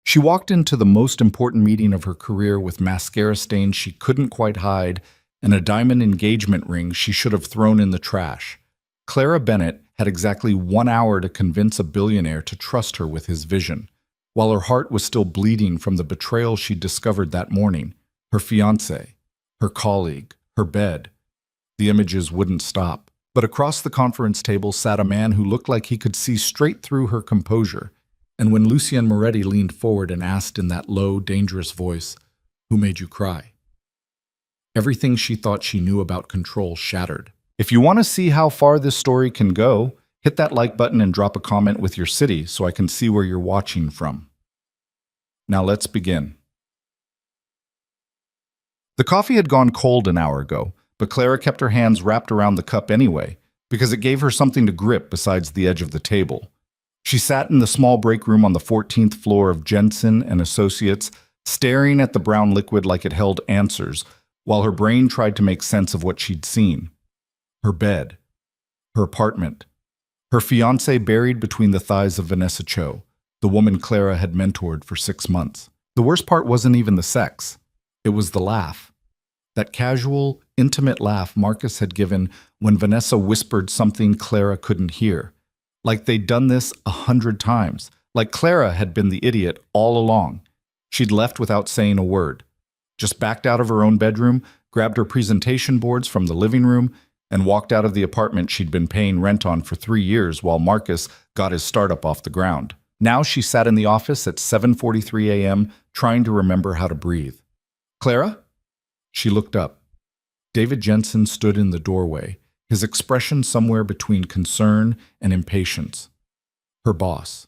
She walked into the most important meeting of her career with mascara stains she couldn't quite hide and a diamond engagement ring she should have thrown in the trash. Clara Bennett had exactly 1 hour to convince a billionaire to trust her with his vision, while her heart was still bleeding from the betrayal she'd discovered that morning. Her fiancé, her colleague, her bed. The images wouldn't stop. But across the conference table sat a man who looked like he could see straight through her composure. And when Lucien Moretti leaned forward and asked in that low, dangerous voice, "Who made you cry?" Everything she thought she knew about control shattered. If you want to see how far this story can go, hit that like button and drop a comment with your city so I can see where you're watching from. Now let's begin. The coffee had gone cold an hour ago, but Clara kept her hands wrapped around the cup anyway, because it gave her something to grip besides the edge of the table. She sat in the small break room on the 14th floor of Jensen and Associates, staring at the brown liquid like it held answers, while her brain tried to make sense of what she'd seen. Her bed, her apartment, her fiancé buried between the thighs of Vanessa Cho, the woman Clara had mentored for 6 months. The worst part wasn't even the sex. It was the laugh. That casual, intimate laugh Marcus had given when Vanessa whispered something Clara couldn't hear. Like they'd done this 100 times. Like Clara had been the idiot all along. She'd left without saying a word. Just backed out of her own bedroom, grabbed her presentation boards from the living room, and walked out of the apartment she'd been paying rent on for 3 years while Marcus got his startup off the ground. Now she sat in the office at 7:43 a.m. trying to remember how to breathe. "Clara?" She looked up. David Jensen stood in the doorway, his expression somewhere between concern and impatience. Her boss.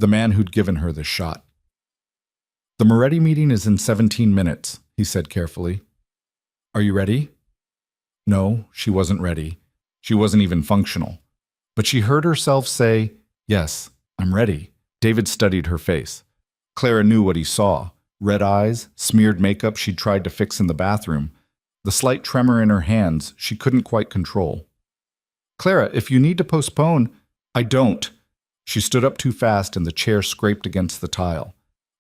The man who'd given her the shot. "The Moretti meeting is in 17 minutes, he said carefully. "Are you ready?" No, she wasn't ready. She wasn't even functional. But she heard herself say, "Yes, I'm ready." David studied her face. Clara knew what he saw. Red eyes, smeared makeup she'd tried to fix in the bathroom, the slight tremor in her hands she couldn't quite control. "Clara, if you need to postpone—" "I don't." She stood up too fast and the chair scraped against the tile.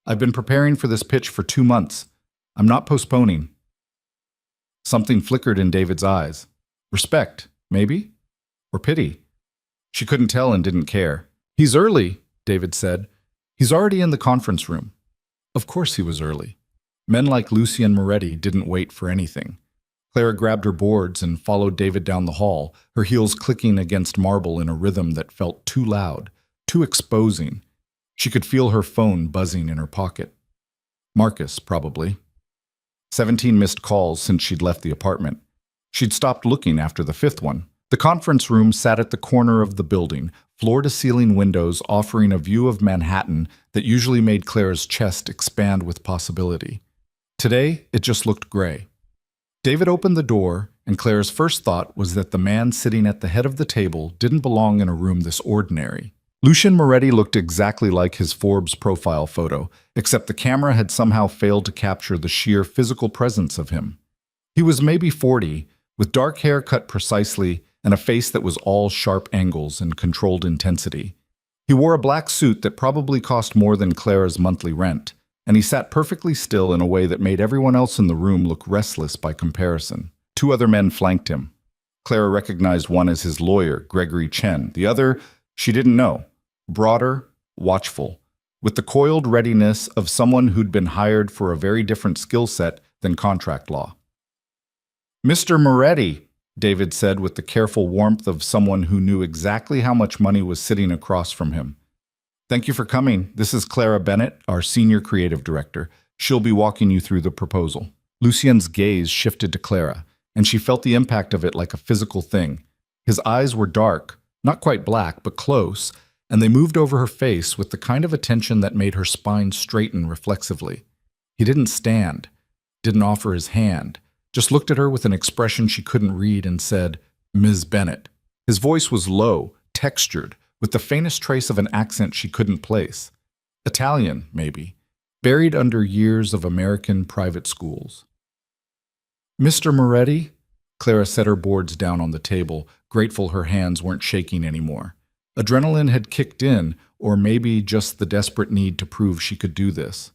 "I've been preparing for this pitch for 2 months. I'm not postponing." Something flickered in David's eyes. Respect, maybe? Or pity? She couldn't tell and didn't care. "He's early," David said. "He's already in the conference room." Of course he was early. Men like Lucien Moretti didn't wait for anything. Clara grabbed her boards and followed David down the hall, her heels clicking against marble in a rhythm that felt too loud, too exposing. She could feel her phone buzzing in her pocket. Marcus, probably. 17 missed calls since she'd left the apartment. She'd stopped looking after the 5th one. The conference room sat at the corner of the building, floor-to-ceiling windows offering a view of Manhattan that usually made Clara's chest expand with possibility. Today, it just looked gray. David opened the door, and Clara's first thought was that the man sitting at the head of the table didn't belong in a room this ordinary. Lucien Moretti looked exactly like his Forbes profile photo, except the camera had somehow failed to capture the sheer physical presence of him. He was maybe 40, with dark hair cut precisely and a face that was all sharp angles and controlled intensity. He wore a black suit that probably cost more than Clara's monthly rent, and he sat perfectly still in a way that made everyone else in the room look restless by comparison. 2 other men flanked him. Clara recognized one as his lawyer, Gregory Chen. The other, she didn't know. Broader, watchful, with the coiled readiness of someone who'd been hired for a very different skill set than contract law. "Mr. Moretti," David said with the careful warmth of someone who knew exactly how much money was sitting across from him. "Thank you for coming. This is Clara Bennett, our senior creative director. She'll be walking you through the proposal." Lucien's gaze shifted to Clara, and she felt the impact of it like a physical thing. His eyes were dark, not quite black, but close, and they moved over her face with the kind of attention that made her spine straighten reflexively. He didn't stand, didn't offer his hand, just looked at her with an expression she couldn't read and said, "Ms. Bennett." His voice was low, textured, with the faintest trace of an accent she couldn't place. Italian, maybe, buried under years of American private schools. "Mr. Moretti?" Clara set her boards down on the table, grateful her hands weren't shaking anymore. Adrenaline had kicked in, or maybe just the desperate need to prove she could do this.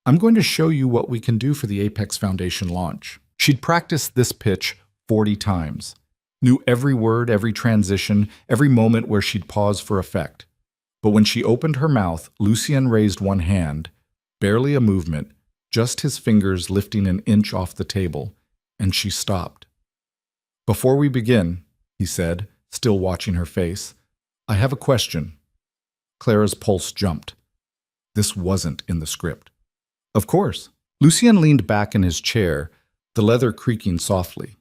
I'm going to show you what we can do for the Apex Foundation launch. She'd practiced this pitch 40 times. Knew every word, every transition, every moment where she'd pause for effect. But when she opened her mouth, Lucien raised one hand, barely a movement, just his fingers lifting an inch off the table, and she stopped. "Before we begin," he said, still watching her face, "I have a question." Clara's pulse jumped. This wasn't in the script. "Of course." Lucien leaned back in his chair, the leather creaking softly.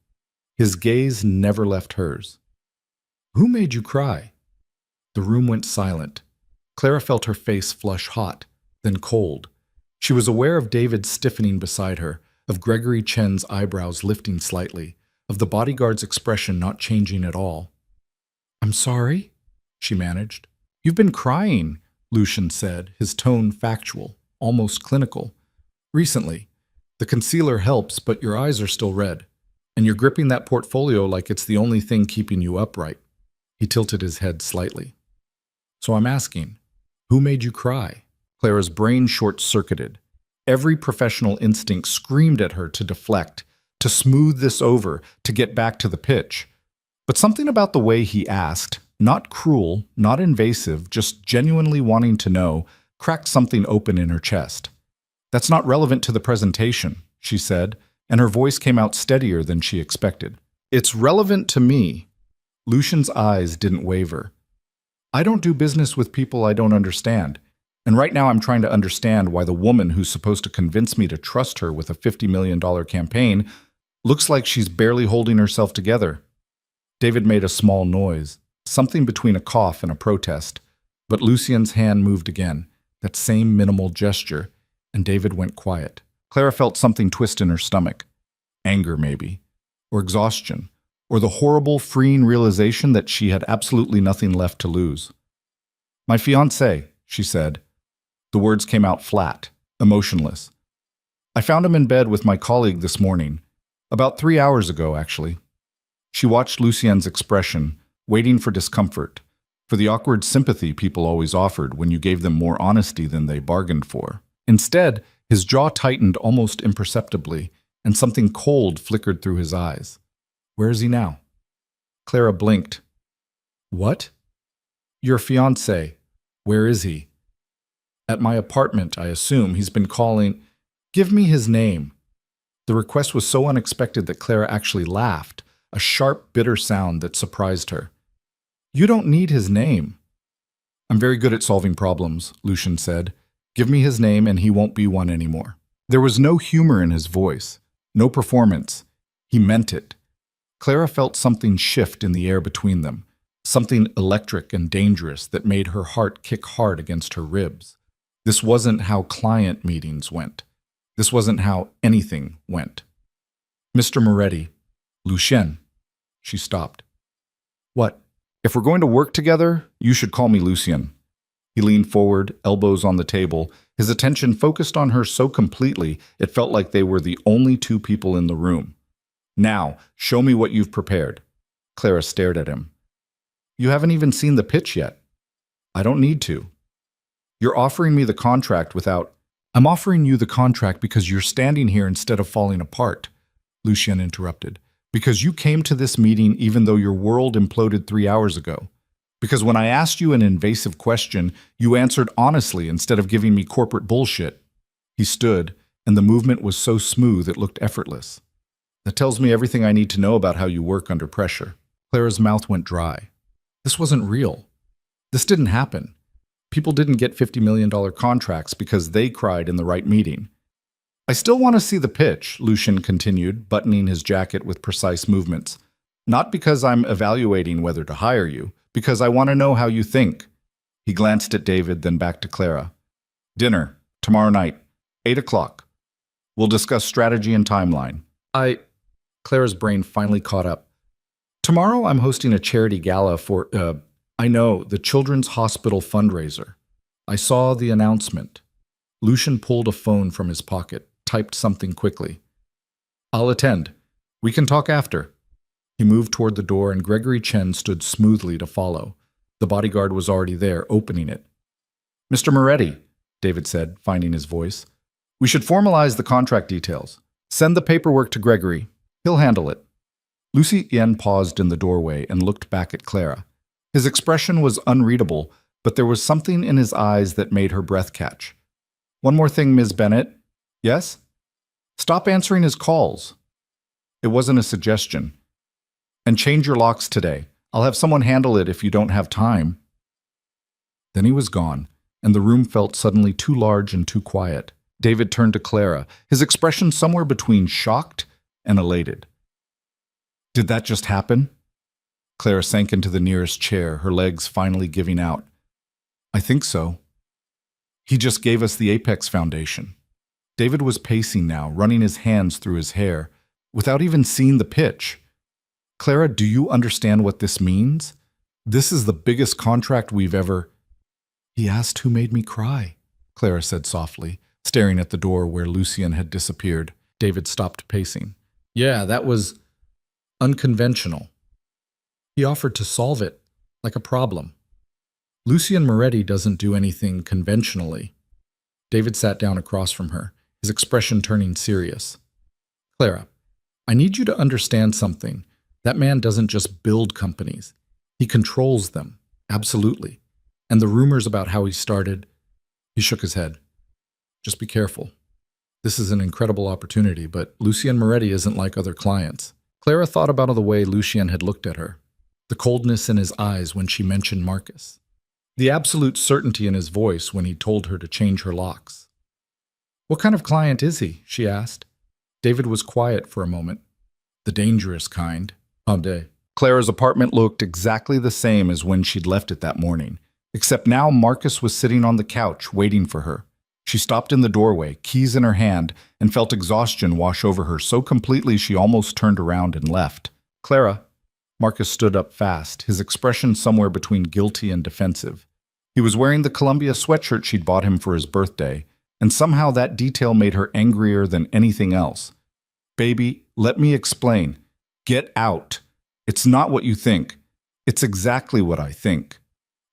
His gaze never left hers. "Who made you cry?" The room went silent. Clara felt her face flush hot, then cold. She was aware of David stiffening beside her, of Gregory Chen's eyebrows lifting slightly, of the bodyguard's expression not changing at all. "I'm sorry," she managed. "You've been crying," Lucien said, his tone factual, almost clinical. "Recently. The concealer helps, but your eyes are still red. And you're gripping that portfolio like it's the only thing keeping you upright." He tilted his head slightly. "So I'm asking, who made you cry?" Clara's brain short-circuited. Every professional instinct screamed at her to deflect, to smooth this over, to get back to the pitch. But something about the way he asked, not cruel, not invasive, just genuinely wanting to know, cracked something open in her chest. "That's not relevant to the presentation," she said, and her voice came out steadier than she expected. "It's relevant to me." Lucien's eyes didn't waver. "I don't do business with people I don't understand. And right now I'm trying to understand why the woman who's supposed to convince me to trust her with a $50 million campaign looks like she's barely holding herself together." David made a small noise, something between a cough and a protest. But Lucien's hand moved again, that same minimal gesture, and David went quiet. Clara felt something twist in her stomach. Anger, maybe. Or exhaustion. Or the horrible, freeing realization that she had absolutely nothing left to lose. "My fiancé," she said. The words came out flat, emotionless. "I found him in bed with my colleague this morning. About 3 hours ago, actually." She watched Lucien's expression, waiting for discomfort, for the awkward sympathy people always offered when you gave them more honesty than they bargained for. Instead, his jaw tightened almost imperceptibly, and something cold flickered through his eyes. "Where is he now?" Clara blinked. "What?" "Your fiancé. Where is he?" "At my apartment, I assume. He's been calling—" "Give me his name." The request was so unexpected that Clara actually laughed, a sharp, bitter sound that surprised her. "You don't need his name." "I'm very good at solving problems," Lucien said. "Give me his name and he won't be one anymore." There was no humor in his voice, no performance. He meant it. Clara felt something shift in the air between them, something electric and dangerous that made her heart kick hard against her ribs. This wasn't how client meetings went. This wasn't how anything went. "Mr. Moretti." "Lucien." She stopped. "What?" "If we're going to work together, you should call me Lucien." He leaned forward, elbows on the table, his attention focused on her so completely it felt like they were the only two people in the room. "Now, show me what you've prepared." Clara stared at him. "You haven't even seen the pitch yet." "I don't need to." "You're offering me the contract without—" "I'm offering you the contract because you're standing here instead of falling apart," Lucien interrupted. "Because you came to this meeting even though your world imploded 3 hours ago. Because when I asked you an invasive question, you answered honestly instead of giving me corporate bullshit." He stood, and the movement was so smooth it looked effortless. "That tells me everything I need to know about how you work under pressure." Clara's mouth went dry. This wasn't real. This didn't happen. People didn't get $50 million contracts because they cried in the right meeting. "I still want to see the pitch," Lucien continued, buttoning his jacket with precise movements. "Not because I'm evaluating whether to hire you, because I want to know how you think." He glanced at David, then back to Clara. "Dinner, tomorrow night, 8 o'clock. We'll discuss strategy and timeline." Clara's brain finally caught up. "Tomorrow I'm hosting a charity gala for, I know, the Children's Hospital fundraiser. I saw the announcement." Lucien pulled a phone from his pocket, typed something quickly. "I'll attend. We can talk after." He moved toward the door and Gregory Chen stood smoothly to follow. The bodyguard was already there, opening it. "Mr. Moretti," David said, finding his voice. "We should formalize the contract details. Send the paperwork to Gregory. He'll handle it." Lucien paused in the doorway and looked back at Clara. His expression was unreadable, but there was something in his eyes that made her breath catch. "One more thing, Ms. Bennett." "Yes?" "Stop answering his calls." It wasn't a suggestion. "And change your locks today. I'll have someone handle it if you don't have time." Then he was gone, and the room felt suddenly too large and too quiet. David turned to Clara, his expression somewhere between shocked and elated. "Did that just happen?" Clara sank into the nearest chair, her legs finally giving out. "I think so. He just gave us the Apex Foundation." David was pacing now, running his hands through his hair, without even seeing the pitch. "Clara, do you understand what this means? This is the biggest contract we've ever—" "He asked who made me cry," Clara said softly, staring at the door where Lucien had disappeared. David stopped pacing. "Yeah, that was unconventional. He offered to solve it, like a problem. Lucien Moretti doesn't do anything conventionally." David sat down across from her, his expression turning serious. "Clara, I need you to understand something. That man doesn't just build companies. He controls them, absolutely. And the rumors about how he started—" He shook his head. "Just be careful. This is an incredible opportunity, but Lucien Moretti isn't like other clients." Clara thought about the way Lucien had looked at her, the coldness in his eyes when she mentioned Marcus, the absolute certainty in his voice when he told her to change her locks. "What kind of client is he?" she asked. David was quiet for a moment. "The dangerous kind." Clara's apartment looked exactly the same as when she'd left it that morning, except now Marcus was sitting on the couch waiting for her. She stopped in the doorway, keys in her hand, and felt exhaustion wash over her so completely she almost turned around and left. "Clara." Marcus stood up fast, his expression somewhere between guilty and defensive. He was wearing the Columbia sweatshirt she'd bought him for his birthday, and somehow that detail made her angrier than anything else. "Baby, let me explain. Get out. It's not what you think. It's exactly what I think."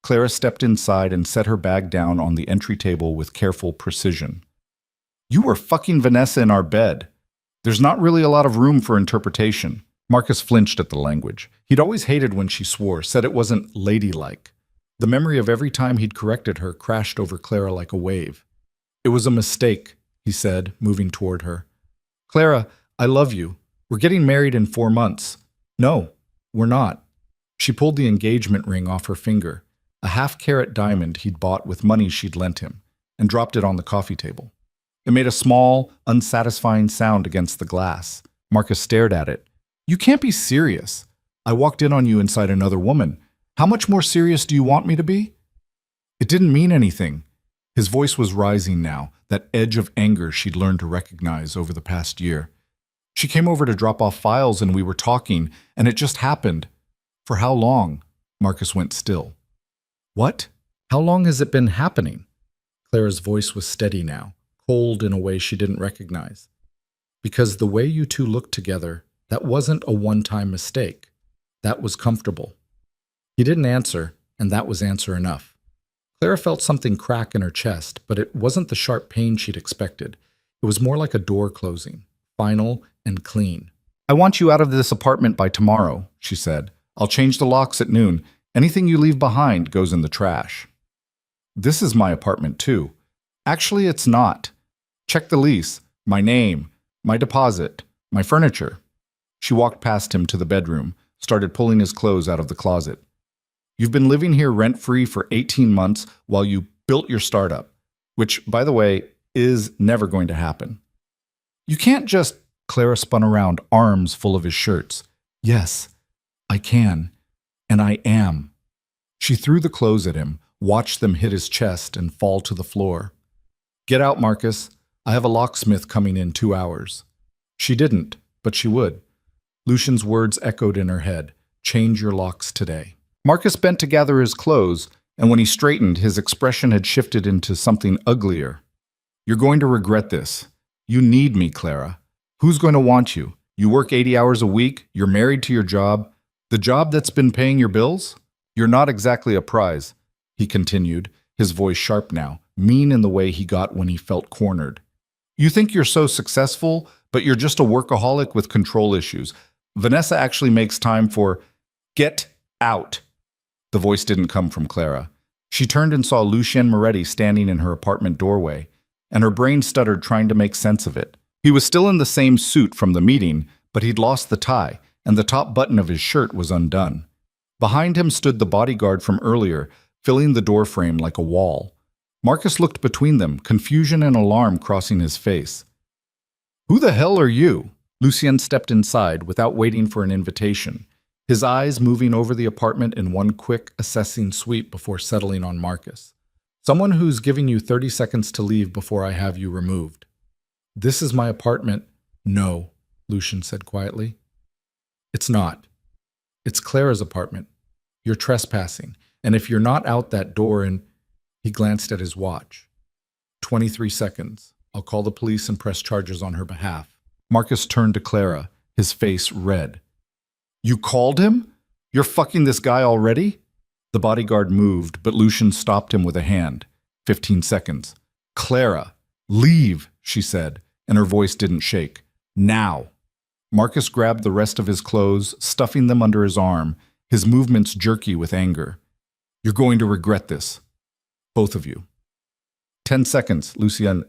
Clara stepped inside and set her bag down on the entry table with careful precision. "You were fucking Vanessa in our bed. There's not really a lot of room for interpretation." Marcus flinched at the language. He'd always hated when she swore, said it wasn't ladylike. The memory of every time he'd corrected her crashed over Clara like a wave. "It was a mistake," he said, moving toward her. "Clara, I love you. We're getting married in 4 months. No, we're not." She pulled the engagement ring off her finger, a half-carat diamond he'd bought with money she'd lent him, and dropped it on the coffee table. It made a small, unsatisfying sound against the glass. Marcus stared at it. "You can't be serious. I walked in on you inside another woman. How much more serious do you want me to be?" "It didn't mean anything." His voice was rising now, that edge of anger she'd learned to recognize over the past year. "She came over to drop off files and we were talking, and it just happened." "For how long?" Marcus went still. "What? How long has it been happening?" Clara's voice was steady now, cold in a way she didn't recognize. "Because the way you two looked together, that wasn't a one-time mistake. That was comfortable." He didn't answer, and that was answer enough. Clara felt something crack in her chest, but it wasn't the sharp pain she'd expected. It was more like a door closing, final and clean. "I want you out of this apartment by tomorrow," she said. "I'll change the locks at noon. Anything you leave behind goes in the trash." "This is my apartment, too." "Actually, it's not. Check the lease, my name, my deposit, my furniture." She walked past him to the bedroom, started pulling his clothes out of the closet. "You've been living here rent-free for 18 months while you built your startup, which, by the way, is never going to happen. You can't just—" Clara spun around, arms full of his shirts. "Yes, I can, and I am." She threw the clothes at him, watched them hit his chest and fall to the floor. "Get out, Marcus. I have a locksmith coming in 2 hours." She didn't, but she would. Lucian's words echoed in her head. "Change your locks today." Marcus bent to gather his clothes, and when he straightened, his expression had shifted into something uglier. "You're going to regret this. You need me, Clara. Who's going to want you? You work 80 hours a week, you're married to your job, the job that's been paying your bills? You're not exactly a prize, he continued, his voice sharp now, mean in the way he got when he felt cornered. You think you're so successful, but you're just a workaholic with control issues. Vanessa actually makes time for get out. The voice didn't come from Clara. She turned and saw Lucien Moretti standing in her apartment doorway, and her brain stuttered trying to make sense of it. He was still in the same suit from the meeting, but he'd lost the tie, and the top button of his shirt was undone. Behind him stood the bodyguard from earlier, filling the doorframe like a wall. Marcus looked between them, confusion and alarm crossing his face. Who the hell are you? Lucien stepped inside without waiting for an invitation, his eyes moving over the apartment in one quick, assessing sweep before settling on Marcus. Someone who's giving you 30 seconds to leave before I have you removed. This is my apartment. No, Lucien said quietly. It's not. It's Clara's apartment. You're trespassing, and if you're not out that door in... He glanced at his watch. 23 seconds. I'll call the police and press charges on her behalf. Marcus turned to Clara, his face red. You called him? You're fucking this guy already? The bodyguard moved, but Lucien stopped him with a hand. 15 seconds. Clara, leave, she said, and her voice didn't shake. Now. Marcus grabbed the rest of his clothes, stuffing them under his arm, his movements jerky with anger. You're going to regret this. Both of you. 10 seconds, Lucien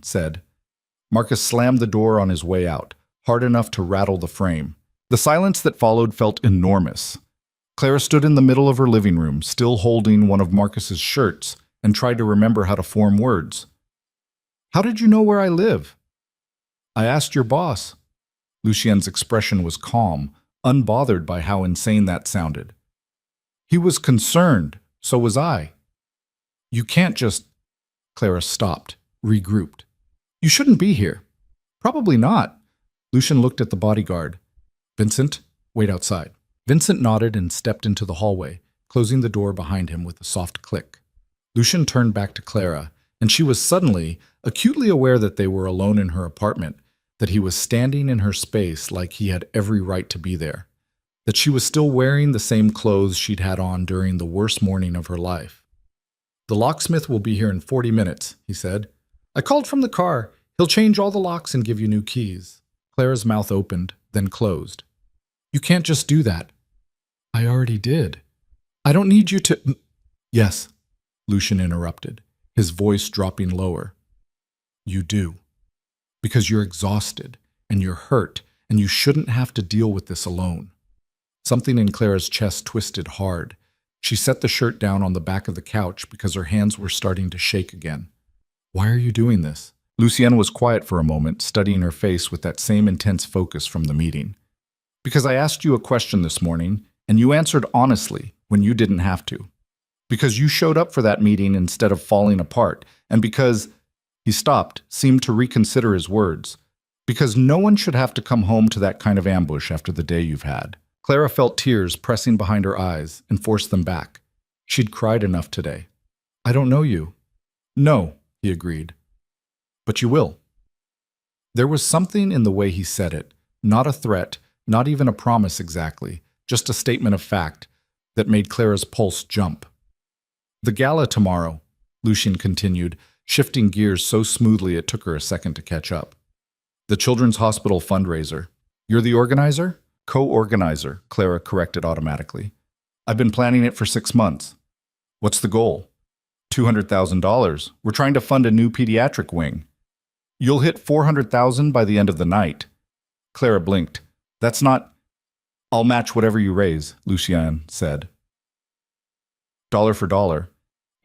said. Marcus slammed the door on his way out, hard enough to rattle the frame. The silence that followed felt enormous. Clara stood in the middle of her living room, still holding one of Marcus's shirts, and tried to remember how to form words. How did you know where I live? I asked your boss. Lucien's expression was calm, unbothered by how insane that sounded. He was concerned, so was I. You can't just... Clara stopped, regrouped. You shouldn't be here. Probably not. Lucien looked at the bodyguard. Vincent, wait outside. Vincent nodded and stepped into the hallway, closing the door behind him with a soft click. Lucien turned back to Clara, and she was suddenly, acutely aware that they were alone in her apartment, that he was standing in her space like he had every right to be there, that she was still wearing the same clothes she'd had on during the worst morning of her life. The locksmith will be here in 40 minutes, he said. I called from the car. He'll change all the locks and give you new keys. Clara's mouth opened, then closed. You can't just do that. I already did. I don't need you to... Yes, Lucien interrupted, his voice dropping lower. You do. Because you're exhausted, and you're hurt, and you shouldn't have to deal with this alone. Something in Clara's chest twisted hard. She set the shirt down on the back of the couch because her hands were starting to shake again. Why are you doing this? Lucien was quiet for a moment, studying her face with that same intense focus from the meeting. Because I asked you a question this morning, and you answered honestly when you didn't have to. Because you showed up for that meeting instead of falling apart, and because... He stopped, seemed to reconsider his words. Because no one should have to come home to that kind of ambush after the day you've had. Clara felt tears pressing behind her eyes and forced them back. She'd cried enough today. I don't know you. No, he agreed. But you will. There was something in the way he said it, not a threat, not even a promise exactly, just a statement of fact, that made Clara's pulse jump. The gala tomorrow, Lucien continued, shifting gears so smoothly it took her a second to catch up. The Children's Hospital fundraiser. You're the organizer? Co-organizer, Clara corrected automatically. I've been planning it for 6 months. What's the goal? $200,000. We're trying to fund a new pediatric wing. You'll hit $400,000 by the end of the night. Clara blinked. That's not... I'll match whatever you raise, Lucien said. Dollar for dollar.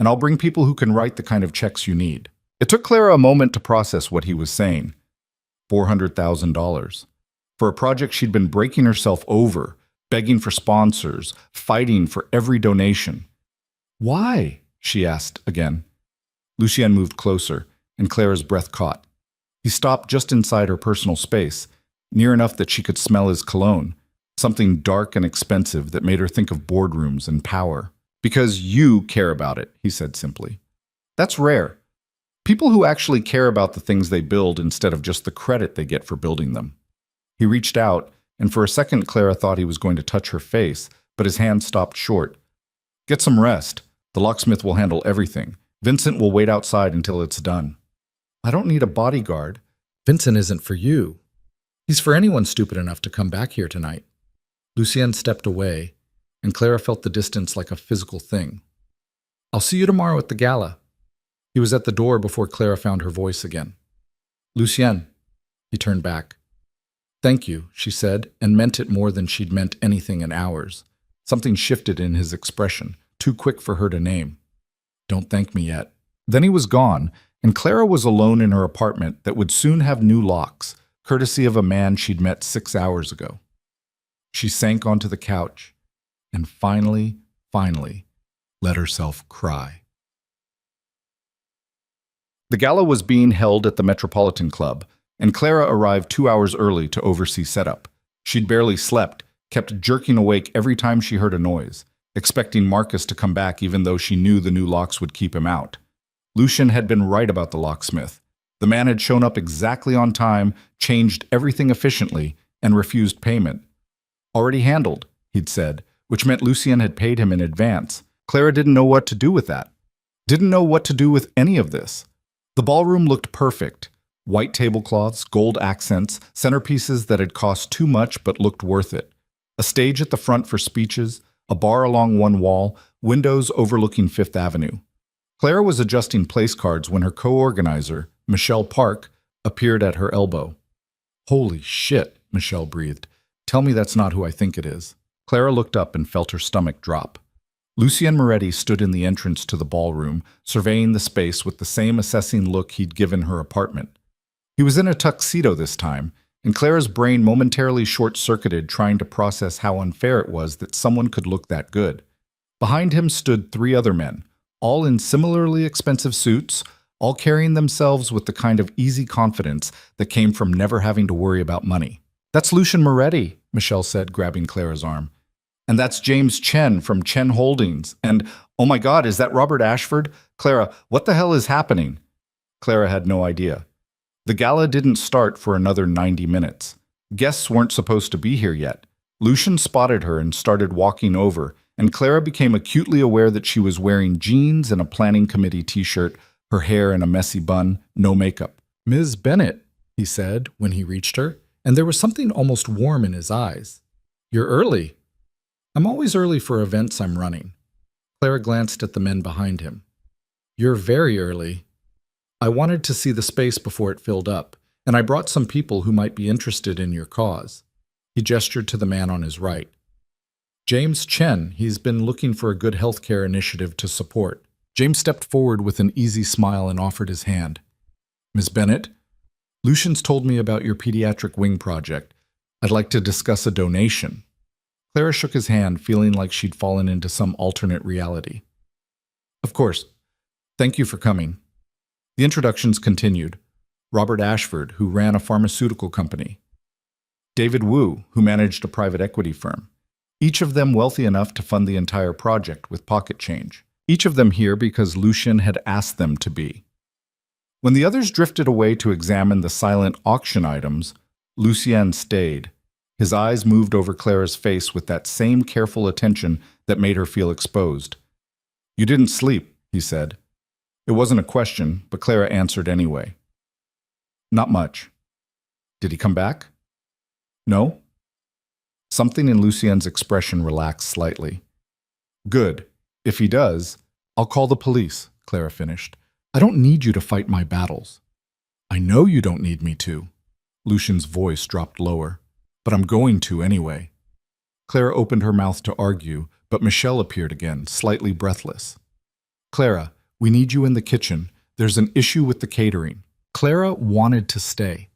And I'll bring people who can write the kind of checks you need. It took Clara a moment to process what he was saying. $400,000. For a project she'd been breaking herself over, begging for sponsors, fighting for every donation. Why? She asked again. Lucien moved closer, and Clara's breath caught. He stopped just inside her personal space, near enough that she could smell his cologne, something dark and expensive that made her think of boardrooms and power. Because you care about it, he said simply. That's rare. People who actually care about the things they build instead of just the credit they get for building them. He reached out, and for a second Clara thought he was going to touch her face, but his hand stopped short, Get some rest. The locksmith will handle everything. Vincent will wait outside until it's done. I don't need a bodyguard. Vincent isn't for you. He's for anyone stupid enough to come back here tonight. Lucienne stepped away, and Clara felt the distance like a physical thing. I'll see you tomorrow at the gala. He was at the door before Clara found her voice again. Lucienne. He turned back. Thank you, she said, and meant it more than she'd meant anything in hours. Something shifted in his expression, too quick for her to name. Don't thank me yet. Then he was gone, and Clara was alone in her apartment that would soon have new locks, courtesy of a man she'd met 6 hours ago. She sank onto the couch and finally let herself cry. The gala was being held at the Metropolitan Club, and Clara arrived 2 hours early to oversee setup. She'd barely slept, kept jerking awake every time she heard a noise, expecting Marcus to come back even though she knew the new locks would keep him out. Lucian had been right about the locksmith. The man had shown up exactly on time, changed everything efficiently, and refused payment. Already handled, he'd said, which meant Lucian had paid him in advance. Clara didn't know what to do with that. Didn't know what to do with any of this. The ballroom looked perfect. White tablecloths, gold accents, centerpieces that had cost too much but looked worth it. A stage at the front for speeches, a bar along one wall, windows overlooking Fifth Avenue. Clara was adjusting place cards when her co-organizer, Michelle Park, appeared at her elbow. Holy shit, Michelle breathed. Tell me that's not who I think it is. Clara looked up and felt her stomach drop. Lucien Moretti stood in the entrance to the ballroom, surveying the space with the same assessing look he'd given her apartment. He was in a tuxedo this time, and Clara's brain momentarily short-circuited trying to process how unfair it was that someone could look that good. Behind him stood 3 other men, all in similarly expensive suits, all carrying themselves with the kind of easy confidence that came from never having to worry about money. That's Lucien Moretti, Michelle said, grabbing Clara's arm. And that's James Chen from Chen Holdings. And, oh my God, is that Robert Ashford? Clara, what the hell is happening? Clara had no idea. The gala didn't start for another 90 minutes. Guests weren't supposed to be here yet. Lucien spotted her and started walking over, and Clara became acutely aware that she was wearing jeans and a planning committee t-shirt, her hair in a messy bun, no makeup. Ms. Bennett, he said when he reached her, and there was something almost warm in his eyes. You're early. I'm always early for events I'm running. Clara glanced at the men behind him. You're very early. I wanted to see the space before it filled up, and I brought some people who might be interested in your cause. He gestured to the man on his right. James Chen, he's been looking for a good healthcare initiative to support. James stepped forward with an easy smile and offered his hand. Ms. Bennett, Lucian's told me about your pediatric wing project. I'd like to discuss a donation. Clara shook his hand, feeling like she'd fallen into some alternate reality. Of course. Thank you for coming. The introductions continued. Robert Ashford, who ran a pharmaceutical company. David Wu, who managed a private equity firm. Each of them wealthy enough to fund the entire project with pocket change. Each of them here because Lucien had asked them to be. When the others drifted away to examine the silent auction items, Lucien stayed. His eyes moved over Clara's face with that same careful attention that made her feel exposed. You didn't sleep, he said. It wasn't a question, but Clara answered anyway. Not much. Did he come back? No? Something in Lucien's expression relaxed slightly. Good. If he does, I'll call the police, Clara finished. I don't need you to fight my battles. I know you don't need me to. Lucien's voice dropped lower. But I'm going to anyway. Clara opened her mouth to argue, but Michelle appeared again, slightly breathless. Clara, we need you in the kitchen. There's an issue with the catering. Clara wanted to stay.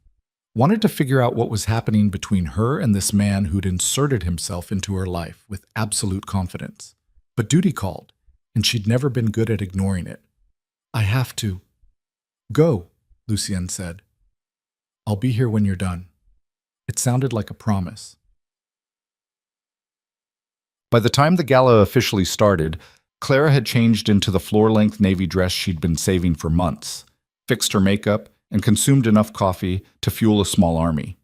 Wanted to figure out what was happening between her and this man who'd inserted himself into her life with absolute confidence. But duty called, and she'd never been good at ignoring it. I have to. Go, Lucien said. I'll be here when you're done. It sounded like a promise. By the time the gala officially started, Clara had changed into the floor-length navy dress she'd been saving for months, fixed her makeup, and consumed enough coffee to fuel a small army.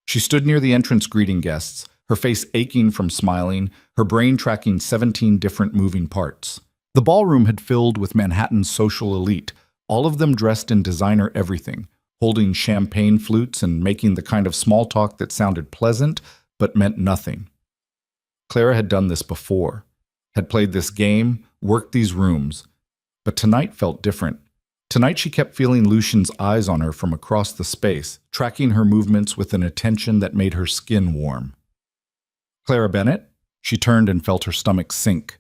She stood near the entrance greeting guests, her face aching from smiling, her brain tracking 17 different moving parts. The ballroom had filled with Manhattan's social elite, all of them dressed in designer everything, holding champagne flutes and making the kind of small talk that sounded pleasant but meant nothing. Clara had done this before, had played this game, worked these rooms, but tonight felt different. Tonight she kept feeling Lucian's eyes on her from across the space, tracking her movements with an attention that made her skin warm. Clara Bennett? She turned and felt her stomach sink.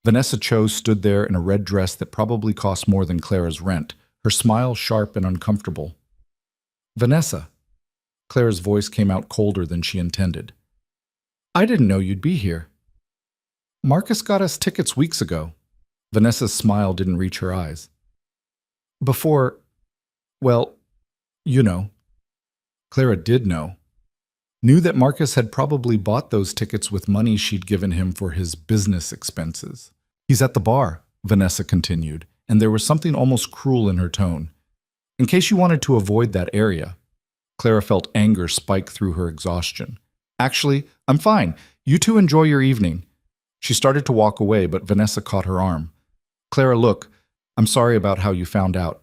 Vanessa Cho stood there in a red dress that probably cost more than Clara's rent, her smile sharp and uncomfortable. Vanessa. Clara's voice came out colder than she intended. I didn't know you'd be here. Marcus got us tickets weeks ago. Vanessa's smile didn't reach her eyes. Before, well, you know. Clara did know. Knew that Marcus had probably bought those tickets with money she'd given him for his business expenses. He's at the bar, Vanessa continued, and there was something almost cruel in her tone. In case you wanted to avoid that area. Clara felt anger spike through her exhaustion. Actually, I'm fine. You two enjoy your evening. She started to walk away, but Vanessa caught her arm. Clara, look, I'm sorry about how you found out,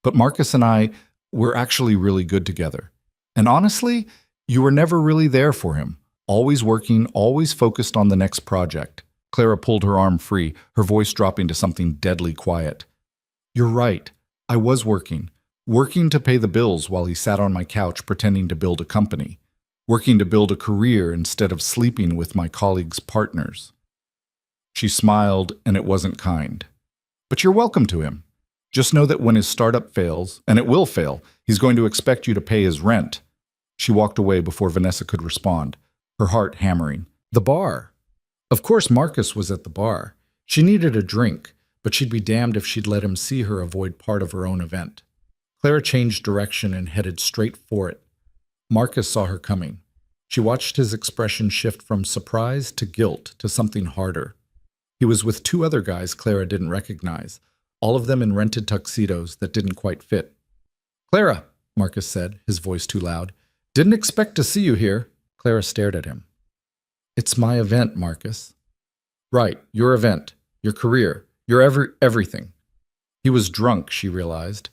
but Marcus and I, we're actually really good together. And honestly, you were never really there for him. Always working, always focused on the next project. Clara pulled her arm free, her voice dropping to something deadly quiet. You're right. I was working. Working to pay the bills while he sat on my couch pretending to build a company. Working to build a career instead of sleeping with my colleagues' partners. She smiled, and it wasn't kind. But you're welcome to him. Just know that when his startup fails, and it will fail, he's going to expect you to pay his rent. She walked away before Vanessa could respond, her heart hammering. The bar. Of course Marcus was at the bar. She needed a drink, but she'd be damned if she'd let him see her avoid part of her own event. Clara changed direction and headed straight for it. Marcus saw her coming. She watched his expression shift from surprise to guilt to something harder. He was with two other guys Clara didn't recognize, all of them in rented tuxedos that didn't quite fit. Clara, Marcus said, his voice too loud. Didn't expect to see you here. Clara stared at him. It's my event, Marcus. Right, your event, your career, your everything. He was drunk, she realized,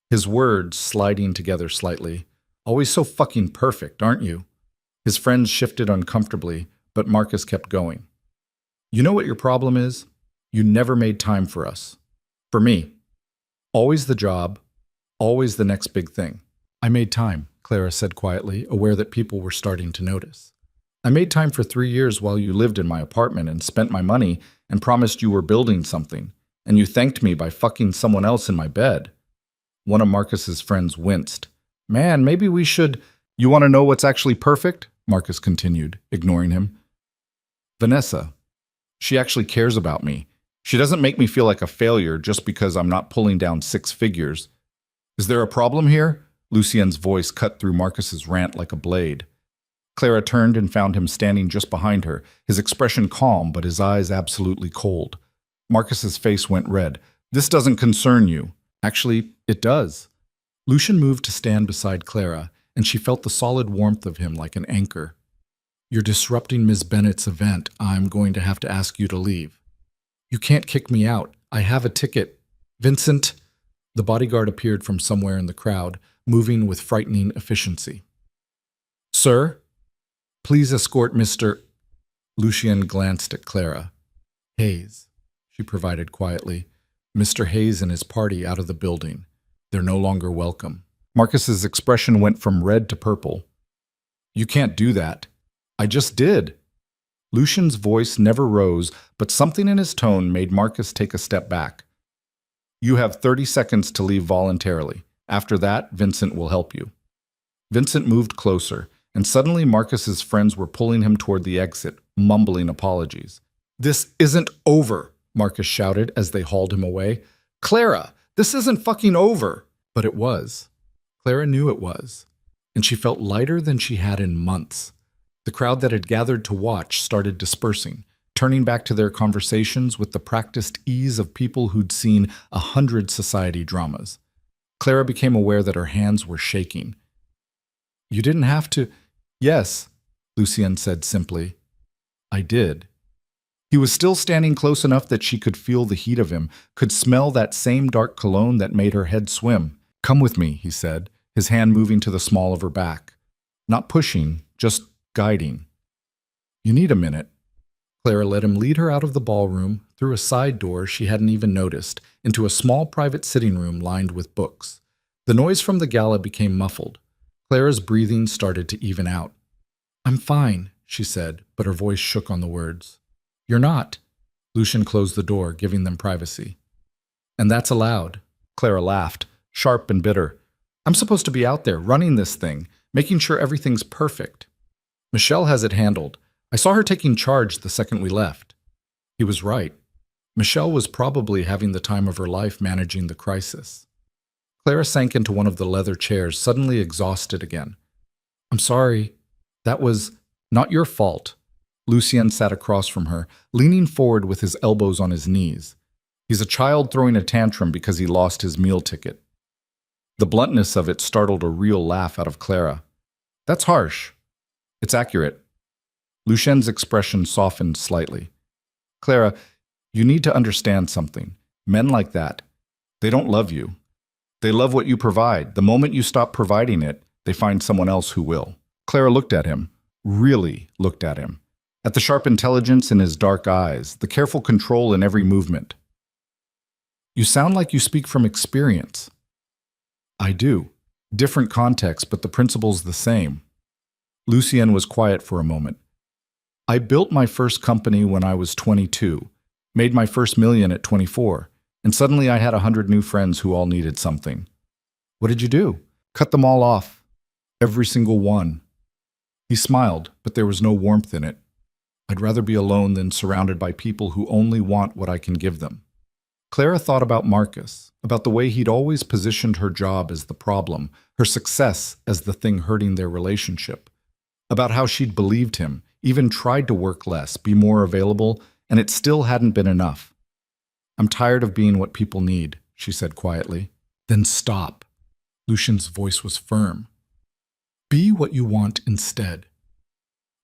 his words sliding together slightly. Always so fucking perfect, aren't you? His friends shifted uncomfortably, but Marcus kept going. You know what your problem is? You never made time for us. For me. Always the job, always the next big thing. I made time, Clara said quietly, aware that people were starting to notice. I made time for 3 years while you lived in my apartment and spent my money and promised you were building something, and you thanked me by fucking someone else in my bed. One of Marcus's friends winced. Man, maybe we should... You want to know what's actually perfect? Marcus continued, ignoring him. Vanessa. She actually cares about me. She doesn't make me feel like a failure just because I'm not pulling down 6 figures. Is there a problem here? Lucien's voice cut through Marcus's rant like a blade. Clara turned and found him standing just behind her, his expression calm but his eyes absolutely cold. Marcus's face went red. This doesn't concern you. Actually, it does. Lucien moved to stand beside Clara, and she felt the solid warmth of him like an anchor. You're disrupting Ms. Bennett's event. I'm going to have to ask you to leave. You can't kick me out. I have a ticket. Vincent. The bodyguard appeared from somewhere in the crowd, moving with frightening efficiency. Sir, please escort Mr. Lucien glanced at Clara. Hayes, she provided quietly. Mr. Hayes and his party out of the building. They're no longer welcome. Marcus's expression went from red to purple. You can't do that. I just did. Lucien's voice never rose, but something in his tone made Marcus take a step back. You have 30 seconds to leave voluntarily. After that, Vincent will help you. Vincent moved closer, and suddenly Marcus's friends were pulling him toward the exit, mumbling apologies. This isn't over, Marcus shouted as they hauled him away. Clara, this isn't fucking over. But it was. Clara knew it was, and she felt lighter than she had in months. The crowd that had gathered to watch started dispersing, turning back to their conversations with the practiced ease of people who'd seen 100 society dramas. Clara became aware that her hands were shaking. You didn't have to... Yes, Lucien said simply. I did. He was still standing close enough that she could feel the heat of him, could smell that same dark cologne that made her head swim. Come with me, he said, his hand moving to the small of her back. Not pushing, just guiding. You need a minute. Clara let him lead her out of the ballroom, through a side door she hadn't even noticed, into a small private sitting room lined with books. The noise from the gala became muffled. Clara's breathing started to even out. I'm fine, she said, but her voice shook on the words. You're not. Lucien closed the door, giving them privacy. And that's allowed. Clara laughed, sharp and bitter. I'm supposed to be out there, running this thing, making sure everything's perfect. Michelle has it handled. I saw her taking charge the second we left. He was right. Michelle was probably having the time of her life managing the crisis. Clara sank into one of the leather chairs, suddenly exhausted again. I'm sorry. That was not your fault. Lucien sat across from her, leaning forward with his elbows on his knees. He's a child throwing a tantrum because he lost his meal ticket. The bluntness of it startled a real laugh out of Clara. That's harsh. It's accurate. Lucien's expression softened slightly. Clara, you need to understand something. Men like that, they don't love you. They love what you provide. The moment you stop providing it, they find someone else who will. Clara looked at him, really looked at him, at the sharp intelligence in his dark eyes, the careful control in every movement. You sound like you speak from experience. I do. Different context, but the principle's the same. Lucien was quiet for a moment. I built my first company when I was 22, made my first million at 24, and suddenly I had 100 new friends who all needed something. What did you do? Cut them all off. Every single one. He smiled, but there was no warmth in it. I'd rather be alone than surrounded by people who only want what I can give them. Clara thought about Marcus, about the way he'd always positioned her job as the problem, her success as the thing hurting their relationship, about how she'd believed him, even tried to work less, be more available, and it still hadn't been enough. I'm tired of being what people need, she said quietly. Then stop. Lucien's voice was firm. Be what you want instead.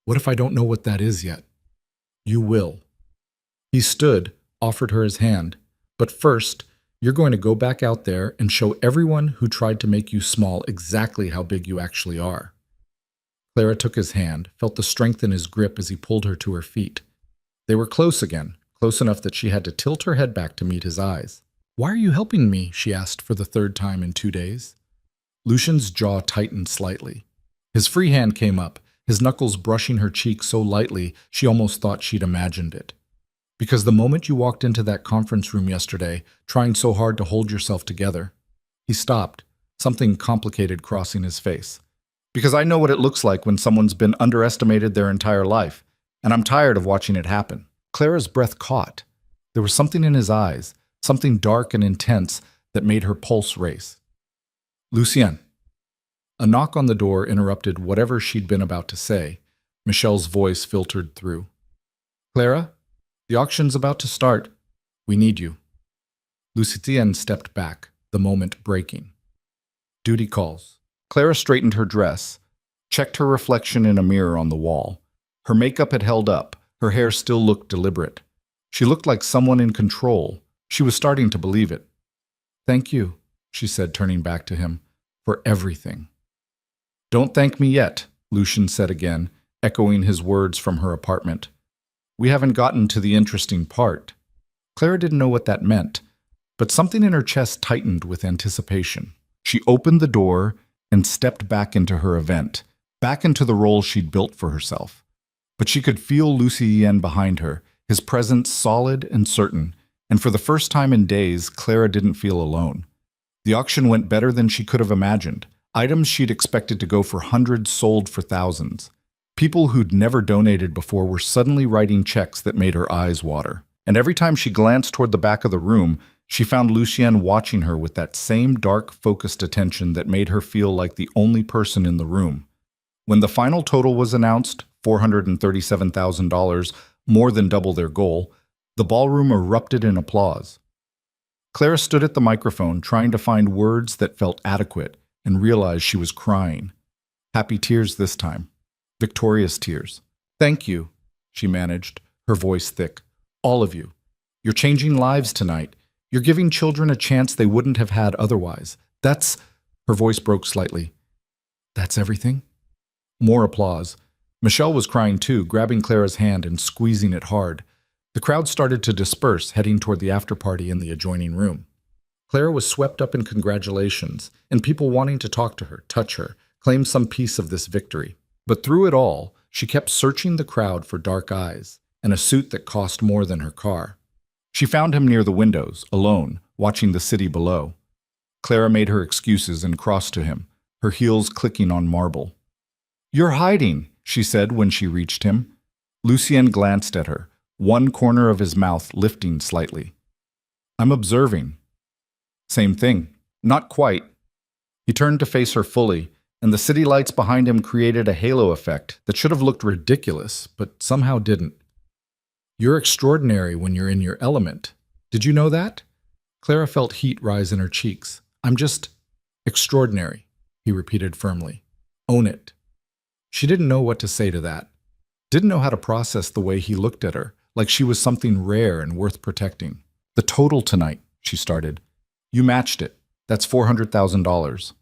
What if I don't know what that is yet? You will. He stood, offered her his hand. But first, you're going to go back out there and show everyone who tried to make you small exactly how big you actually are. Clara took his hand, felt the strength in his grip as he pulled her to her feet. They were close again, close enough that she had to tilt her head back to meet his eyes. Why are you helping me? She asked for the third time in 2 days. Lucien's jaw tightened slightly. His free hand came up, his knuckles brushing her cheek so lightly she almost thought she'd imagined it. Because the moment you walked into that conference room yesterday, trying so hard to hold yourself together, he stopped, something complicated crossing his face. Because I know what it looks like when someone's been underestimated their entire life, and I'm tired of watching it happen. Clara's breath caught. There was something in his eyes, something dark and intense that made her pulse race. Lucien. A knock on the door interrupted whatever she'd been about to say. Michelle's voice filtered through. Clara? The auction's about to start. We need you. Lucien stepped back, the moment breaking. Duty calls. Clara straightened her dress, checked her reflection in a mirror on the wall. Her makeup had held up, her hair still looked deliberate. She looked like someone in control. She was starting to believe it. Thank you, she said, turning back to him, for everything. Don't thank me yet, Lucien said again, echoing his words from her apartment. We haven't gotten to the interesting part. Clara didn't know what that meant, but something in her chest tightened with anticipation. She opened the door and stepped back into her event, back into the role she'd built for herself. But she could feel Lucien behind her, his presence solid and certain, and for the first time in days, Clara didn't feel alone. The auction went better than she could have imagined. Items she'd expected to go for hundreds sold for thousands. People who'd never donated before were suddenly writing checks that made her eyes water. And every time she glanced toward the back of the room, she found Lucien watching her with that same dark, focused attention that made her feel like the only person in the room. When the final total was announced, $437,000, more than double their goal, the ballroom erupted in applause. Clara stood at the microphone, trying to find words that felt adequate, and realized she was crying. Happy tears this time. Victorious tears. "Thank you," she managed, her voice thick. "All of you. You're changing lives tonight. You're giving children a chance they wouldn't have had otherwise. That's—" Her voice broke slightly. "That's everything?" More applause. Michelle was crying too, grabbing Clara's hand and squeezing it hard. The crowd started to disperse, heading toward the after-party in the adjoining room. Clara was swept up in congratulations, and people wanting to talk to her, touch her, claim some piece of this victory. But through it all, she kept searching the crowd for dark eyes and a suit that cost more than her car. She found him near the windows, alone, watching the city below. Clara made her excuses and crossed to him, her heels clicking on marble. "You're hiding," she said when she reached him. Lucien glanced at her, one corner of his mouth lifting slightly. "I'm observing." "Same thing. Not quite." He turned to face her fully, and the city lights behind him created a halo effect that should have looked ridiculous, but somehow didn't. "You're extraordinary when you're in your element. Did you know that?" Clara felt heat rise in her cheeks. "I'm just extraordinary," he repeated firmly. "Own it." She didn't know what to say to that. Didn't know how to process the way he looked at her, like she was something rare and worth protecting. "The total tonight," she started. "You matched it. That's $400,000.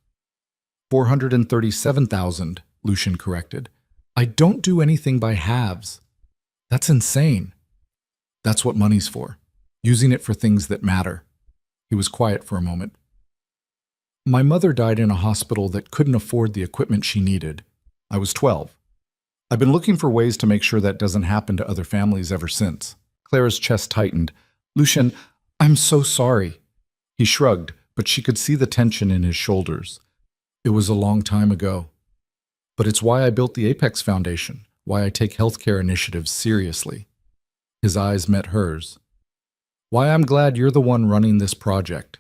$437,000, Lucien corrected. "I don't do anything by halves. That's insane." "That's what money's for. Using it for things that matter." He was quiet for a moment. "My mother died in a hospital that couldn't afford the equipment she needed. I was 12. I've been looking for ways to make sure that doesn't happen to other families ever since." Clara's chest tightened. "Lucien, I'm so sorry." He shrugged, but she could see the tension in his shoulders. "It was a long time ago. But it's why I built the Apex Foundation, why I take healthcare initiatives seriously." His eyes met hers. "Why I'm glad you're the one running this project."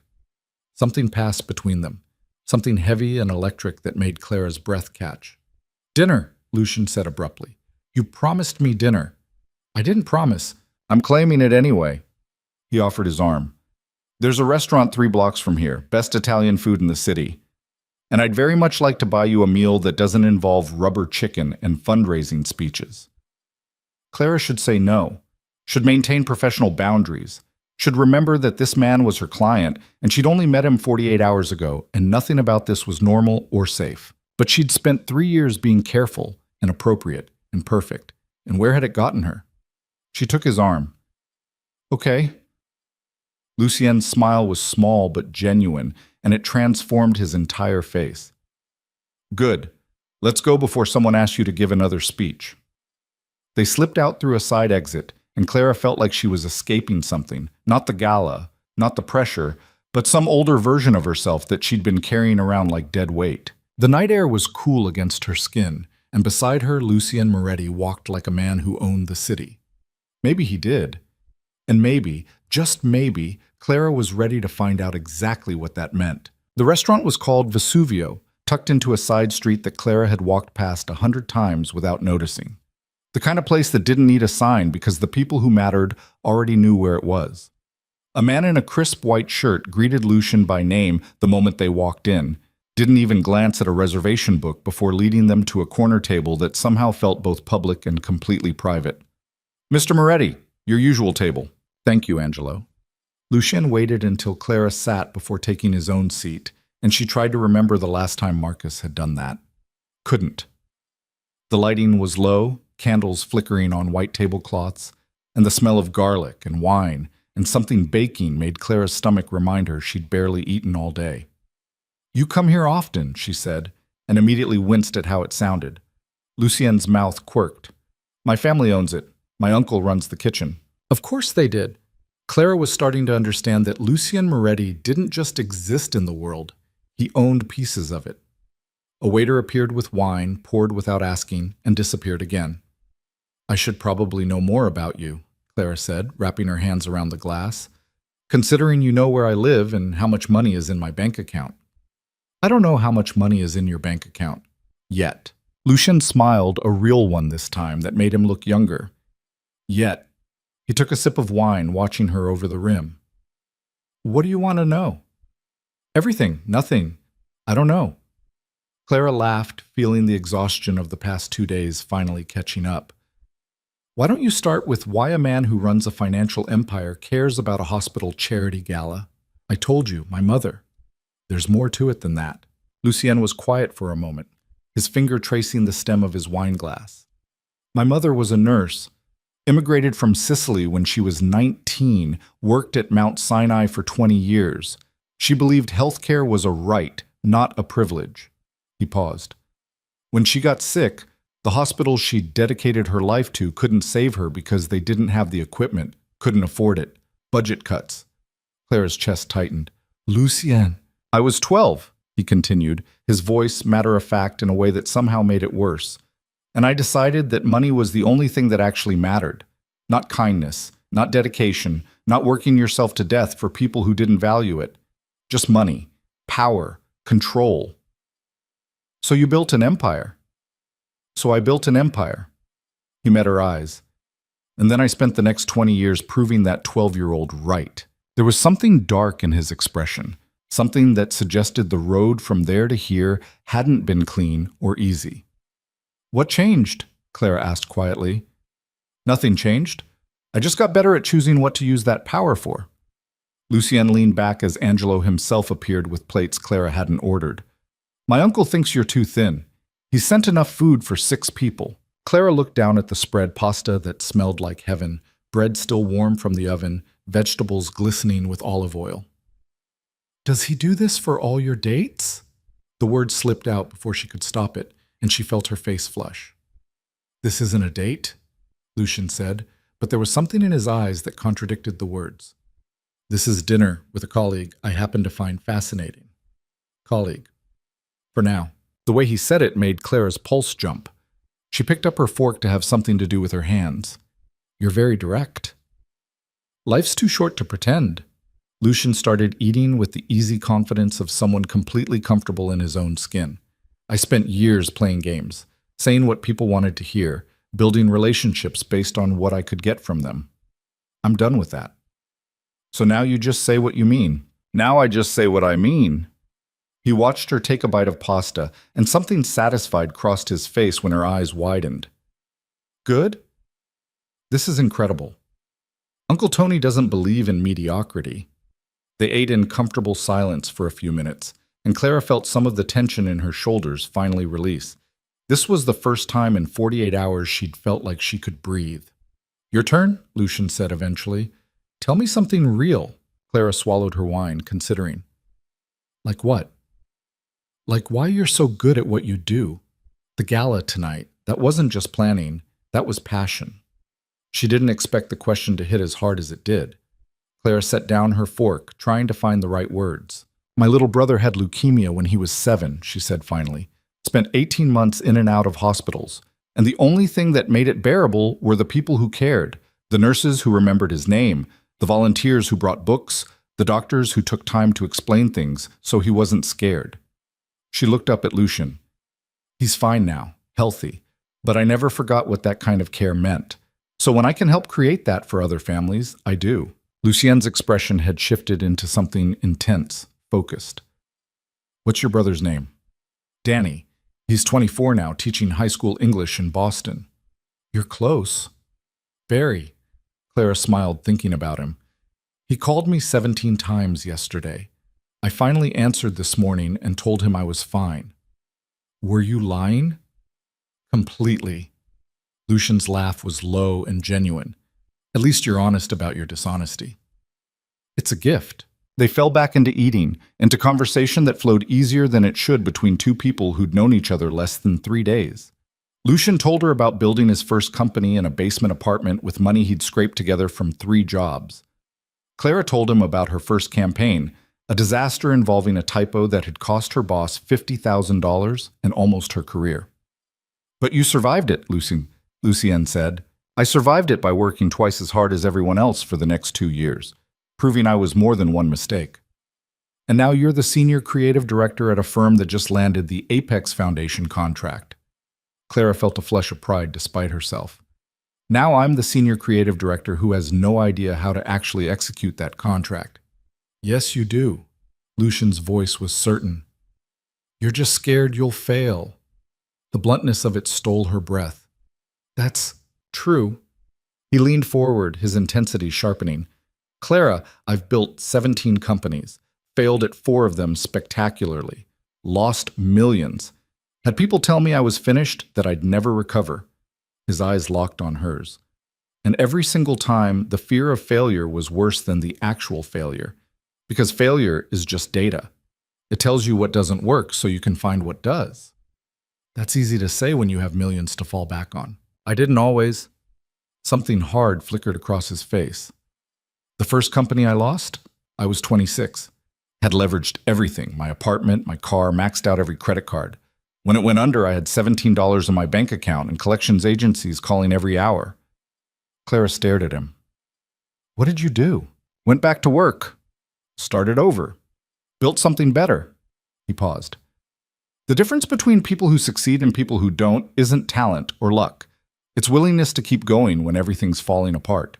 Something passed between them, something heavy and electric that made Clara's breath catch. "Dinner," Lucien said abruptly. "You promised me dinner." "I didn't promise." "I'm claiming it anyway." He offered his arm. "There's a restaurant 3 blocks from here, best Italian food in the city. And I'd very much like to buy you a meal that doesn't involve rubber chicken and fundraising speeches." Clara should say no, should maintain professional boundaries, should remember that this man was her client and she'd only met him 48 hours ago and nothing about this was normal or safe. But she'd spent 3 years being careful and appropriate and perfect, and where had it gotten her? She took his arm. "Okay." Lucien's smile was small but genuine, and it transformed his entire face. "Good. Let's go before someone asks you to give another speech." They slipped out through a side exit, and Clara felt like she was escaping something, not the gala, not the pressure, but some older version of herself that she'd been carrying around like dead weight. The night air was cool against her skin, and beside her Lucien Moretti walked like a man who owned the city. Maybe he did. And maybe, just maybe, Clara was ready to find out exactly what that meant. The restaurant was called Vesuvio, tucked into a side street that Clara had walked past 100 times without noticing. The kind of place that didn't need a sign because the people who mattered already knew where it was. A man in a crisp white shirt greeted Lucien by name the moment they walked in, didn't even glance at a reservation book before leading them to a corner table that somehow felt both public and completely private. "Mr. Moretti, your usual table." "Thank you, Angelo." Lucien waited until Clara sat before taking his own seat, and she tried to remember the last time Marcus had done that. Couldn't. The lighting was low, candles flickering on white tablecloths, and the smell of garlic and wine and something baking made Clara's stomach remind her she'd barely eaten all day. "You come here often," she said, and immediately winced at how it sounded. Lucien's mouth quirked. "My family owns it. My uncle runs the kitchen." Of course they did. Clara was starting to understand that Lucien Moretti didn't just exist in the world, he owned pieces of it. A waiter appeared with wine, poured without asking, and disappeared again. "I should probably know more about you," Clara said, wrapping her hands around the glass, "considering you know where I live and how much money is in my bank account." "I don't know how much money is in your bank account. Yet." Lucien smiled, a real one this time, that made him look younger. "Yet." He took a sip of wine, watching her over the rim. "What do you want to know?" "Everything. Nothing. I don't know." Clara laughed, feeling the exhaustion of the past 2 days finally catching up. Why don't you start with why a man who runs a financial empire cares about a hospital charity gala? I told you, my mother. There's more to it than that. Lucien was quiet for a moment, his finger tracing the stem of his wine glass. My mother was a nurse, immigrated from Sicily when she was 19, worked at Mount Sinai for 20 years. She believed healthcare was a right, not a privilege. He paused. When she got sick, the hospital she dedicated her life to couldn't save her because they didn't have the equipment, couldn't afford it. Budget cuts. Clara's chest tightened. Lucien. I was 12, he continued, his voice matter-of-fact in a way that somehow made it worse. And I decided that money was the only thing that actually mattered. Not kindness, not dedication, not working yourself to death for people who didn't value it. Just money, power, control. So you built an empire. So I built an empire. He met her eyes. And then I spent the next 20 years proving that 12-year-old right. There was something dark in his expression, something that suggested the road from there to here hadn't been clean or easy. What changed? Clara asked quietly. Nothing changed. I just got better at choosing what to use that power for. Lucien leaned back as Angelo himself appeared with plates Clara hadn't ordered. My uncle thinks you're too thin. He sent enough food for 6 people. Clara looked down at the spread pasta that smelled like heaven, bread still warm from the oven, vegetables glistening with olive oil. Does he do this for all your dates? The word slipped out before she could stop it, and she felt her face flush. This isn't a date, Lucien said, but there was something in his eyes that contradicted the words. This is dinner with a colleague I happen to find fascinating. Colleague. For now. The way he said it made Clara's pulse jump. She picked up her fork to have something to do with her hands. You're very direct. Life's too short to pretend. Lucien started eating with the easy confidence of someone completely comfortable in his own skin. I spent years playing games, saying what people wanted to hear, building relationships based on what I could get from them. I'm done with that. So now you just say what you mean. Now I just say what I mean. He watched her take a bite of pasta, and something satisfied crossed his face when her eyes widened. Good? This is incredible. Uncle Tony doesn't believe in mediocrity. They ate in comfortable silence for a few minutes, and Clara felt some of the tension in her shoulders finally release. This was the first time in 48 hours she'd felt like she could breathe. Your turn, Lucien said eventually. Tell me something real. Clara swallowed her wine, considering. Like what? Like why you're so good at what you do. The gala tonight, that wasn't just planning, that was passion. She didn't expect the question to hit as hard as it did. Clara set down her fork, trying to find the right words. My little brother had leukemia when he was 7, she said finally. Spent 18 months in and out of hospitals. And the only thing that made it bearable were the people who cared. The nurses who remembered his name, the volunteers who brought books, the doctors who took time to explain things so he wasn't scared. She looked up at Lucien. He's fine now, healthy, but I never forgot what that kind of care meant. So when I can help create that for other families, I do. Lucien's expression had shifted into something intense, focused. What's your brother's name? Danny. He's 24 now, teaching high school English in Boston. You're close. Very. Clara smiled, thinking about him. He called me 17 times yesterday. I finally answered this morning and told him I was fine. Were you lying? Completely. Lucien's laugh was low and genuine. At least you're honest about your dishonesty. It's a gift. They fell back into eating, into conversation that flowed easier than it should between 2 people who'd known each other less than 3 days. Lucien told her about building his first company in a basement apartment with money he'd scraped together from 3 jobs. Clara told him about her first campaign, a disaster involving a typo that had cost her boss $50,000 and almost her career. But you survived it, Lucien said. I survived it by working twice as hard as everyone else for the next 2 years, proving I was more than one mistake. And now you're the senior creative director at a firm that just landed the Apex Foundation contract. Clara felt a flush of pride despite herself. Now I'm the senior creative director who has no idea how to actually execute that contract. Yes, you do. Lucien's voice was certain. You're just scared you'll fail. The bluntness of it stole her breath. That's true. He leaned forward, his intensity sharpening. Clara, I've built 17 companies, failed at 4 of them spectacularly, lost millions. Had people tell me I was finished, that I'd never recover. His eyes locked on hers. And every single time, the fear of failure was worse than the actual failure. Because failure is just data. It tells you what doesn't work so you can find what does. That's easy to say when you have millions to fall back on. I didn't always. Something hard flickered across his face. The first company I lost, I was 26. Had leveraged everything, my apartment, my car, maxed out every credit card. When it went under, I had $17 in my bank account and collections agencies calling every hour. Clara stared at him. What did you do? Went back to work. Started over. Built something better. He paused. The difference between people who succeed and people who don't isn't talent or luck. It's willingness to keep going when everything's falling apart.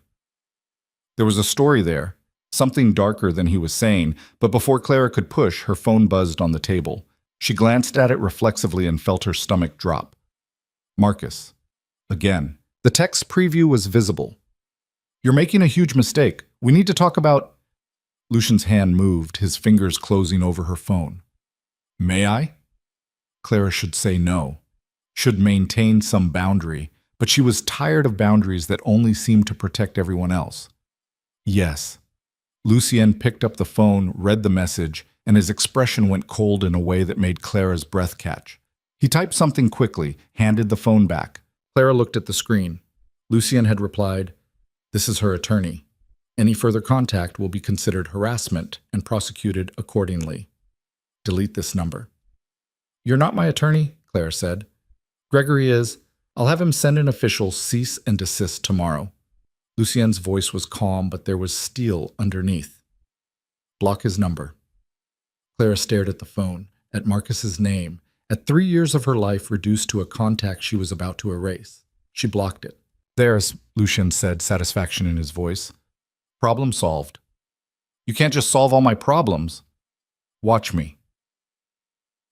There was a story there, something darker than he was saying, but before Clara could push, her phone buzzed on the table. She glanced at it reflexively and felt her stomach drop. Marcus. Again. The text preview was visible. You're making a huge mistake. We need to talk about... Lucian's hand moved, his fingers closing over her phone. May I? Clara should say no. Should maintain some boundary, but she was tired of boundaries that only seemed to protect everyone else. Yes. Lucien picked up the phone, read the message, and his expression went cold in a way that made Clara's breath catch. He typed something quickly, handed the phone back. Clara looked at the screen. Lucien had replied, "This is her attorney. Any further contact will be considered harassment and prosecuted accordingly. Delete this number." "You're not my attorney," Claire said. "Gregory is. I'll have him send an official cease and desist tomorrow." Lucien's voice was calm, but there was steel underneath. "Block his number." Clara stared at the phone, at Marcus's name, at 3 years of her life reduced to a contact she was about to erase. She blocked it. "There's," Lucien said, satisfaction in his voice. "Problem solved." "You can't just solve all my problems." "Watch me."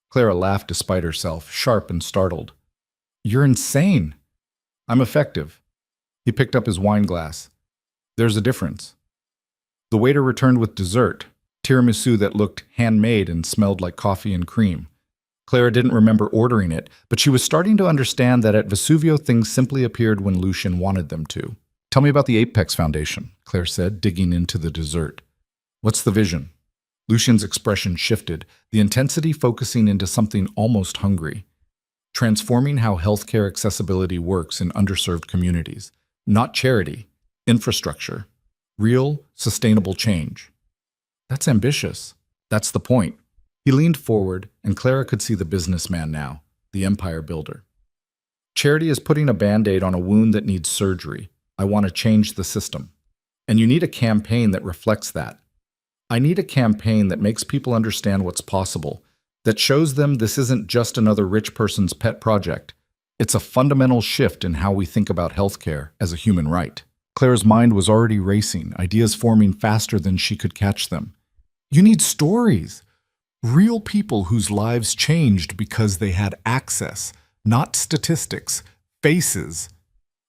Clara laughed despite herself, sharp and startled. "You're insane." "I'm effective." He picked up his wine glass. "There's a difference." The waiter returned with dessert, tiramisu that looked handmade and smelled like coffee and cream. Clara didn't remember ordering it, but she was starting to understand that at Vesuvio things simply appeared when Lucien wanted them to. "Tell me about the Apex Foundation," Claire said, digging into the dessert. "What's the vision?" Lucien's expression shifted, the intensity focusing into something almost hungry. Transforming how healthcare accessibility works in underserved communities. Not charity, infrastructure. Real, sustainable change. That's ambitious. That's the point. He leaned forward, and Clara could see the businessman now, the empire builder. "Charity is putting a Band-Aid on a wound that needs surgery. I want to change the system. And you need a campaign that reflects that. I need a campaign that makes people understand what's possible, that shows them this isn't just another rich person's pet project. It's a fundamental shift in how we think about healthcare as a human right." Clara's mind was already racing, ideas forming faster than she could catch them. "You need stories. Real people whose lives changed because they had access, not statistics, faces."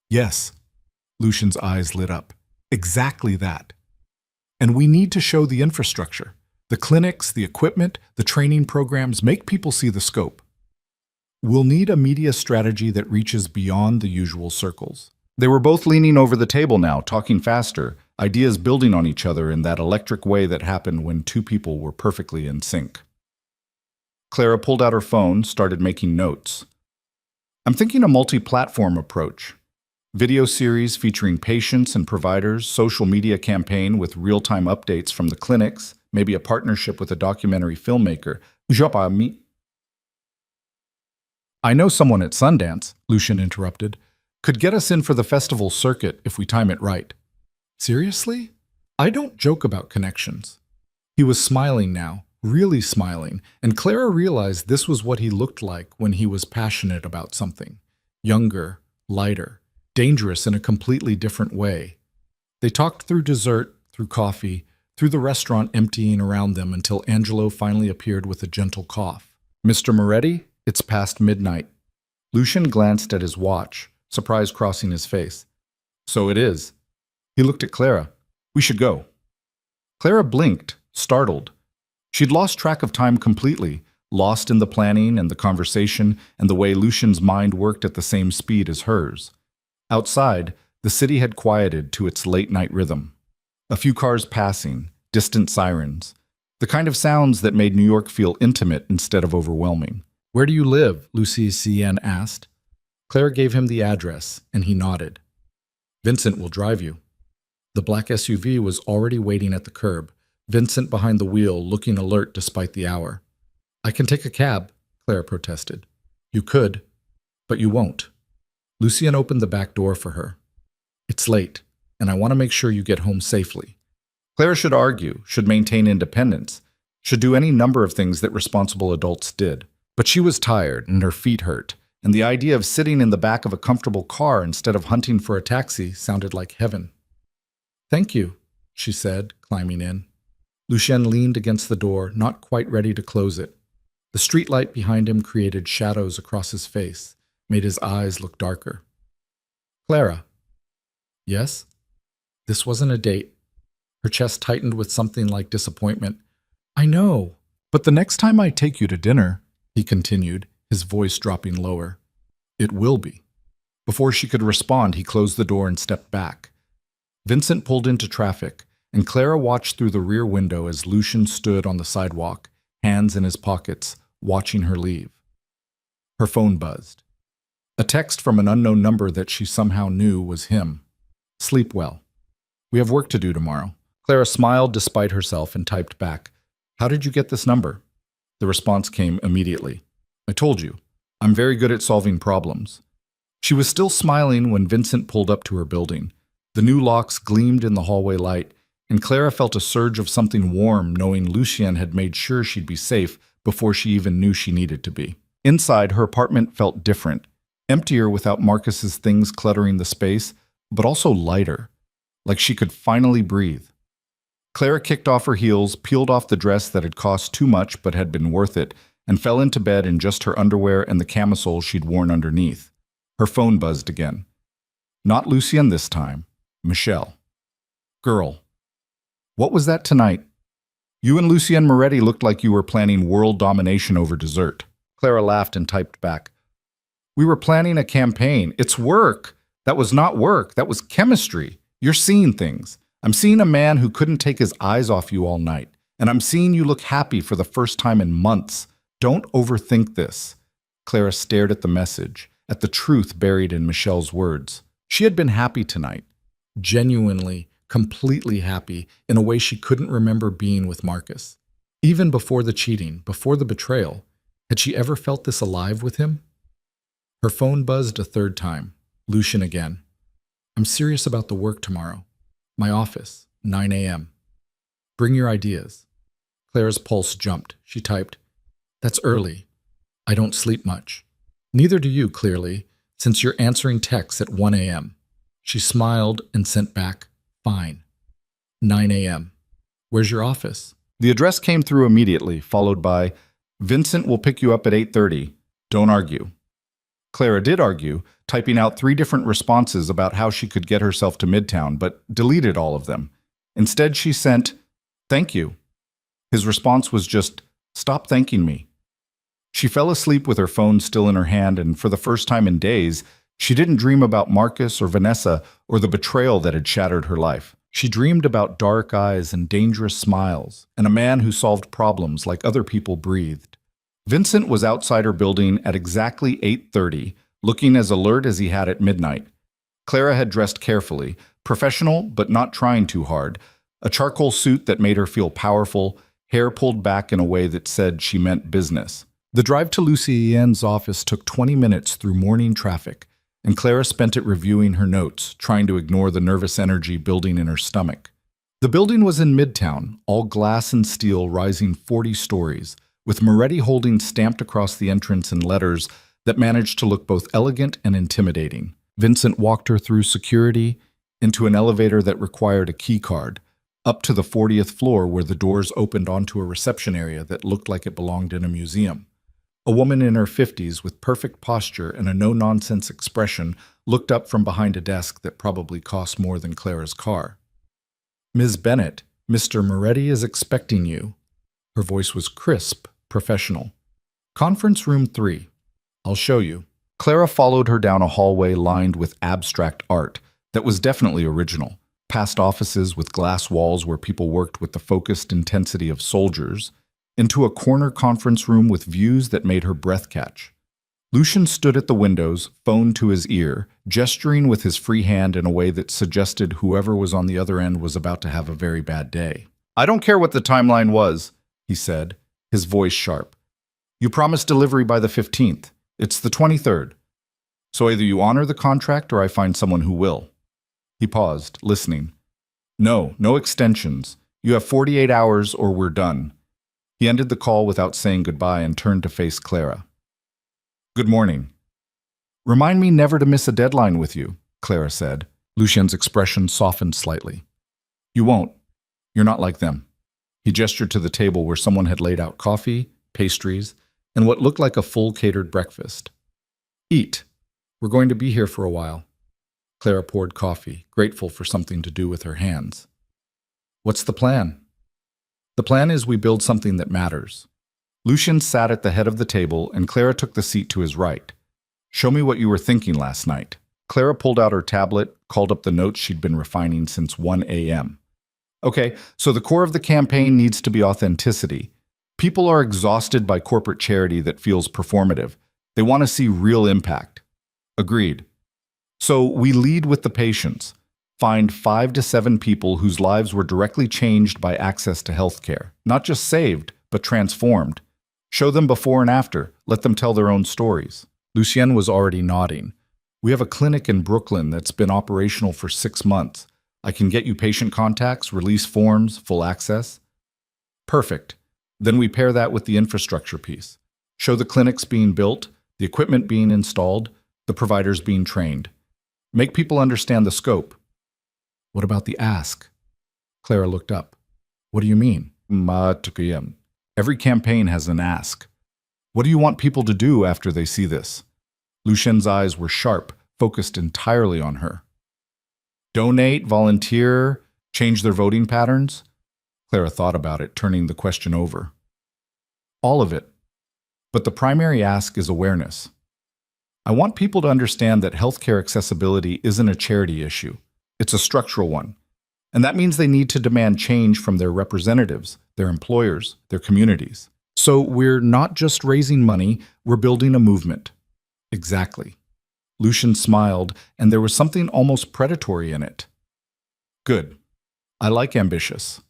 "Yes." Lucien's eyes lit up. "Exactly that. And we need to show the infrastructure. The clinics, the equipment, the training programs, make people see the scope. We'll need a media strategy that reaches beyond the usual circles." They were both leaning over the table now, talking faster, ideas building on each other in that electric way that happened when two people were perfectly in sync. Clara pulled out her phone, started making notes. "I'm thinking a multi-platform approach. Video series featuring patients and providers, social media campaign with real-time updates from the clinics, maybe a partnership with a documentary filmmaker. I know someone at Sundance," Lucien interrupted, "could get us in for the festival circuit if we time it right." "Seriously? I don't joke about connections." He was smiling now, really smiling, and Clara realized this was what he looked like when he was passionate about something. Younger, lighter, dangerous in a completely different way. They talked through dessert, through coffee, through the restaurant emptying around them until Angelo finally appeared with a gentle cough. Mr. Moretti, it's past midnight. Lucian glanced at his watch, surprise crossing his face. So it is. He looked at Clara. We should go. Clara blinked, startled. She'd lost track of time completely, lost in the planning and the conversation and the way Lucian's mind worked at the same speed as hers. Outside, the city had quieted to its late-night rhythm. A few cars passing, distant sirens, the kind of sounds that made New York feel intimate instead of overwhelming. Where do you live? Sicilian asked. Clara gave him the address, and he nodded. Vincent will drive you. The black SUV was already waiting at the curb, Vincent behind the wheel, looking alert despite the hour. I can take a cab, Clara protested. You could, but you won't. Lucian opened the back door for her. It's late, and I want to make sure you get home safely. Clara should argue, should maintain independence, should do any number of things that responsible adults did. But she was tired, and her feet hurt, and the idea of sitting in the back of a comfortable car instead of hunting for a taxi sounded like heaven. Thank you, she said, climbing in. Lucien leaned against the door, not quite ready to close it. The streetlight behind him created shadows across his face, made his eyes look darker. Clara. Yes? This wasn't a date. Her chest tightened with something like disappointment. I know, but the next time I take you to dinner, he continued, his voice dropping lower, it will be. Before she could respond, he closed the door and stepped back. Vincent pulled into traffic, and Clara watched through the rear window as Lucian stood on the sidewalk, hands in his pockets, watching her leave. Her phone buzzed. A text from an unknown number that she somehow knew was him. Sleep well. We have work to do tomorrow. Clara smiled despite herself and typed back, How did you get this number? The response came immediately. I told you, I'm very good at solving problems. She was still smiling when Vincent pulled up to her building. The new locks gleamed in the hallway light, and Clara felt a surge of something warm knowing Lucien had made sure she'd be safe before she even knew she needed to be. Inside, her apartment felt different, emptier without Marcus's things cluttering the space, but also lighter, like she could finally breathe. Clara kicked off her heels, peeled off the dress that had cost too much but had been worth it, and fell into bed in just her underwear and the camisole she'd worn underneath. Her phone buzzed again. Not Lucien this time. Michelle. Girl. What was that tonight? You and Lucien Moretti looked like you were planning world domination over dessert. Clara laughed and typed back. We were planning a campaign. It's work. That was not work. That was chemistry. You're seeing things. I'm seeing a man who couldn't take his eyes off you all night. And I'm seeing you look happy for the first time in months. Don't overthink this. Clara stared at the message, at the truth buried in Michelle's words. She had been happy tonight. Genuinely, completely happy in a way she couldn't remember being with Marcus. Even before the cheating, before the betrayal, had she ever felt this alive with him? Her phone buzzed a third time. Lucian again. I'm serious about the work tomorrow. My office, 9 a.m. Bring your ideas. Clara's pulse jumped. She typed, That's early. I don't sleep much. Neither do you, clearly, since you're answering texts at 1 a.m. She smiled and sent back, Fine. 9 a.m. Where's your office? The address came through immediately, followed by, Vincent will pick you up at 8:30. Don't argue. Clara did argue, typing out 3 different responses about how she could get herself to Midtown, but deleted all of them. Instead, she sent, Thank you. His response was just, Stop thanking me. She fell asleep with her phone still in her hand, and for the first time in days, she didn't dream about Marcus or Vanessa or the betrayal that had shattered her life. She dreamed about dark eyes and dangerous smiles, and a man who solved problems like other people breathed. Vincent was outside her building at exactly 8:30, looking as alert as he had at midnight. Clara had dressed carefully, professional but not trying too hard, a charcoal suit that made her feel powerful, hair pulled back in a way that said she meant business. The drive to Lucien's office took 20 minutes through morning traffic, and Clara spent it reviewing her notes, trying to ignore the nervous energy building in her stomach. The building was in Midtown, all glass and steel rising 40 stories, with Moretti Holdings stamped across the entrance in letters that managed to look both elegant and intimidating. Vincent walked her through security, into an elevator that required a key card, up to the 40th floor where the doors opened onto a reception area that looked like it belonged in a museum. A woman in her 50s with perfect posture and a no-nonsense expression looked up from behind a desk that probably cost more than Clara's car. "Ms. Bennett, Mr. Moretti is expecting you." Her voice was crisp, professional. "Conference room 3. I'll show you." Clara followed her down a hallway lined with abstract art that was definitely original, past offices with glass walls where people worked with the focused intensity of soldiers, into a corner conference room with views that made her breath catch. Lucian stood at the windows, phone to his ear, gesturing with his free hand in a way that suggested whoever was on the other end was about to have a very bad day. "I don't care what the timeline was," he said, his voice sharp. "You promised delivery by the 15th. It's the 23rd. So either you honor the contract or I find someone who will." He paused, listening. No extensions. You have 48 hours or we're done." He ended the call without saying goodbye and turned to face Clara. "Good morning." "Remind me never to miss a deadline with you," Clara said. Lucien's expression softened slightly. "You won't. You're not like them." He gestured to the table where someone had laid out coffee, pastries, and what looked like a full catered breakfast. "Eat. We're going to be here for a while." Clara poured coffee, grateful for something to do with her hands. "What's the plan?" "The plan is we build something that matters." Lucian sat at the head of the table, and Clara took the seat to his right. "Show me what you were thinking last night." Clara pulled out her tablet, called up the notes she'd been refining since 1 a.m. "Okay, so the core of the campaign needs to be authenticity. People are exhausted by corporate charity that feels performative. They want to see real impact." "Agreed." "So we lead with the patients. Find 5 to 7 people whose lives were directly changed by access to healthcare. Not just saved, but transformed. Show them before and after. Let them tell their own stories." Lucien was already nodding. "We have a clinic in Brooklyn that's been operational for 6 months. I can get you patient contacts, release forms, full access." "Perfect. Then we pair that with the infrastructure piece. Show the clinics being built, the equipment being installed, the providers being trained. Make people understand the scope." "What about the ask?" Clara looked up. "What do you mean?" "Every campaign has an ask. What do you want people to do after they see this?" Lucien's eyes were sharp, focused entirely on her. "Donate, volunteer, change their voting patterns?" Clara thought about it, turning the question over. "All of it. But the primary ask is awareness. I want people to understand that healthcare accessibility isn't a charity issue. It's a structural one. And that means they need to demand change from their representatives, their employers, their communities. So we're not just raising money, we're building a movement." "Exactly." Lucian smiled, and there was something almost predatory in it. "Good. I like ambitious."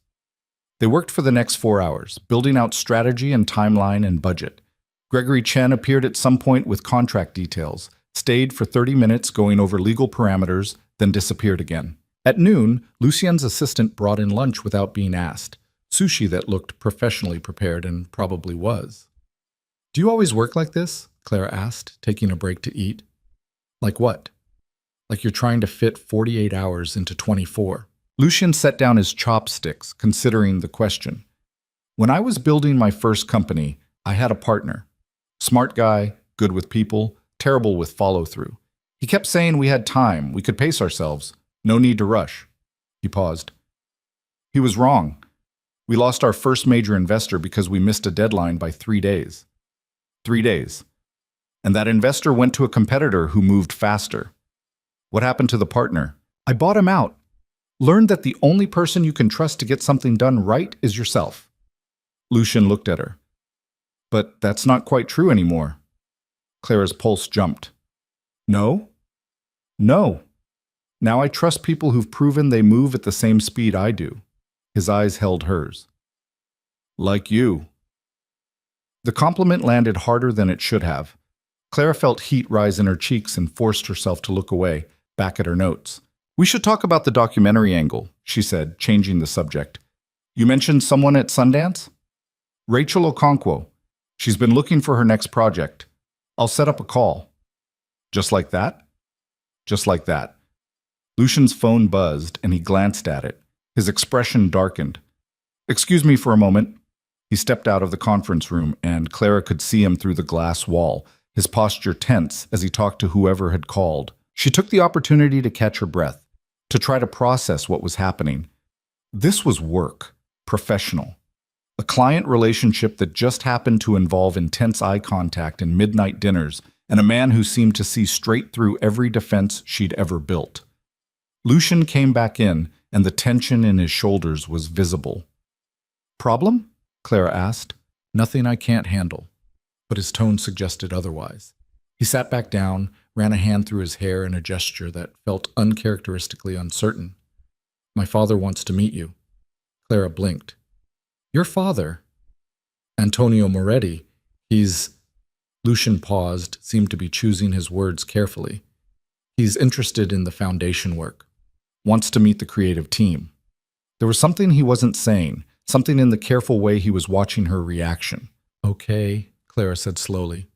They worked for the next 4 hours, building out strategy and timeline and budget. Gregory Chen appeared at some point with contract details, stayed for 30 minutes going over legal parameters, then disappeared again. At noon, Lucien's assistant brought in lunch without being asked, sushi that looked professionally prepared and probably was. "Do you always work like this?" Clara asked, taking a break to eat. "Like what?" "Like you're trying to fit 48 hours into 24. Lucian set down his chopsticks, considering the question. "When I was building my first company, I had a partner. Smart guy, good with people, terrible with follow-through. He kept saying we had time, we could pace ourselves, no need to rush." He paused. "He was wrong. We lost our first major investor because we missed a deadline by 3 days. 3 days. And that investor went to a competitor who moved faster. What happened to the partner? I bought him out. Learned that the only person you can trust to get something done right is yourself." Lucian looked at her. "But that's not quite true anymore." Clara's pulse jumped. "No? No. Now I trust people who've proven they move at the same speed I do." His eyes held hers. "Like you." The compliment landed harder than it should have. Clara felt heat rise in her cheeks and forced herself to look away, back at her notes. "We should talk about the documentary angle," she said, changing the subject. "You mentioned someone at Sundance?" "Rachel Okonkwo. She's been looking for her next project. I'll set up a call." "Just like that?" "Just like that." Lucian's phone buzzed, and he glanced at it. His expression darkened. "Excuse me for a moment." He stepped out of the conference room, and Clara could see him through the glass wall, his posture tense as he talked to whoever had called. She took the opportunity to catch her breath, to try to process what was happening. This was work, professional. A client relationship that just happened to involve intense eye contact and midnight dinners, and a man who seemed to see straight through every defense she'd ever built. Lucian came back in, and the tension in his shoulders was visible. "Problem?" Clara asked. "Nothing I can't handle." But his tone suggested otherwise. He sat back down, ran a hand through his hair in a gesture that felt uncharacteristically uncertain. "My father wants to meet you." Clara blinked. "Your father?" "Antonio Moretti. He's—" Lucian paused, seemed to be choosing his words carefully. "He's interested in the foundation work. Wants to meet the creative team." There was something he wasn't saying, something in the careful way he was watching her reaction. "Okay," Clara said slowly.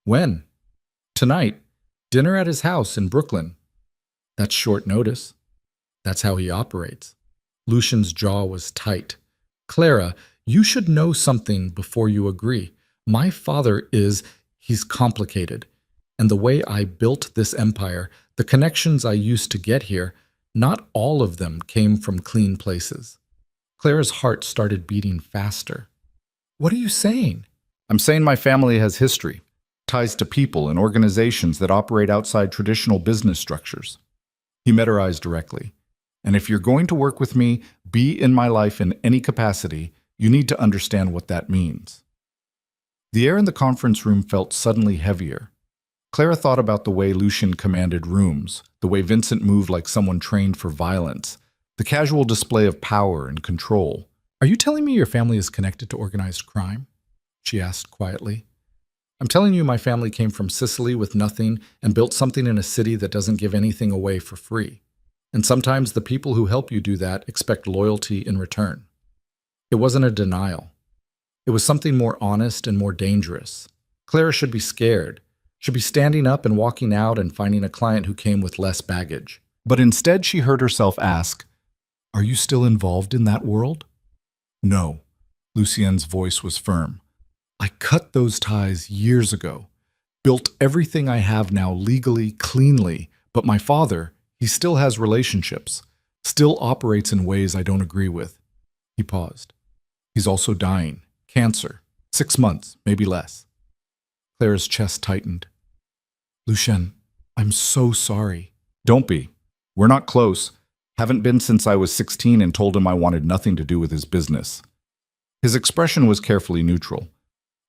"When?" "Tonight. Dinner at his house in Brooklyn." "That's short notice." "That's how he operates." Lucian's jaw was tight. "Clara, you should know something before you agree. My father he's complicated. And the way I built this empire, the connections I used to get here, not all of them came from clean places." Clara's heart started beating faster. "What are you saying?" "I'm saying my family has history, ties to people and organizations that operate outside traditional business structures." He met her eyes directly. "And if you're going to work with me, be in my life in any capacity, you need to understand what that means." The air in the conference room felt suddenly heavier. Clara thought about the way Lucian commanded rooms, the way Vincent moved like someone trained for violence, the casual display of power and control. "Are you telling me your family is connected to organized crime?" she asked quietly. "I'm telling you my family came from Sicily with nothing and built something in a city that doesn't give anything away for free. And sometimes the people who help you do that expect loyalty in return." It wasn't a denial. It was something more honest and more dangerous. Clara should be scared, should be standing up and walking out and finding a client who came with less baggage. But instead she heard herself ask, "Are you still involved in that world?" "No." Lucien's voice was firm. "I cut those ties years ago, built everything I have now legally, cleanly, but my father, he still has relationships, still operates in ways I don't agree with." He paused. "He's also dying. Cancer. 6 months, maybe less." Clara's chest tightened. "Lucien, I'm so sorry." "Don't be. We're not close. Haven't been since I was 16 and told him I wanted nothing to do with his business." His expression was carefully neutral.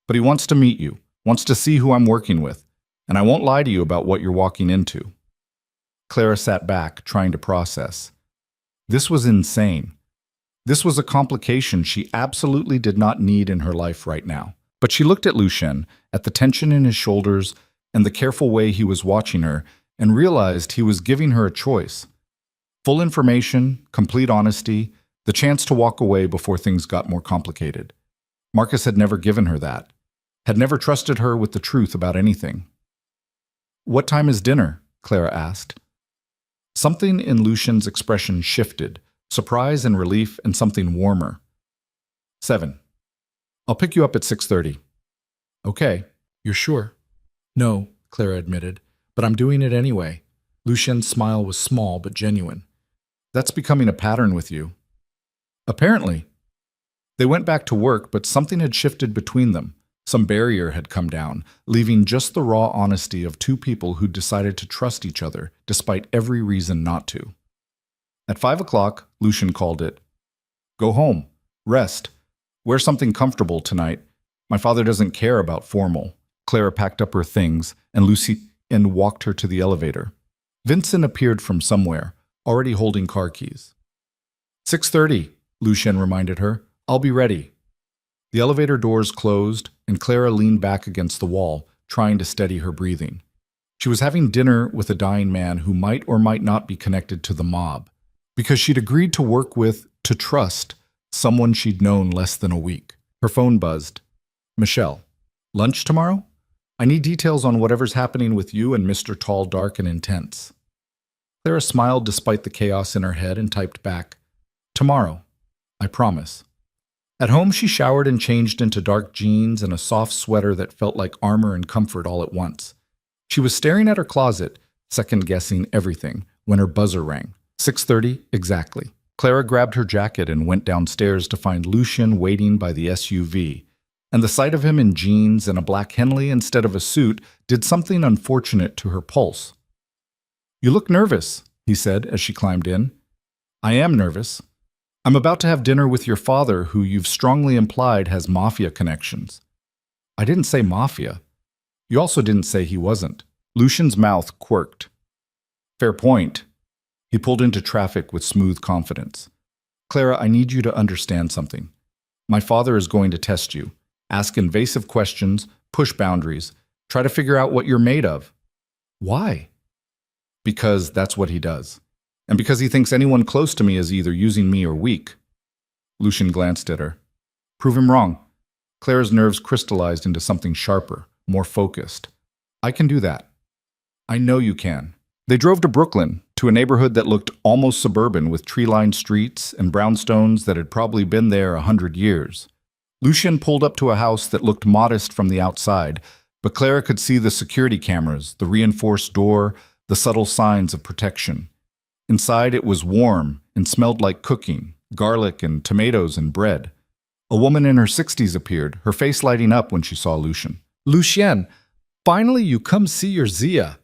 "But he wants to meet you, wants to see who I'm working with, and I won't lie to you about what you're walking into." Clara sat back, trying to process. This was insane. This was a complication she absolutely did not need in her life right now. But she looked at Lucien, at the tension in his shoulders and the careful way he was watching her, and realized he was giving her a choice. Full information, complete honesty, the chance to walk away before things got more complicated. Marcus had never given her that, had never trusted her with the truth about anything. "What time is dinner?" Clara asked. Something in Lucien's expression shifted, surprise and relief and something warmer. 7. I'll pick you up at 6:30. "Okay, you're sure?" "No," Clara admitted, "but I'm doing it anyway." Lucien's smile was small but genuine. "That's becoming a pattern with you." "Apparently." They went back to work, but something had shifted between them. Some barrier had come down, leaving just the raw honesty of two people who decided to trust each other despite every reason not to. At 5 o'clock, Lucian called it. "Go home. Rest. Wear something comfortable tonight. My father doesn't care about formal." Clara packed up her things, and Lucien walked her to the elevator. Vincent appeared from somewhere, already holding car keys. 6:30, Lucien reminded her. "I'll be ready." The elevator doors closed, and Clara leaned back against the wall, trying to steady her breathing. She was having dinner with a dying man who might or might not be connected to the mob, because she'd agreed to work with, to trust, someone she'd known less than a week. Her phone buzzed. "Michelle, lunch tomorrow? I need details on whatever's happening with you and Mr. Tall, Dark, and Intense." Clara smiled despite the chaos in her head and typed back, "Tomorrow. I promise." At home, she showered and changed into dark jeans and a soft sweater that felt like armor and comfort all at once. She was staring at her closet, second-guessing everything, when her buzzer rang. 6:30 exactly. Clara grabbed her jacket and went downstairs to find Lucien waiting by the SUV, and the sight of him in jeans and a black Henley instead of a suit did something unfortunate to her pulse. "You look nervous," he said as she climbed in. "I am nervous. I'm about to have dinner with your father, who you've strongly implied has mafia connections." "I didn't say mafia. You also didn't say he wasn't." Lucien's mouth quirked. "Fair point." He pulled into traffic with smooth confidence. "Clara, I need you to understand something. My father is going to test you, ask invasive questions, push boundaries, try to figure out what you're made of." "Why?" "Because that's what he does. And because he thinks anyone close to me is either using me or weak." Lucien glanced at her. "Prove him wrong." Clara's nerves crystallized into something sharper, more focused. "I can do that." "I know you can." They drove to Brooklyn, to a neighborhood that looked almost suburban with tree-lined streets and brownstones that had probably been there 100 years. Lucien pulled up to a house that looked modest from the outside, but Clara could see the security cameras, the reinforced door, the subtle signs of protection. Inside it was warm and smelled like cooking, garlic and tomatoes and bread. A woman in her 60s appeared, her face lighting up when she saw Lucien. "Lucien, finally you come see your Zia."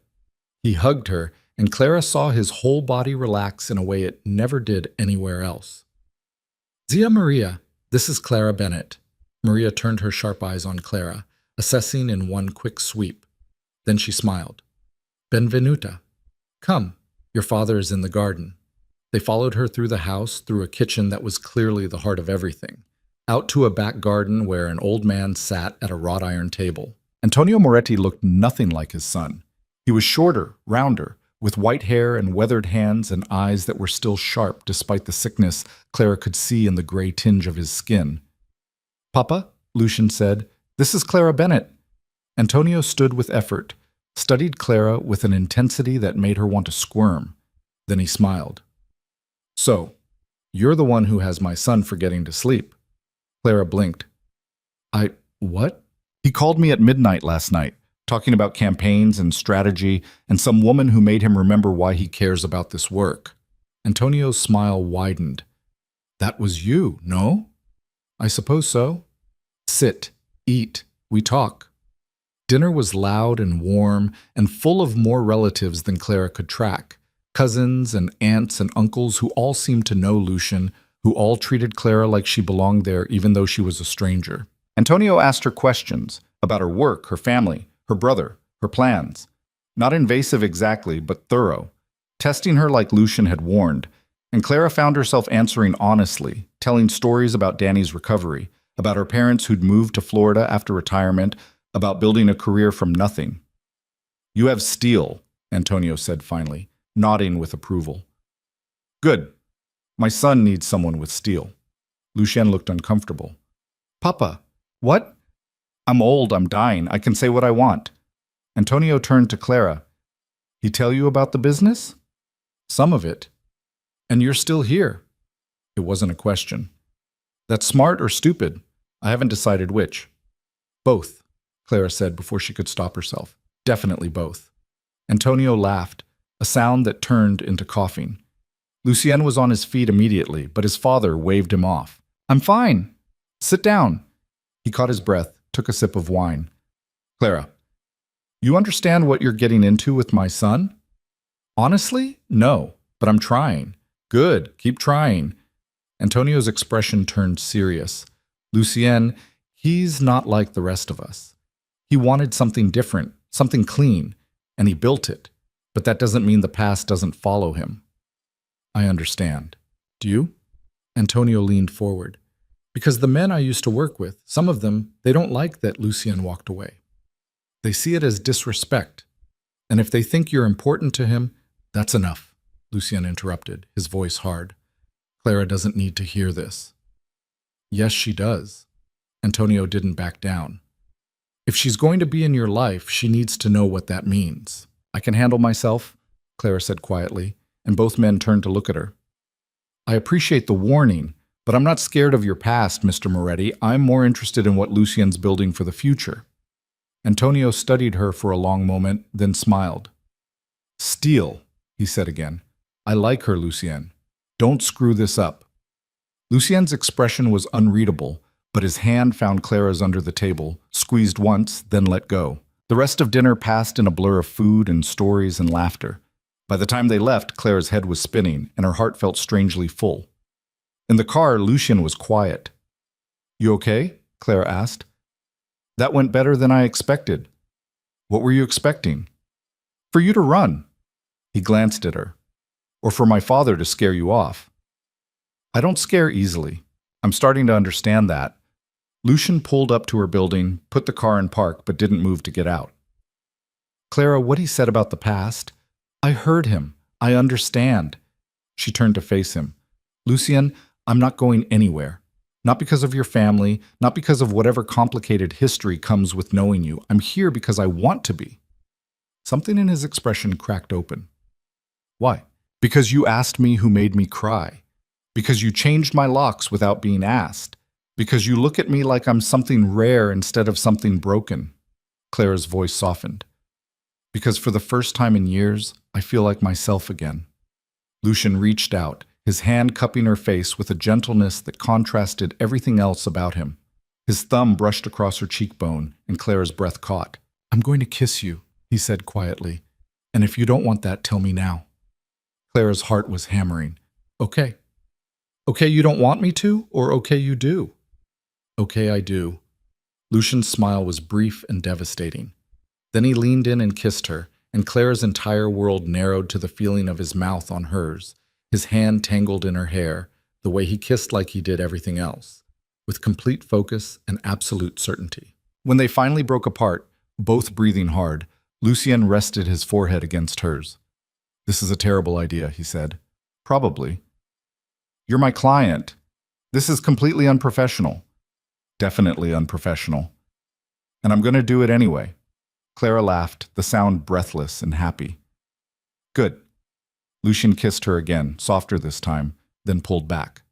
He hugged her, and Clara saw his whole body relax in a way it never did anywhere else. "Zia Maria, this is Clara Bennett." Maria turned her sharp eyes on Clara, assessing in one quick sweep. Then she smiled. "Benvenuta. Come, your father is in the garden." They followed her through the house, through a kitchen that was clearly the heart of everything, out to a back garden where an old man sat at a wrought iron table. Antonio Moretti looked nothing like his son. He was shorter, rounder, with white hair and weathered hands and eyes that were still sharp despite the sickness Clara could see in the gray tinge of his skin. "Papa," Lucien said, "this is Clara Bennett." Antonio stood with effort, studied Clara with an intensity that made her want to squirm. Then he smiled. "So, you're the one who has my son forgetting to sleep." Clara blinked. What?" "He called me at midnight last night, talking about campaigns and strategy and some woman who made him remember why he cares about this work." Antonio's smile widened. "That was you, no?" "I suppose so." "Sit, eat, we talk." Dinner was loud and warm and full of more relatives than Clara could track. Cousins and aunts and uncles who all seemed to know Lucien, who all treated Clara like she belonged there even though she was a stranger. Antonio asked her questions about her work, her family, her brother, her plans. Not invasive exactly, but thorough, testing her like Lucien had warned. And Clara found herself answering honestly, telling stories about Danny's recovery, about her parents who'd moved to Florida after retirement, about building a career from nothing. "You have steel," Antonio said finally, nodding with approval. "Good. My son needs someone with steel." Lucien looked uncomfortable. "Papa, what?" "I'm old, I'm dying, I can say what I want." Antonio turned to Clara. "He tell you about the business?" "Some of it." "And you're still here?" It wasn't a question. "That's smart or stupid? I haven't decided which." "Both," Clara said before she could stop herself. "Definitely both." Antonio laughed, a sound that turned into coughing. Lucien was on his feet immediately, but his father waved him off. "I'm fine. Sit down." He caught his breath, took a sip of wine. "Clara, you understand what you're getting into with my son?" "Honestly, no, but I'm trying." "Good, keep trying." Antonio's expression turned serious. "Lucien, he's not like the rest of us. He wanted something different, something clean, and he built it. But that doesn't mean the past doesn't follow him." "I understand. Do you?" Antonio leaned forward. "Because the men I used to work with, some of them, they don't like that Lucien walked away. They see it as disrespect. And if they think you're important to him, that's enough," Lucien interrupted, his voice hard. "Clara doesn't need to hear this." "Yes, she does." Antonio didn't back down. "If she's going to be in your life, she needs to know what that means." "I can handle myself," Clara said quietly, and both men turned to look at her. "I appreciate the warning, But I'm not scared of your past, Mr. Moretti. I'm more interested in what Lucien's building for the future. Antonio studied her for a long moment, then smiled. Steal, he said again. I like her, Lucien. Don't screw this up. Lucien's expression was unreadable, but his hand found Clara's under the table, squeezed once, then let go. The rest of dinner passed in a blur of food and stories and laughter. By the time they left, Clara's head was spinning, and her heart felt strangely full. In the car, Lucien was quiet. You okay? Clara asked. That went better than I expected. What were you expecting? For you to run. He glanced at her. Or for my father to scare you off. I don't scare easily. I'm starting to understand that. Lucien pulled up to her building, put the car in park, but didn't move to get out. Clara, what he said about the past, I heard him. I understand. She turned to face him. Lucien, I'm not going anywhere. Not because of your family, not because of whatever complicated history comes with knowing you. I'm here because I want to be. Something in his expression cracked open. Why? Because you asked me who made me cry. Because you changed my locks without being asked. Because you look at me like I'm something rare instead of something broken. Clara's voice softened. Because for the first time in years, I feel like myself again. Lucien reached out, his hand cupping her face with a gentleness that contrasted everything else about him. His thumb brushed across her cheekbone, and Clara's breath caught. I'm going to kiss you, he said quietly. And if you don't want that, tell me now. Clara's heart was hammering. Okay. Okay, you don't want me to, or okay, you do? Okay, I do. Lucien's smile was brief and devastating. Then he leaned in and kissed her, and Clara's entire world narrowed to the feeling of his mouth on hers, his hand tangled in her hair, the way he kissed like he did everything else, with complete focus and absolute certainty. When they finally broke apart, both breathing hard, Lucien rested his forehead against hers. This is a terrible idea, he said. Probably. You're my client. This is completely unprofessional. Definitely unprofessional. And I'm going to do it anyway. Clara laughed, the sound breathless and happy. Good. Lucien kissed her again, softer this time, then pulled back.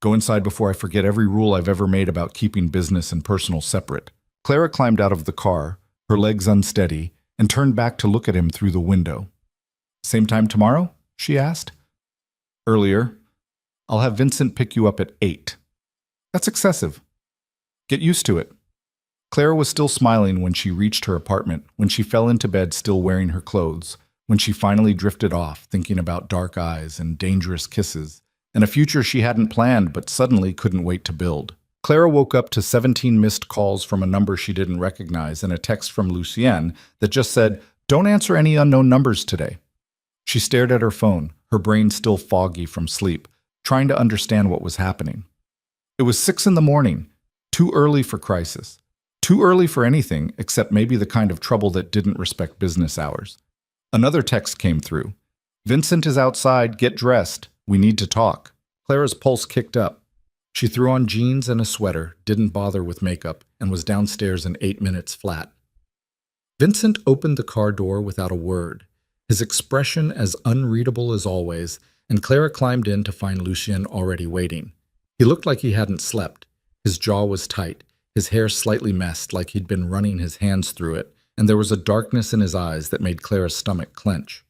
Go inside before I forget every rule I've ever made about keeping business and personal separate. Clara climbed out of the car, her legs unsteady, and turned back to look at him through the window. Same time tomorrow? She asked. Earlier. I'll have Vincent pick you up at 8. That's excessive. Get used to it. Clara was still smiling when she reached her apartment, when she fell into bed still wearing her clothes, when she finally drifted off, thinking about dark eyes and dangerous kisses, and a future she hadn't planned but suddenly couldn't wait to build. Clara woke up to 17 missed calls from a number she didn't recognize and a text from Lucien that just said, "Don't answer any unknown numbers today." She stared at her phone, her brain still foggy from sleep, trying to understand what was happening. It was 6 in the morning, too early for crisis, too early for anything except maybe the kind of trouble that didn't respect business hours. Another text came through. Vincent is outside, get dressed, we need to talk. Clara's pulse kicked up. She threw on jeans and a sweater, didn't bother with makeup, and was downstairs in 8 minutes flat. Vincent opened the car door without a word, his expression as unreadable as always, and Clara climbed in to find Lucien already waiting. He looked like he hadn't slept. His jaw was tight, his hair slightly messed like he'd been running his hands through it, and there was a darkness in his eyes that made Clara's stomach clench.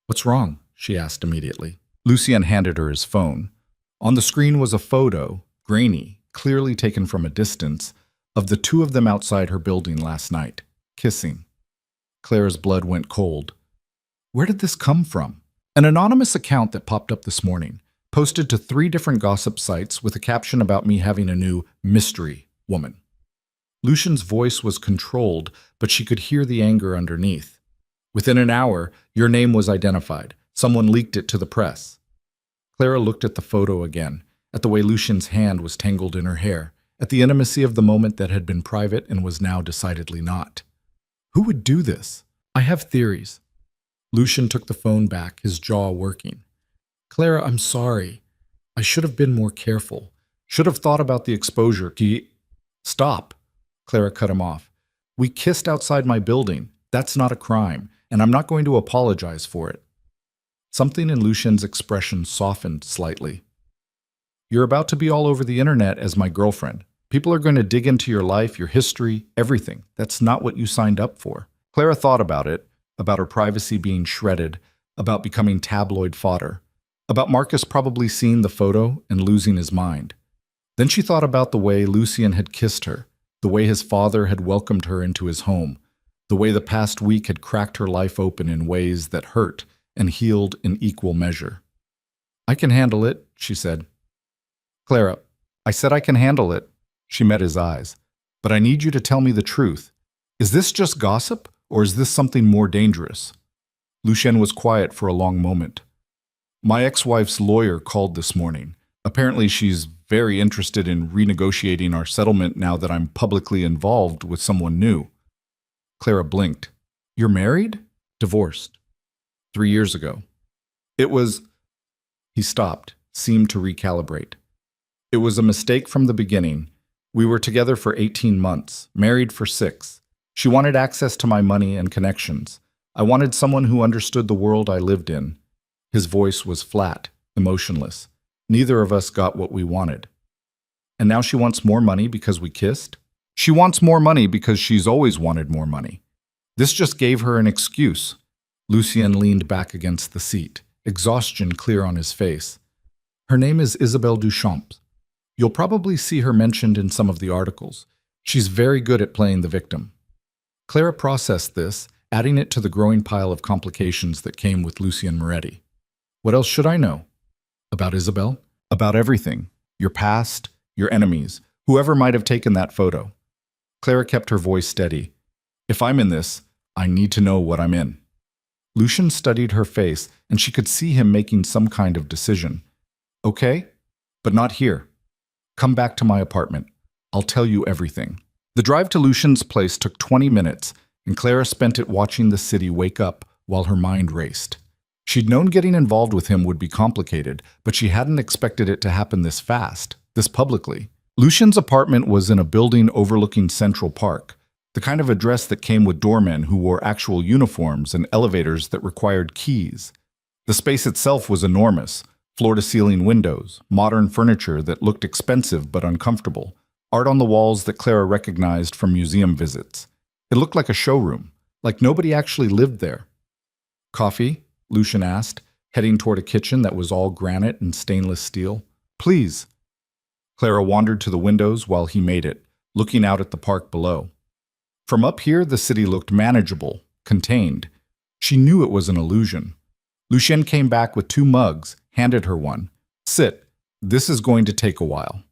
What's wrong? She asked immediately. Lucien handed her his phone. On the screen was a photo, grainy, clearly taken from a distance, of the two of them outside her building last night, kissing. Clara's blood went cold. Where did this come from? An anonymous account that popped up this morning, posted to 3 different gossip sites with a caption about me having a new mystery woman. Lucien's voice was controlled, but she could hear the anger underneath. Within an hour, your name was identified. Someone leaked it to the press. Clara looked at the photo again, at the way Lucien's hand was tangled in her hair, at the intimacy of the moment that had been private and was now decidedly not. Who would do this? I have theories. Lucien took the phone back, his jaw working. Clara, I'm sorry. I should have been more careful. Should have thought about the exposure. Stop. Clara cut him off. We kissed outside my building. That's not a crime, and I'm not going to apologize for it. Something in Lucien's expression softened slightly. You're about to be all over the internet as my girlfriend. People are going to dig into your life, your history, everything. That's not what you signed up for. Clara thought about it, about her privacy being shredded, about becoming tabloid fodder, about Marcus probably seeing the photo and losing his mind. Then she thought about the way Lucien had kissed her, the way his father had welcomed her into his home, the way the past week had cracked her life open in ways that hurt and healed in equal measure. I can handle it, she said. Clara, I said I can handle it. She met his eyes. But I need you to tell me the truth. Is this just gossip, or is this something more dangerous? Lucien was quiet for a long moment. My ex-wife's lawyer called this morning. Apparently she's very interested in renegotiating our settlement now that I'm publicly involved with someone new. Clara blinked. You're married? Divorced. 3 years ago. It was... He stopped, seemed to recalibrate. It was a mistake from the beginning. We were together for 18 months, married for 6. She wanted access to my money and connections. I wanted someone who understood the world I lived in. His voice was flat, emotionless. Neither of us got what we wanted. And now she wants more money because we kissed? She wants more money because she's always wanted more money. This just gave her an excuse. Lucien leaned back against the seat, exhaustion clear on his face. Her name is Isabelle Duchamp. You'll probably see her mentioned in some of the articles. She's very good at playing the victim. Clara processed this, adding it to the growing pile of complications that came with Lucien Moretti. What else should I know? About Isabelle? About everything. Your past, your enemies, whoever might have taken that photo. Clara kept her voice steady. If I'm in this, I need to know what I'm in. Lucien studied her face, and she could see him making some kind of decision. Okay, but not here. Come back to my apartment. I'll tell you everything. The drive to Lucien's place took 20 minutes, and Clara spent it watching the city wake up while her mind raced. She'd known getting involved with him would be complicated, but she hadn't expected it to happen this fast, this publicly. Lucien's apartment was in a building overlooking Central Park, the kind of address that came with doormen who wore actual uniforms and elevators that required keys. The space itself was enormous, floor-to-ceiling windows, modern furniture that looked expensive but uncomfortable, art on the walls that Clara recognized from museum visits. It looked like a showroom, like nobody actually lived there. Coffee? Lucien asked, heading toward a kitchen that was all granite and stainless steel. Please. Clara wandered to the windows while he made it, looking out at the park below. From up here, the city looked manageable, contained. She knew it was an illusion. Lucien came back with 2 mugs, handed her one. Sit. This is going to take a while.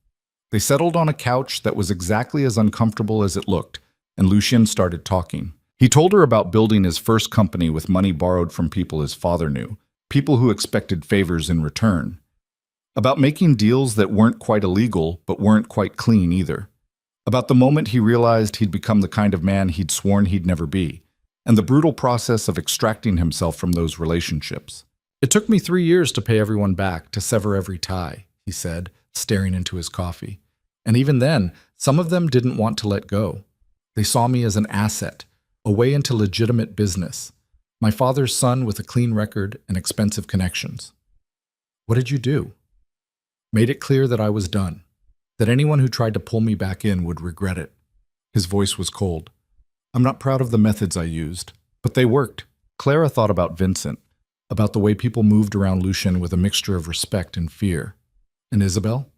They settled on a couch that was exactly as uncomfortable as it looked, and Lucien started talking. He told her about building his first company with money borrowed from people his father knew, people who expected favors in return. About making deals that weren't quite illegal, but weren't quite clean either. About the moment he realized he'd become the kind of man he'd sworn he'd never be, and the brutal process of extracting himself from those relationships. It took me 3 years to pay everyone back, to sever every tie, he said, staring into his coffee. And even then, some of them didn't want to let go. They saw me as an asset, a way into legitimate business. My father's son with a clean record and expensive connections. What did you do? Made it clear that I was done, that anyone who tried to pull me back in would regret it. His voice was cold. I'm not proud of the methods I used, but they worked. Clara thought about Vincent, about the way people moved around Lucien with a mixture of respect and fear. And Isabelle?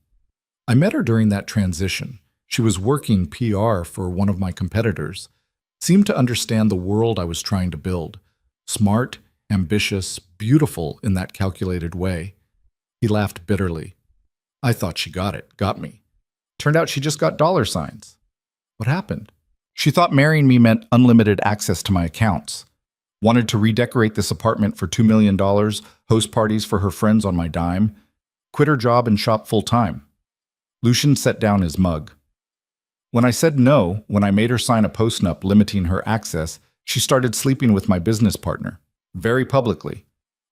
I met her during that transition. She was working PR for one of my competitors, seemed to understand the world I was trying to build. Smart, ambitious, beautiful in that calculated way. He laughed bitterly. I thought she got me. Turned out she just got $signs. What happened? She thought marrying me meant unlimited access to my accounts. Wanted to redecorate this apartment for $2 million, host parties for her friends on my dime, quit her job and shop full-time. Lucien set down his mug. When I said no, when I made her sign a postnup limiting her access, she started sleeping with my business partner, very publicly.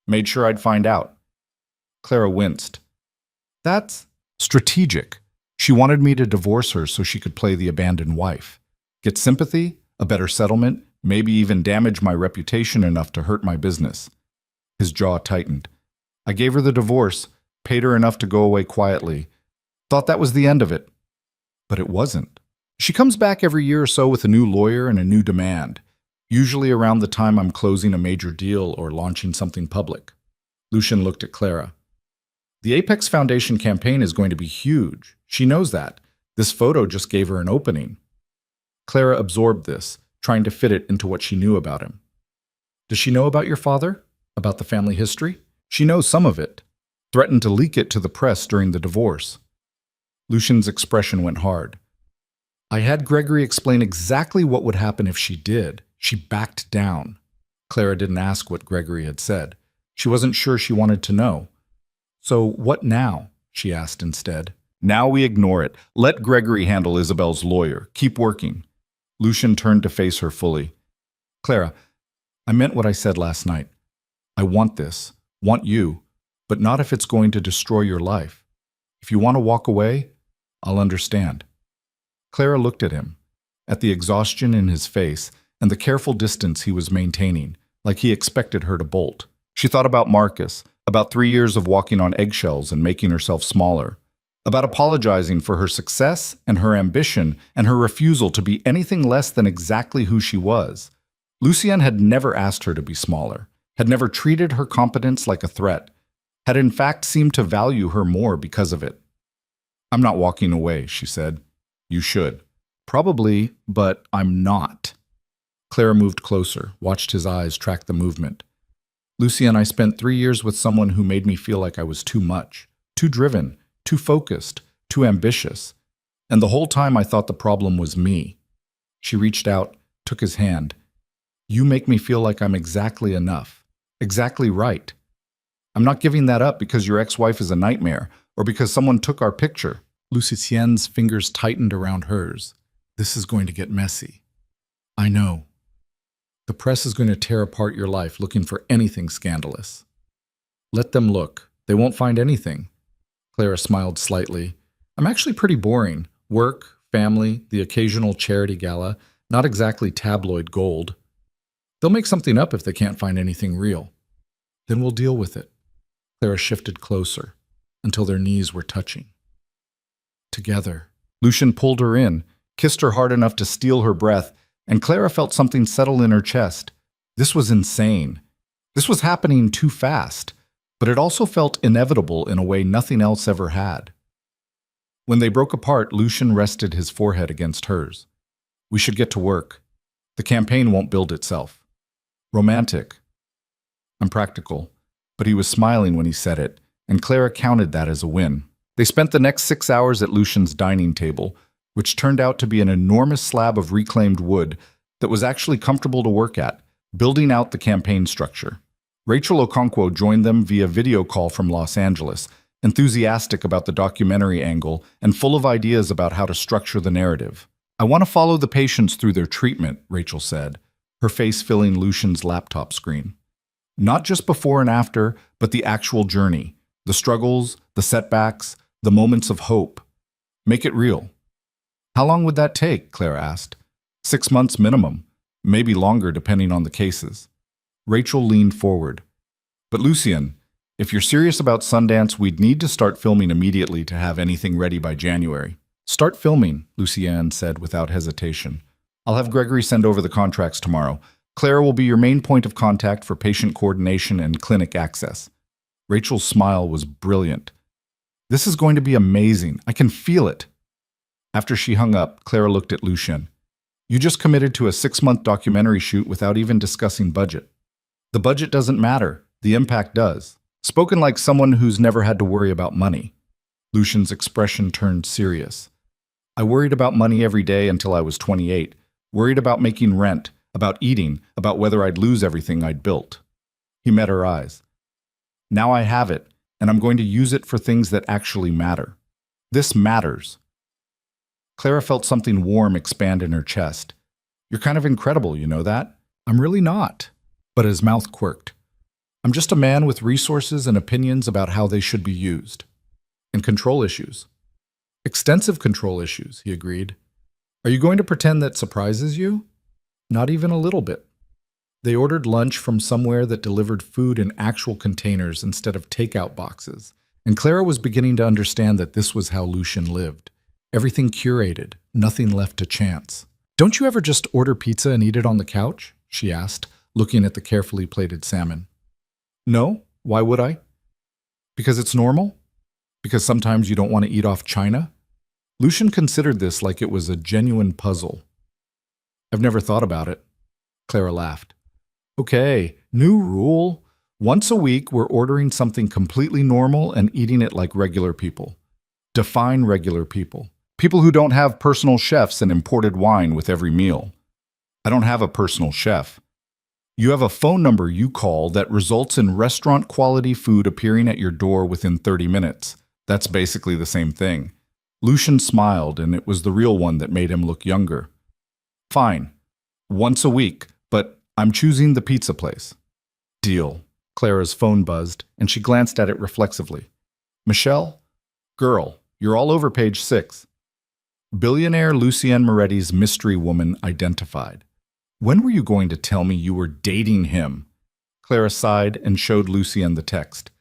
Made sure I'd find out. Clara winced. That's strategic. She wanted me to divorce her so she could play the abandoned wife. Get sympathy, a better settlement, maybe even damage my reputation enough to hurt my business. His jaw tightened. I gave her the divorce, paid her enough to go away quietly, Thought that was the end of it. But it wasn't. She comes back every year or so with a new lawyer and a new demand, usually around the time I'm closing a major deal or launching something public. Lucian looked at Clara. The Apex Foundation campaign is going to be huge. She knows that. This photo just gave her an opening. Clara absorbed this, trying to fit it into what she knew about him. Does she know about your father? About the family history? She knows some of it. Threatened to leak it to the press during the divorce. Lucian's expression went hard. I had Gregory explain exactly what would happen if she did. She backed down. Clara didn't ask what Gregory had said. She wasn't sure she wanted to know. So what now? She asked instead. Now we ignore it. Let Gregory handle Isabel's lawyer. Keep working. Lucian turned to face her fully. Clara, I meant what I said last night. I want this, want you, but not if it's going to destroy your life. If you want to walk away, I'll understand. Clara looked at him, at the exhaustion in his face and the careful distance he was maintaining, like he expected her to bolt. She thought about Marcus, about 3 years of walking on eggshells and making herself smaller, about apologizing for her success and her ambition and her refusal to be anything less than exactly who she was. Lucien had never asked her to be smaller, had never treated her competence like a threat, had in fact seemed to value her more because of it. I'm not walking away, she said. You should. Probably, but I'm not. Clara moved closer, watched his eyes track the movement. Lucien, I spent 3 years with someone who made me feel like I was too much, too driven, too focused, too ambitious. And the whole time I thought the problem was me. She reached out, took his hand. You make me feel like I'm exactly enough, exactly right. I'm not giving that up because your ex-wife is a nightmare or because someone took our picture. Lucien's fingers tightened around hers. This is going to get messy. I know. The press is going to tear apart your life looking for anything scandalous. Let them look. They won't find anything. Clara smiled slightly. I'm actually pretty boring. Work, family, the occasional charity gala, not exactly tabloid gold. They'll make something up if they can't find anything real. Then we'll deal with it. Clara shifted closer until their knees were touching. Together. Lucian pulled her in, kissed her hard enough to steal her breath, and Clara felt something settle in her chest. This was insane. This was happening too fast, but it also felt inevitable in a way nothing else ever had. When they broke apart, Lucian rested his forehead against hers. We should get to work. The campaign won't build itself. Romantic. I'm practical. But he was smiling when he said it, and Clara counted that as a win. They spent the next 6 hours at Lucian's dining table, which turned out to be an enormous slab of reclaimed wood that was actually comfortable to work at, building out the campaign structure. Rachel Okonkwo joined them via video call from Los Angeles, enthusiastic about the documentary angle and full of ideas about how to structure the narrative. I want to follow the patients through their treatment, Rachel said, her face filling Lucian's laptop screen. Not just before and after, but the actual journey, the struggles, the setbacks, the moments of hope. Make it real. How long would that take? Clara asked. 6 months minimum, maybe longer depending on the cases. Rachel leaned forward. But Lucien, if you're serious about Sundance, we'd need to start filming immediately to have anything ready by January. Start filming, Lucien said without hesitation. I'll have Gregory send over the contracts tomorrow. Clara will be your main point of contact for patient coordination and clinic access. Rachel's smile was brilliant. This is going to be amazing. I can feel it. After she hung up, Clara looked at Lucien. You just committed to a 6-month documentary shoot without even discussing budget. The budget doesn't matter. The impact does. Spoken like someone who's never had to worry about money. Lucien's expression turned serious. I worried about money every day until I was 28. Worried about making rent, about eating, about whether I'd lose everything I'd built. He met her eyes. Now I have it, and I'm going to use it for things that actually matter. This matters. Clara felt something warm expand in her chest. You're kind of incredible, you know that? I'm really not. But his mouth quirked. I'm just a man with resources and opinions about how they should be used. And control issues. Extensive control issues, he agreed. Are you going to pretend that surprises you? Not even a little bit. They ordered lunch from somewhere that delivered food in actual containers instead of takeout boxes, And Clara was beginning to understand that this was how Lucian lived. Everything curated, nothing left to chance. "Don't you ever just order pizza and eat it on the couch?" she asked, looking at the carefully plated salmon. "No, why would I?" "Because it's normal? Because sometimes you don't want to eat off china?" Lucian considered this like it was a genuine puzzle. "I've never thought about it." Clara laughed. "Okay, new rule. Once a week, we're ordering something completely normal and eating it like regular people. Define regular people. People who don't have personal chefs and imported wine with every meal. I don't have a personal chef. You have a phone number you call that results in restaurant-quality food appearing at your door within 30 minutes. That's basically the same thing." Lucian smiled, and it was the real one that made him look younger. "Fine. Once a week, but I'm choosing the pizza place." "Deal." Clara's phone buzzed, and she glanced at it reflexively. "Michelle? Girl, you're all over page 6. Billionaire Lucien Moretti's mystery woman identified. When were you going to tell me you were dating him?" Clara sighed and showed Lucien the text.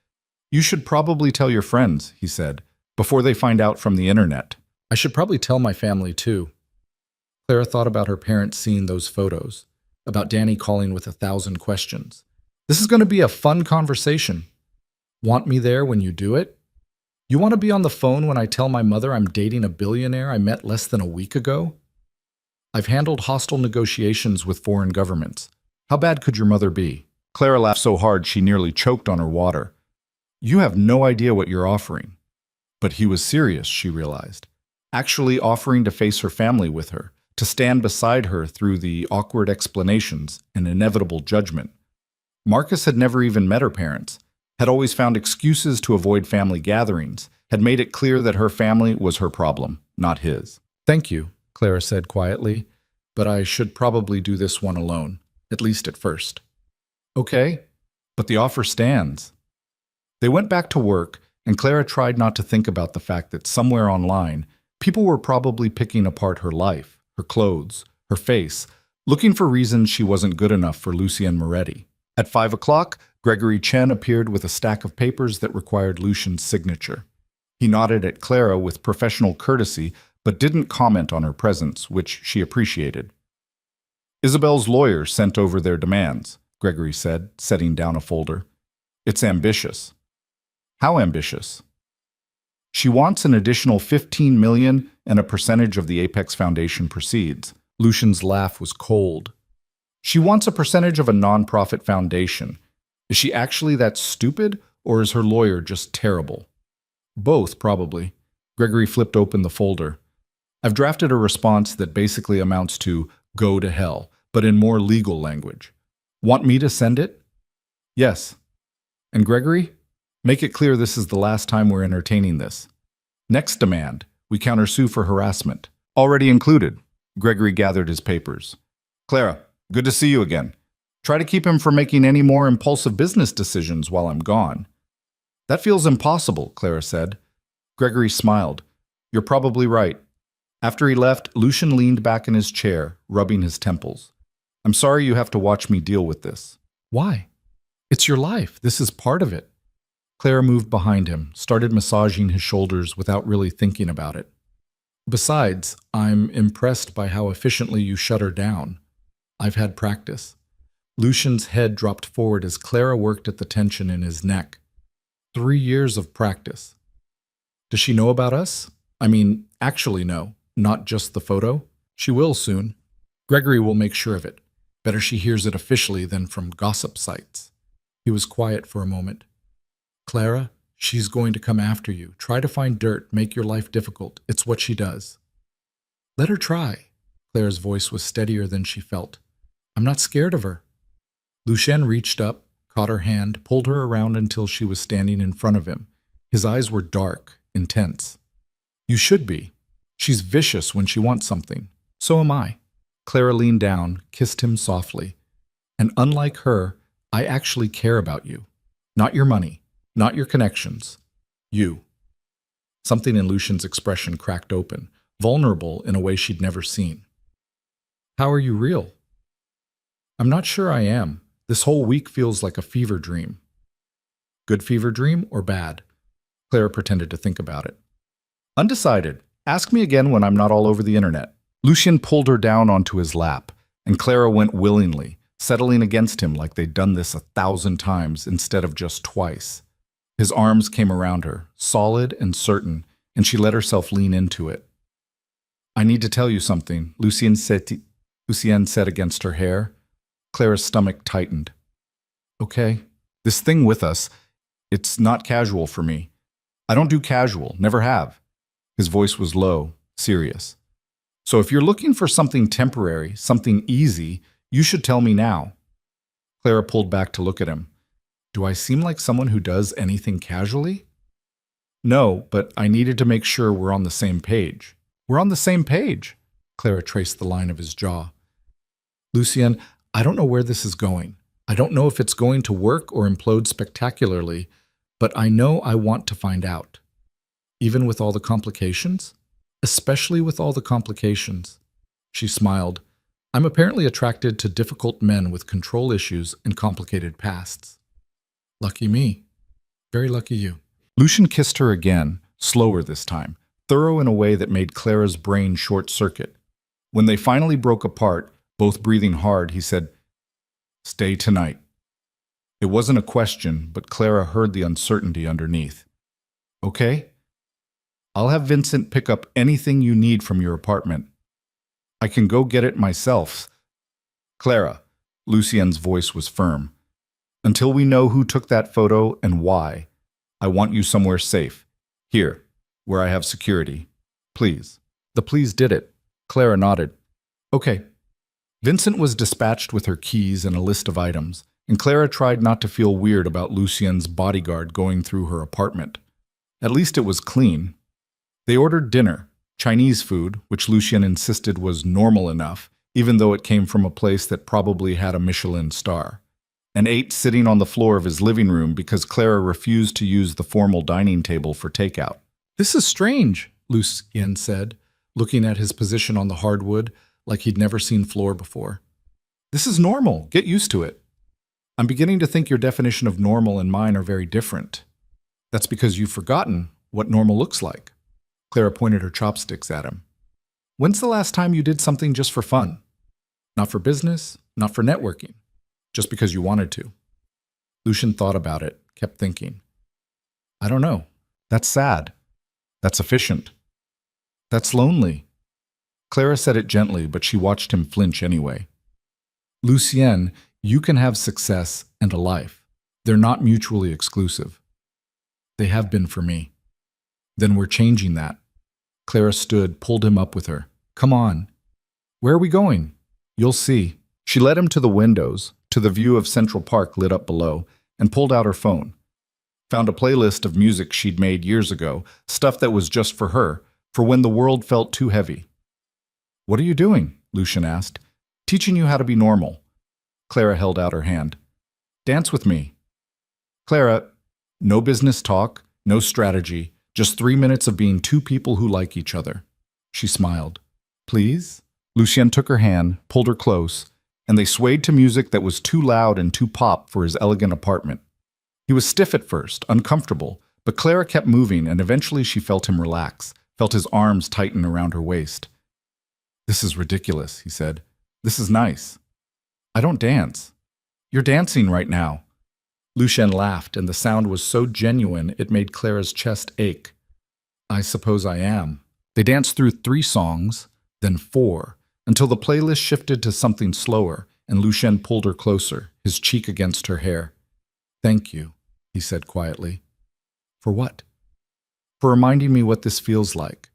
"You should probably tell your friends," he said, "before they find out from the internet." "I should probably tell my family, too." Clara thought about her parents seeing those photos, about Danny calling with 1,000 questions. "This is going to be a fun conversation. Want me there when you do it? You want to be on the phone when I tell my mother I'm dating a billionaire I met less than a week ago? I've handled hostile negotiations with foreign governments. How bad could your mother be?" Clara laughed so hard she nearly choked on her water. "You have no idea what you're offering." But he was serious, she realized. Actually offering to face her family with her, to stand beside her through the awkward explanations and inevitable judgment. Marcus had never even met her parents, had always found excuses to avoid family gatherings, had made it clear that her family was her problem, not his. "Thank you," Clara said quietly, "but I should probably do this one alone, at least at first." "Okay, but the offer stands." They went back to work, and Clara tried not to think about the fact that somewhere online, people were probably picking apart her life, her clothes, her face, looking for reasons she wasn't good enough for Lucien Moretti. At 5 o'clock, Gregory Chen appeared with a stack of papers that required Lucian's signature. He nodded at Clara with professional courtesy, but didn't comment on her presence, which she appreciated. "Isabel's lawyer sent over their demands," Gregory said, setting down a folder. "It's ambitious." "How ambitious?" "She wants an additional $15 million and a percentage of the Apex Foundation proceeds." Lucian's laugh was cold. "She wants a percentage of a nonprofit foundation. Is she actually that stupid, or is her lawyer just terrible?" "Both, probably." Gregory flipped open the folder. "I've drafted a response that basically amounts to go to hell, but in more legal language. Want me to send it?" "Yes." "And Gregory, make it clear this is the last time we're entertaining this. Next demand, we countersue for harassment. Already included." Gregory gathered his papers. "Clara, good to see you again. Try to keep him from making any more impulsive business decisions while I'm gone." "That feels impossible," Clara said. Gregory smiled. "You're probably right." After he left, Lucian leaned back in his chair, rubbing his temples. "I'm sorry you have to watch me deal with this." "Why? It's your life. This is part of it." Clara moved behind him, started massaging his shoulders without really thinking about it. "Besides, I'm impressed by how efficiently you shut her down. I've had practice." Lucian's head dropped forward as Clara worked at the tension in his neck. 3 years of practice. "Does she know about us? I mean, actually know, not just the photo?" "She will soon. Gregory will make sure of it. Better she hears it officially than from gossip sites." He was quiet for a moment. "Clara, she's going to come after you. Try to find dirt, make your life difficult. It's what she does." "Let her try." Clara's voice was steadier than she felt. "I'm not scared of her." Lucien reached up, caught her hand, pulled her around until she was standing in front of him. His eyes were dark, intense. "You should be. She's vicious when she wants something. So am I." Clara leaned down, kissed him softly. "And unlike her, I actually care about you. Not your money, not your connections. You." Something in Lucian's expression cracked open, vulnerable in a way she'd never seen. "How are you real?" "I'm not sure I am. This whole week feels like a fever dream." "Good fever dream or bad?" Clara pretended to think about it. Undecided. Ask me again when I'm not all over the internet. Lucien pulled her down onto his lap, and Clara went willingly, settling against him like they'd done this 1,000 times instead of just twice. His arms came around her, solid and certain, and she let herself lean into it. I need to tell you something, Lucien said against her hair. Clara's stomach tightened. Okay, this thing with us, it's not casual for me. I don't do casual, never have. His voice was low, serious. So if you're looking for something temporary, something easy, you should tell me now. Clara pulled back to look at him. Do I seem like someone who does anything casually? No, but I needed to make sure we're on the same page. We're on the same page. Clara traced the line of his jaw. Lucien, I don't know where this is going. I don't know if it's going to work or implode spectacularly, but I know I want to find out. Even with all the complications? Especially with all the complications. She smiled. I'm apparently attracted to difficult men with control issues and complicated pasts. Lucky me. Very lucky you. Lucien kissed her again, slower this time, thorough in a way that made Clara's brain short-circuit. When they finally broke apart, both breathing hard, he said, Stay tonight. It wasn't a question, but Clara heard the uncertainty underneath. Okay? I'll have Vincent pick up anything you need from your apartment. I can go get it myself. Clara, Lucien's voice was firm. Until we know who took that photo and why, I want you somewhere safe. Here, where I have security. Please. The please did it. Clara nodded. Okay. Vincent was dispatched with her keys and a list of items, and Clara tried not to feel weird about Lucien's bodyguard going through her apartment. At least it was clean. They ordered dinner, Chinese food, which Lucien insisted was normal enough, even though it came from a place that probably had a Michelin star, and ate sitting on the floor of his living room because Clara refused to use the formal dining table for takeout. This is strange, Lucien said, looking at his position on the hardwood like he'd never seen floor before. This is normal. Get used to it. I'm beginning to think your definition of normal and mine are very different. That's because you've forgotten what normal looks like. Clara pointed her chopsticks at him. When's the last time you did something just for fun? Not for business, not for networking. Just because you wanted to. Lucien thought about it, kept thinking. I don't know. That's sad. That's efficient. That's lonely. Clara said it gently, but she watched him flinch anyway. Lucien, you can have success and a life. They're not mutually exclusive. They have been for me. Then we're changing that. Clara stood, pulled him up with her. Come on. Where are we going? You'll see. She led him to the windows, to the view of Central Park lit up below, and pulled out her phone. Found a playlist of music she'd made years ago, stuff that was just for her, for when the world felt too heavy. What are you doing? Lucien asked. Teaching you how to be normal. Clara held out her hand. Dance with me. Clara, no business talk, no strategy, just 3 minutes of being two people who like each other. She smiled. Please? Lucien took her hand, pulled her close, and they swayed to music that was too loud and too pop for his elegant apartment. He was stiff at first, uncomfortable, but Clara kept moving, and eventually she felt him relax, felt his arms tighten around her waist. This is ridiculous, he said. This is nice. I don't dance. You're dancing right now. Lucien laughed, and the sound was so genuine it made Clara's chest ache. I suppose I am. They danced through 3 songs, then 4, until the playlist shifted to something slower, and Lucien pulled her closer, his cheek against her hair. Thank you, he said quietly. For what? For reminding me what this feels like.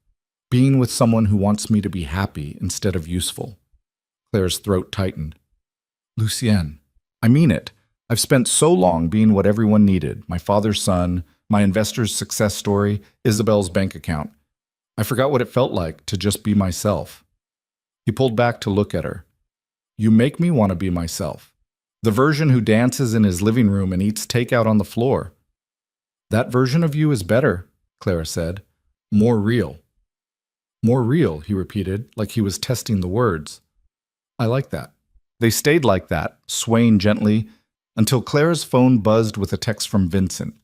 Being with someone who wants me to be happy instead of useful. Clara's throat tightened. Lucien, I mean it. I've spent so long being what everyone needed. My father's son, my investor's success story, Isabel's bank account. I forgot what it felt like to just be myself. He pulled back to look at her. You make me want to be myself. The version who dances in his living room and eats takeout on the floor. That version of you is better, Clara said. More real. More real, he repeated, like he was testing the words. I like that. They stayed like that, swaying gently, until Clara's phone buzzed with a text from Vincent.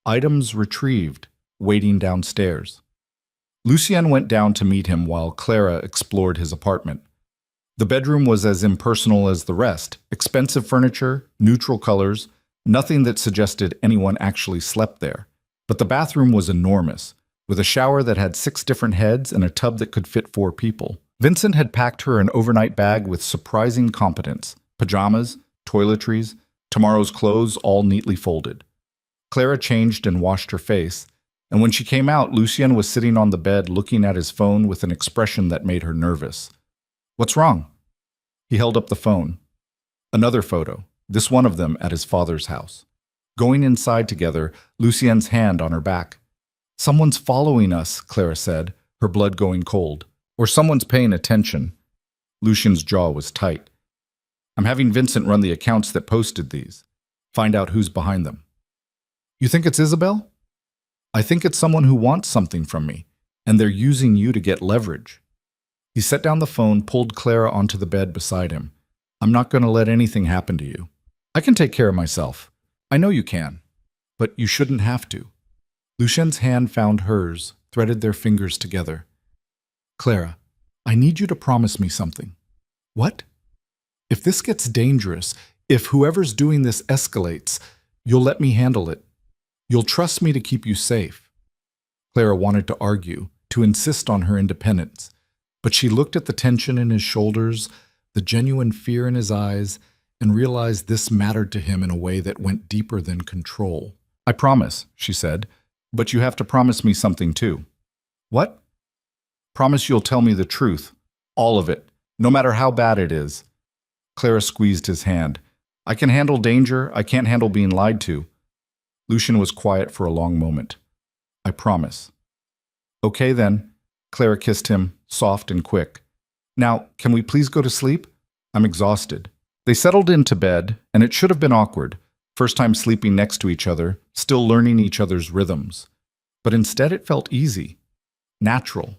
Items retrieved. waiting downstairs. Lucien went down to meet him while Clara explored his apartment. The bedroom was as impersonal as the rest, expensive furniture, neutral colors, nothing that suggested anyone actually slept there. But the bathroom was enormous, with a shower that had 6 different heads and a tub that could fit 4 people. Vincent had packed her an overnight bag with surprising competence: pajamas, toiletries, tomorrow's clothes all neatly folded. Clara changed and washed her face, and when she came out, Lucien was sitting on the bed looking at his phone with an expression that made her nervous. "What's wrong?" He held up the phone. Another photo, this one of them at his father's house. Going inside together, Lucien's hand on her back. "Someone's following us," Clara said, her blood going cold. "Or someone's paying attention." Lucien's jaw was tight. "I'm having Vincent run the accounts that posted these. Find out who's behind them." "You think it's Isabel?" "I think it's someone who wants something from me, and they're using you to get leverage." He set down the phone, pulled Clara onto the bed beside him. "I'm not going to let anything happen to you. I can take care of myself. I know you can. But you shouldn't have to." Lucien's hand found hers, threaded their fingers together. "Clara, I need you to promise me something." "What?" "If this gets dangerous, if whoever's doing this escalates, you'll let me handle it. You'll trust me to keep you safe." Clara wanted to argue, to insist on her independence. But she looked at the tension in his shoulders, the genuine fear in his eyes, and realized this mattered to him in a way that went deeper than control. "I promise," she said, "but you have to promise me something too." "What?" "Promise you'll tell me the truth. All of it, no matter how bad it is." Clara squeezed his hand. "I can handle danger. I can't handle being lied to." Lucien was quiet for a long moment. "I promise." "Okay then." Clara kissed him, soft and quick. "Now, can we please go to sleep? I'm exhausted." They settled into bed, and it should have been awkward. First time sleeping next to each other, still learning each other's rhythms. But instead it felt easy, natural,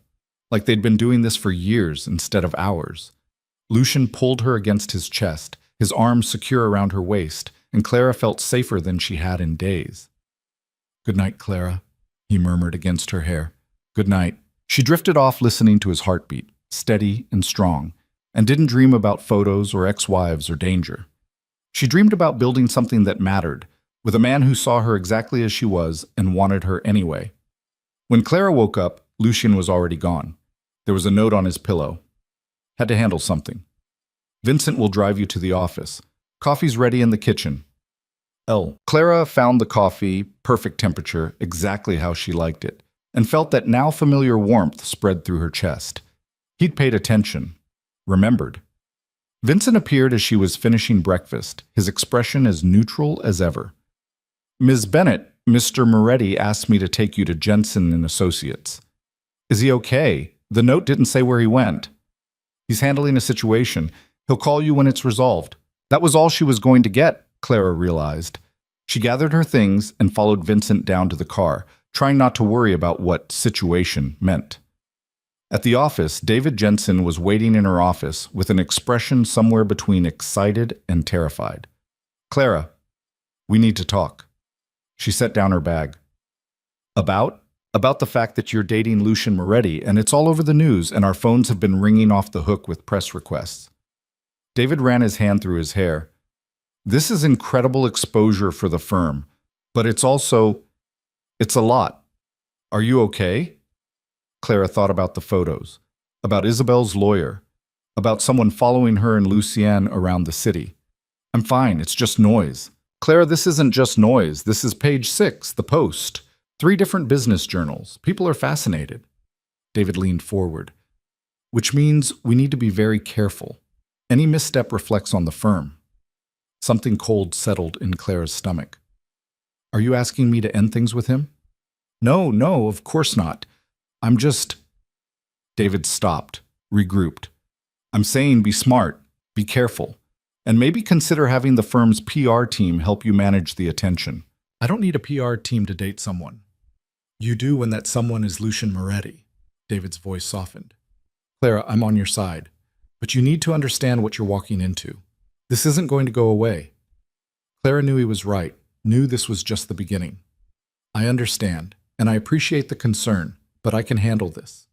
like they'd been doing this for years instead of hours. Lucien pulled her against his chest, his arms secure around her waist, and Clara felt safer than she had in days. "Good night, Clara," he murmured against her hair. "Good night." She drifted off listening to his heartbeat, steady and strong, and didn't dream about photos or ex-wives or danger. She dreamed about building something that mattered, with a man who saw her exactly as she was and wanted her anyway. When Clara woke up, Lucien was already gone. There was a note on his pillow. "Had to handle something. Vincent will drive you to the office. Coffee's ready in the kitchen. L." Clara found the coffee, perfect temperature, exactly how she liked it, and felt that now familiar warmth spread through her chest. He'd paid attention, remembered. Vincent appeared as she was finishing breakfast, his expression as neutral as ever. "Ms. Bennett, Mr. Moretti asked me to take you to Jensen and Associates." "Is he okay? The note didn't say where he went." "He's handling a situation. He'll call you when it's resolved." That was all she was going to get, Clara realized. She gathered her things and followed Vincent down to the car, trying not to worry about what situation meant. At the office, David Jensen was waiting in her office with an expression somewhere between excited and terrified. "Clara, we need to talk." She set down her bag. "About? About the fact that you're dating Lucien Moretti, and it's all over the news, and our phones have been ringing off the hook with press requests." David ran his hand through his hair. "This is incredible exposure for the firm, but it's a lot. Are you okay?" Clara thought about the photos, about Isabel's lawyer, about someone following her and Lucien around the city. "I'm fine, it's just noise." "Clara, this isn't just noise. This is page 6, the Post. 3 different business journals. People are fascinated." David leaned forward. "Which means we need to be very careful. Any misstep reflects on the firm." Something cold settled in Clara's stomach. "Are you asking me to end things with him?" No, of course not. I'm just..." David stopped, regrouped. "I'm saying be smart, be careful, and maybe consider having the firm's PR team help you manage the attention." "I don't need a PR team to date someone." "You do when that someone is Lucien Moretti." David's voice softened. "Clara, I'm on your side, but you need to understand what you're walking into. This isn't going to go away." Clara knew he was right, knew this was just the beginning. "I understand. and I appreciate the concern, but I can handle this.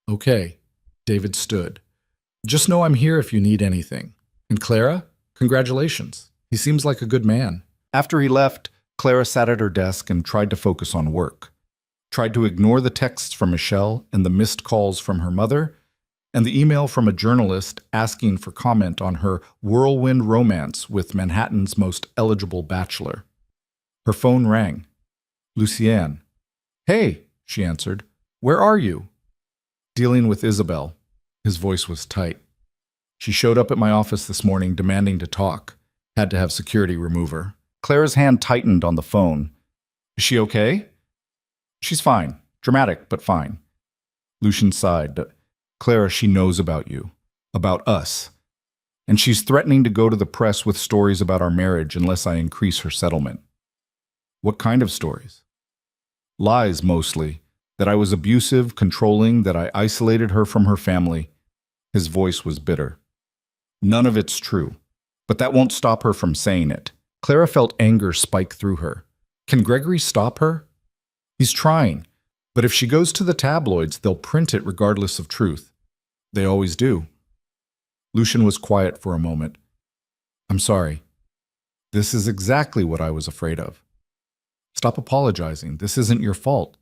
Okay, David stood. Just know I'm here if you need anything. And Clara, congratulations. He seems like a good man. After he left, Clara sat at her desk and tried to focus on work. Tried to ignore the texts from Michelle and the missed calls from her mother, and the email from a journalist asking for comment on her whirlwind romance with Manhattan's most eligible bachelor. Her phone rang. Lucienne. Hey, she answered. Where are you? Dealing with Isabel. His voice was tight. She showed up at my office this morning demanding to talk. Had to have security remove her. Clara's hand tightened on the phone. Is she okay? She's fine. Dramatic, but fine. Lucian sighed. Clara, she knows about you. About us. And she's threatening to go to the press with stories about our marriage unless I increase her settlement. What kind of stories? Lies, mostly. That I was abusive, controlling, that I isolated her from her family. His voice was bitter. None of it's true. But that won't stop her from saying it. Clara felt anger spike through her. Can Gregory stop her? He's trying. But if she goes to the tabloids, they'll print it regardless of truth. They always do. Lucian was quiet for a moment. I'm sorry. This is exactly what I was afraid of. Stop apologizing. This isn't your fault.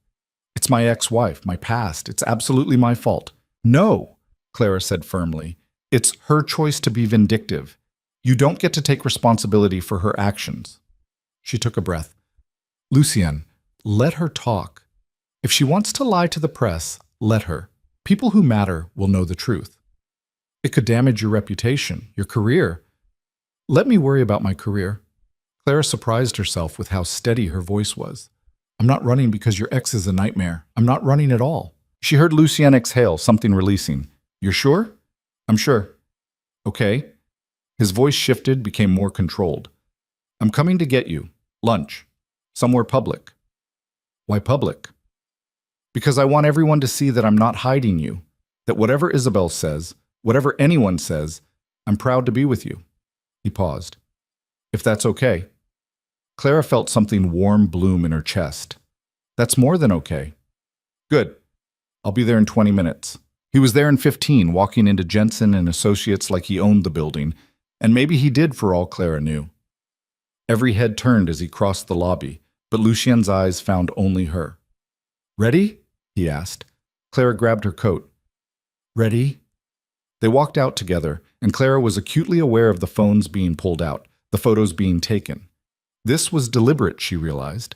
It's my ex-wife, my past. It's absolutely my fault. No, Clara said firmly. It's her choice to be vindictive. You don't get to take responsibility for her actions. She took a breath. Lucienne, let her talk. If she wants to lie to the press, let her. People who matter will know the truth. It could damage your reputation, your career. Let me worry about my career. Clara surprised herself with how steady her voice was. I'm not running because your ex is a nightmare. I'm not running at all. She heard Lucienne exhale, something releasing. You're sure? I'm sure. Okay. His voice shifted, became more controlled. I'm coming to get you. Lunch. Somewhere public. Why public? Because I want everyone to see that I'm not hiding you. That whatever Isabel says, whatever anyone says, I'm proud to be with you. He paused. If that's okay. Clara felt something warm bloom in her chest. That's more than okay. Good. I'll be there in 20 minutes. He was there in 15, walking into Jensen and Associates like he owned the building, and maybe he did for all Clara knew. Every head turned as he crossed the lobby, but Lucien's eyes found only her. Ready? He asked. Clara grabbed her coat. Ready? They walked out together, and Clara was acutely aware of the phones being pulled out, the photos being taken. This was deliberate, she realized.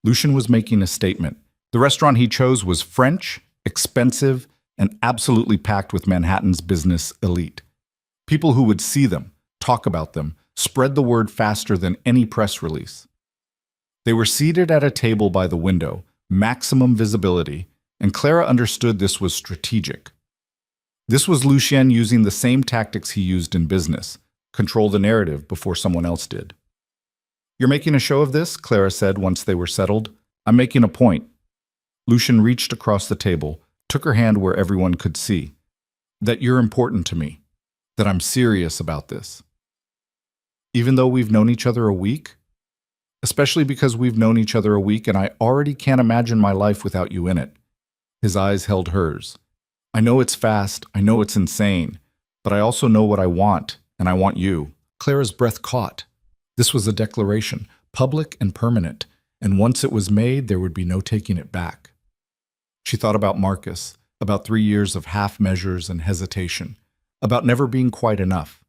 Lucian was making a statement. The restaurant he chose was French, expensive, and absolutely packed with Manhattan's business elite. People who would see them, talk about them, spread the word faster than any press release. They were seated at a table by the window, maximum visibility, and Clara understood this was strategic. This was Lucien using the same tactics he used in business, control the narrative before someone else did. You're making a show of this, Clara said once they were settled. I'm making a point. Lucian reached across the table, took her hand where everyone could see. That you're important to me. That I'm serious about this. Even though we've known each other a week? Especially because we've known each other a week and I already can't imagine my life without you in it. His eyes held hers. I know it's fast, I know it's insane, but I also know what I want, and I want you. Clara's breath caught. This was a declaration, public and permanent, and once it was made, there would be no taking it back. She thought about Marcus, about 3 years of half measures and hesitation, about never being quite enough.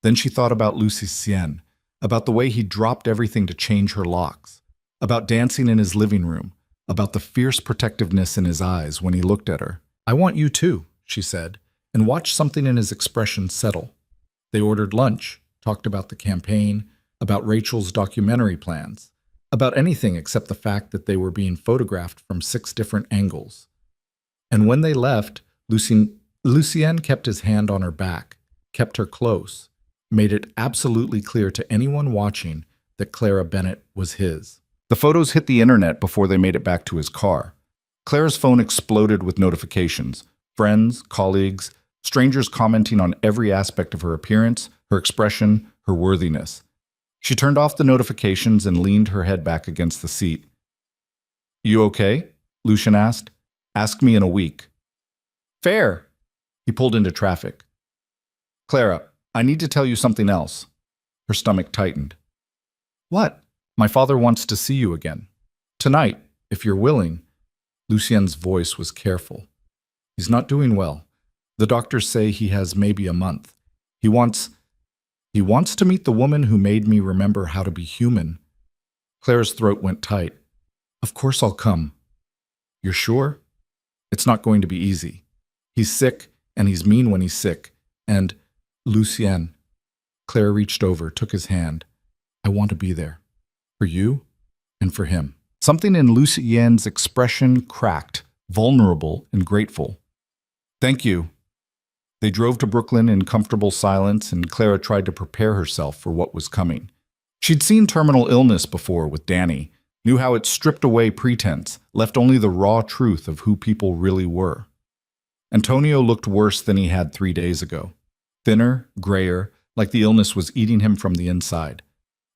Then she thought about Lucien, about the way he dropped everything to change her locks, about dancing in his living room, about the fierce protectiveness in his eyes when he looked at her. I want you too, she said, and watched something in his expression settle. They ordered lunch, talked about the campaign, about Rachel's documentary plans, about anything except the fact that they were being photographed from 6 different angles. And when they left, Lucien kept his hand on her back, kept her close, made it absolutely clear to anyone watching that Clara Bennett was his. The photos hit the internet before they made it back to his car. Clara's phone exploded with notifications, friends, colleagues, strangers commenting on every aspect of her appearance, her expression, her worthiness. She turned off the notifications and leaned her head back against the seat. You okay? Lucian asked. Ask me in a week. Fair. He pulled into traffic. Clara, I need to tell you something else. Her stomach tightened. What? My father wants to see you again. Tonight, if you're willing. Lucien's voice was careful. He's not doing well. The doctors say he has maybe a month. He wants to meet the woman who made me remember how to be human. Clara's throat went tight. Of course I'll come. You're sure? It's not going to be easy. He's sick, and he's mean when he's sick. And, Lucien. Clara reached over, took his hand. I want to be there. For you and for him. Something in Lucien's expression cracked, vulnerable and grateful. Thank you. They drove to Brooklyn in comfortable silence, and Clara tried to prepare herself for what was coming. She'd seen terminal illness before with Danny, knew how it stripped away pretense, left only the raw truth of who people really were. Antonio looked worse than he had 3 days ago. Thinner, grayer, like the illness was eating him from the inside.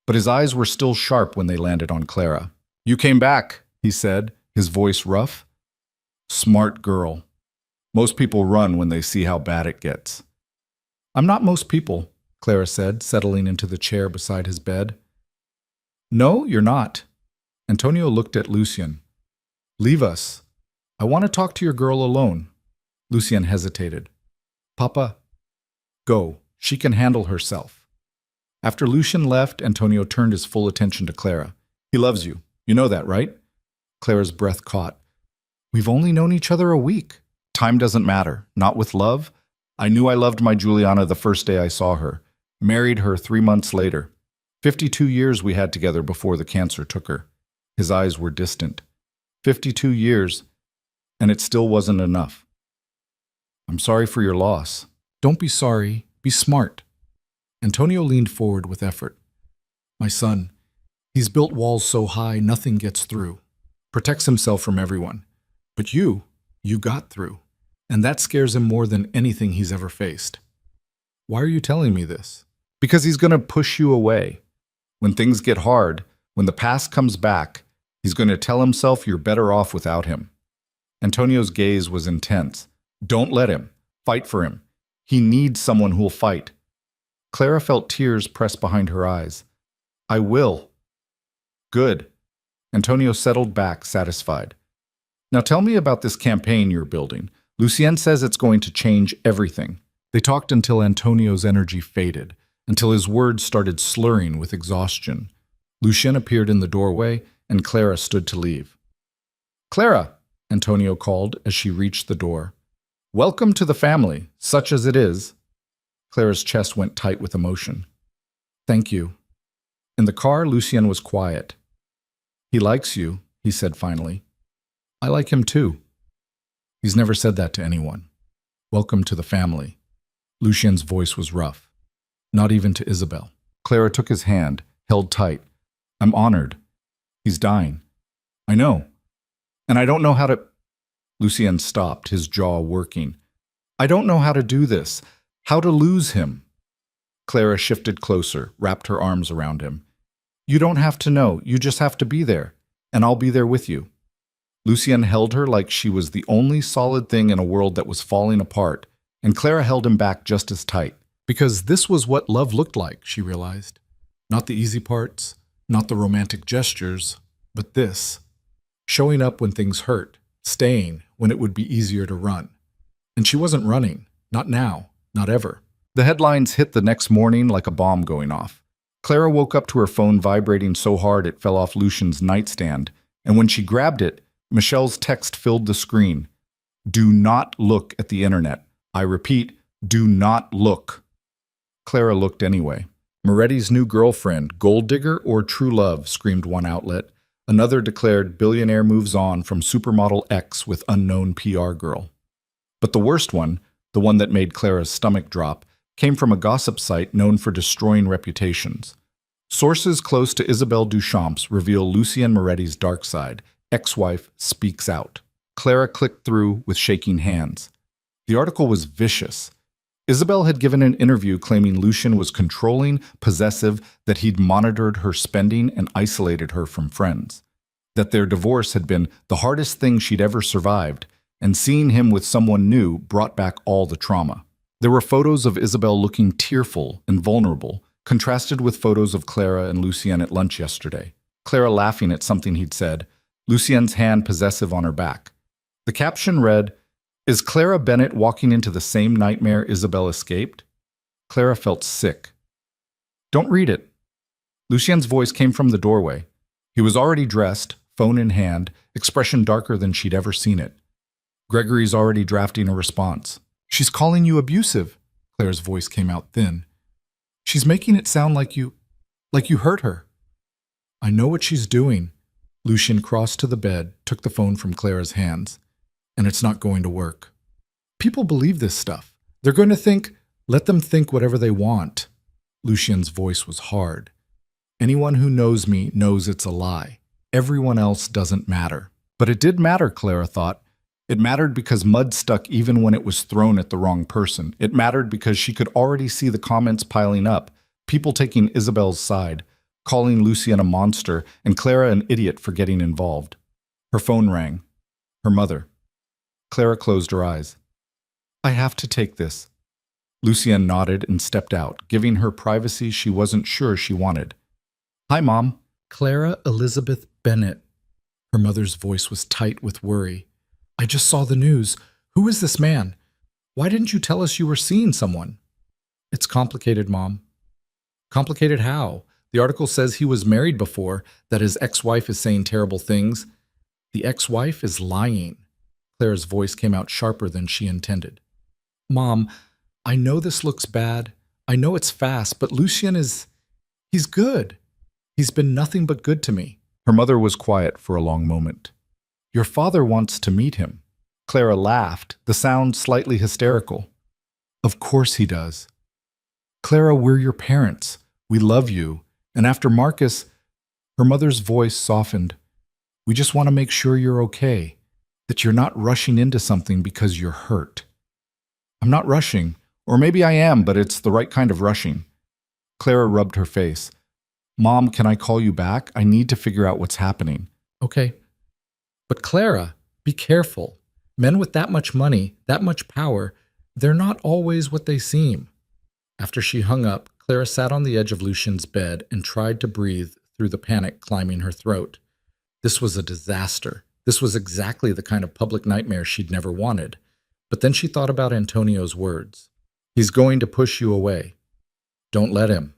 But his eyes were still sharp when they landed on Clara. You came back, he said, his voice rough. Smart girl. Most people run when they see how bad it gets. I'm not most people, Clara said, settling into the chair beside his bed. No, you're not. Antonio looked at Lucien. Leave us. I want to talk to your girl alone. Lucien hesitated. Papa, go. She can handle herself. After Lucien left, Antonio turned his full attention to Clara. He loves you. You know that, right? Clara's breath caught. We've only known each other a week. Time doesn't matter. Not with love. I knew I loved my Juliana the first day I saw her. Married her 3 months later. 52 years we had together before the cancer took her. His eyes were distant. 52 years, and it still wasn't enough. I'm sorry for your loss. Don't be sorry. Be smart. Antonio leaned forward with effort. My son, he's built walls so high nothing gets through. Protects himself from everyone. But you got through. And that scares him more than anything he's ever faced. Why are you telling me this? Because he's going to push you away. When things get hard, when the past comes back, he's going to tell himself you're better off without him. Antonio's gaze was intense. Don't let him. Fight for him. He needs someone who'll fight. Clara felt tears press behind her eyes. I will. Good. Antonio settled back, satisfied. Now tell me about this campaign you're building. Lucien says it's going to change everything. They talked until Antonio's energy faded, until his words started slurring with exhaustion. Lucien appeared in the doorway, and Clara stood to leave. Clara, Antonio called as she reached the door. Welcome to the family, such as it is. Clara's chest went tight with emotion. Thank you. In the car, Lucien was quiet. He likes you, he said finally. I like him too. He's never said that to anyone. Welcome to the family. Lucien's voice was rough. Not even to Isabel. Clara took his hand, held tight. I'm honored. He's dying. I know. And I don't know how to... Lucien stopped, his jaw working. I don't know how to do this. How to lose him. Clara shifted closer, wrapped her arms around him. You don't have to know. You just have to be there. And I'll be there with you. Lucien held her like she was the only solid thing in a world that was falling apart, and Clara held him back just as tight. Because this was what love looked like, she realized. Not the easy parts, not the romantic gestures, but this. Showing up when things hurt, staying when it would be easier to run. And she wasn't running, not now, not ever. The headlines hit the next morning like a bomb going off. Clara woke up to her phone vibrating so hard it fell off Lucien's nightstand, and when she grabbed it, Michelle's text filled the screen. Do not look at the internet. I repeat, do not look. Clara looked anyway. Moretti's new girlfriend, gold digger or true love, screamed one outlet. Another declared billionaire moves on from supermodel X with unknown PR girl. But the worst one, the one that made Clara's stomach drop, came from a gossip site known for destroying reputations. Sources close to Isabelle Duchamp's reveal Lucien Moretti's dark side. Ex-wife speaks out. Clara clicked through with shaking hands. The article was vicious. Isabelle had given an interview claiming Lucien was controlling, possessive, that he'd monitored her spending and isolated her from friends. that their divorce had been the hardest thing she'd ever survived, and seeing him with someone new brought back all the trauma. There were photos of Isabel looking tearful and vulnerable, contrasted with photos of Clara and Lucien at lunch yesterday. Clara laughing at something he'd said, Lucien's hand possessive on her back. The caption read, "Is Clara Bennett walking into the same nightmare Isabel escaped?" Clara felt sick. "Don't read it." Lucien's voice came from the doorway. He was already dressed, phone in hand, expression darker than she'd ever seen it. "Gregory's already drafting a response." "She's calling you abusive." Claire's voice came out thin. "She's making it sound like you hurt her." "I know what she's doing." Lucien crossed to the bed, took the phone from Clara's hands. "And it's not going to work. People believe this stuff. They're going to think, let them think whatever they want." Lucien's voice was hard. "Anyone who knows me knows it's a lie. Everyone else doesn't matter." But it did matter, Clara thought. It mattered because mud stuck even when it was thrown at the wrong person. It mattered because she could already see the comments piling up, people taking Isabel's side, calling Lucien a monster, and Clara an idiot for getting involved. Her phone rang. Her mother. Clara closed her eyes. "I have to take this." Lucien nodded and stepped out, giving her privacy she wasn't sure she wanted. "Hi, Mom." "Clara Elizabeth Bennett." Her mother's voice was tight with worry. "I just saw the news. Who is this man? Why didn't you tell us you were seeing someone?" "It's complicated, Mom." "Complicated how? The article says he was married before, that his ex-wife is saying terrible things. The ex-wife is lying." Clara's voice came out sharper than she intended. "Mom, I know this looks bad. I know it's fast, but Lucien he's good. He's been nothing but good to me." Her mother was quiet for a long moment. "Your father wants to meet him." Clara laughed, the sound slightly hysterical. "Of course he does. Clara, we're your parents. We love you. And after Marcus," her mother's voice softened, "we just want to make sure you're okay, that you're not rushing into something because you're hurt." "I'm not rushing. Or maybe I am, but it's the right kind of rushing." Clara rubbed her face. "Mom, can I call you back? I need to figure out what's happening." "Okay. But Clara, be careful. Men with that much money, that much power, they're not always what they seem." After she hung up, Clara sat on the edge of Lucien's bed and tried to breathe through the panic climbing her throat. This was a disaster. This was exactly the kind of public nightmare she'd never wanted. But then she thought about Antonio's words. "He's going to push you away. Don't let him."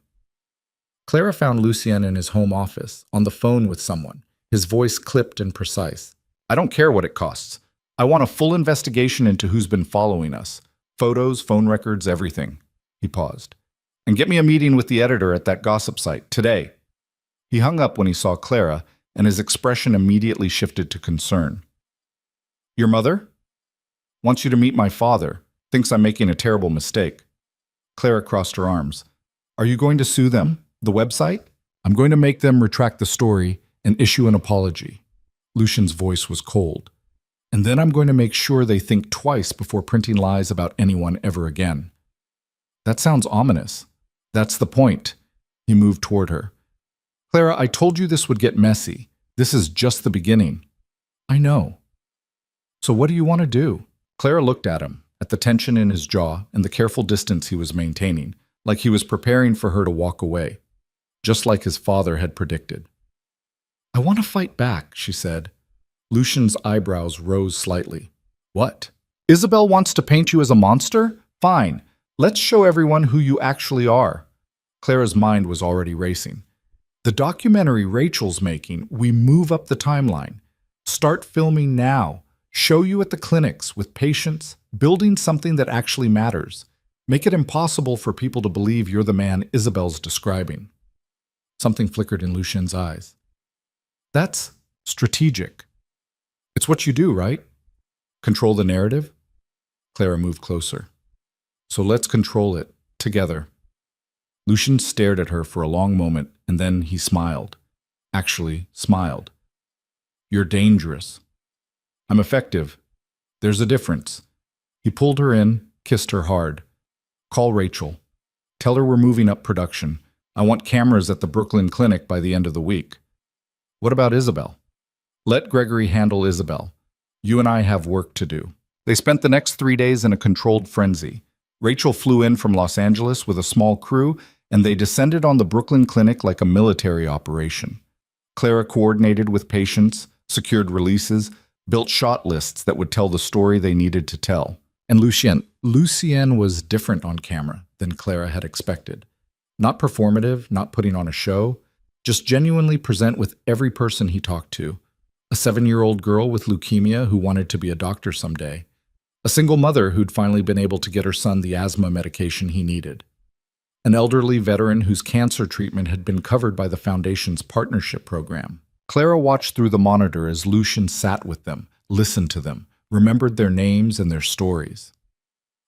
Clara found Lucien in his home office, on the phone with someone, his voice clipped and precise. "I don't care what it costs. I want a full investigation into who's been following us. Photos, phone records, everything." He paused. "And get me a meeting with the editor at that gossip site, today." He hung up when he saw Clara, and his expression immediately shifted to concern. "Your mother?" "Wants you to meet my father. Thinks I'm making a terrible mistake." Clara crossed her arms. "Are you going to sue them? The website?" "I'm going to make them retract the story and issue an apology." Lucien's voice was cold. "And then I'm going to make sure they think twice before printing lies about anyone ever again." "That sounds ominous." "That's the point." He moved toward her. "Clara, I told you this would get messy. This is just the beginning." "I know." "So what do you want to do?" Clara looked at him, at the tension in his jaw and the careful distance he was maintaining, like he was preparing for her to walk away, just like his father had predicted. "I want to fight back," she said. Lucien's eyebrows rose slightly. "What? Isabel wants to paint you as a monster? Fine. Let's show everyone who you actually are." Clara's mind was already racing. "The documentary Rachel's making, we move up the timeline. Start filming now. Show you at the clinics with patients, building something that actually matters. Make it impossible for people to believe you're the man Isabel's describing." Something flickered in Lucien's eyes. "That's strategic. It's what you do, right? Control the narrative?" Clara moved closer. "So let's control it, together." Lucien stared at her for a long moment, and then he smiled. Actually, smiled. "You're dangerous." "I'm effective. There's a difference." He pulled her in, kissed her hard. "Call Rachel. Tell her we're moving up production. I want cameras at the Brooklyn clinic by the end of the week." "What about Isabel?" Let Gregory handle Isabel. You and I have work to do. They spent the next 3 days in a controlled frenzy. Rachel flew in from Los Angeles with a small crew, and they descended on the Brooklyn clinic like a military operation. Clara coordinated with patients, secured releases, built shot lists that would tell the story they needed to tell. And Lucien was different on camera than Clara had expected. Not performative, not putting on a show, just genuinely present with every person he talked to. A 7-year-old girl with leukemia who wanted to be a doctor someday. A single mother who'd finally been able to get her son the asthma medication he needed. An elderly veteran whose cancer treatment had been covered by the Foundation's partnership program. Clara watched through the monitor as Lucien sat with them, listened to them, remembered their names and their stories.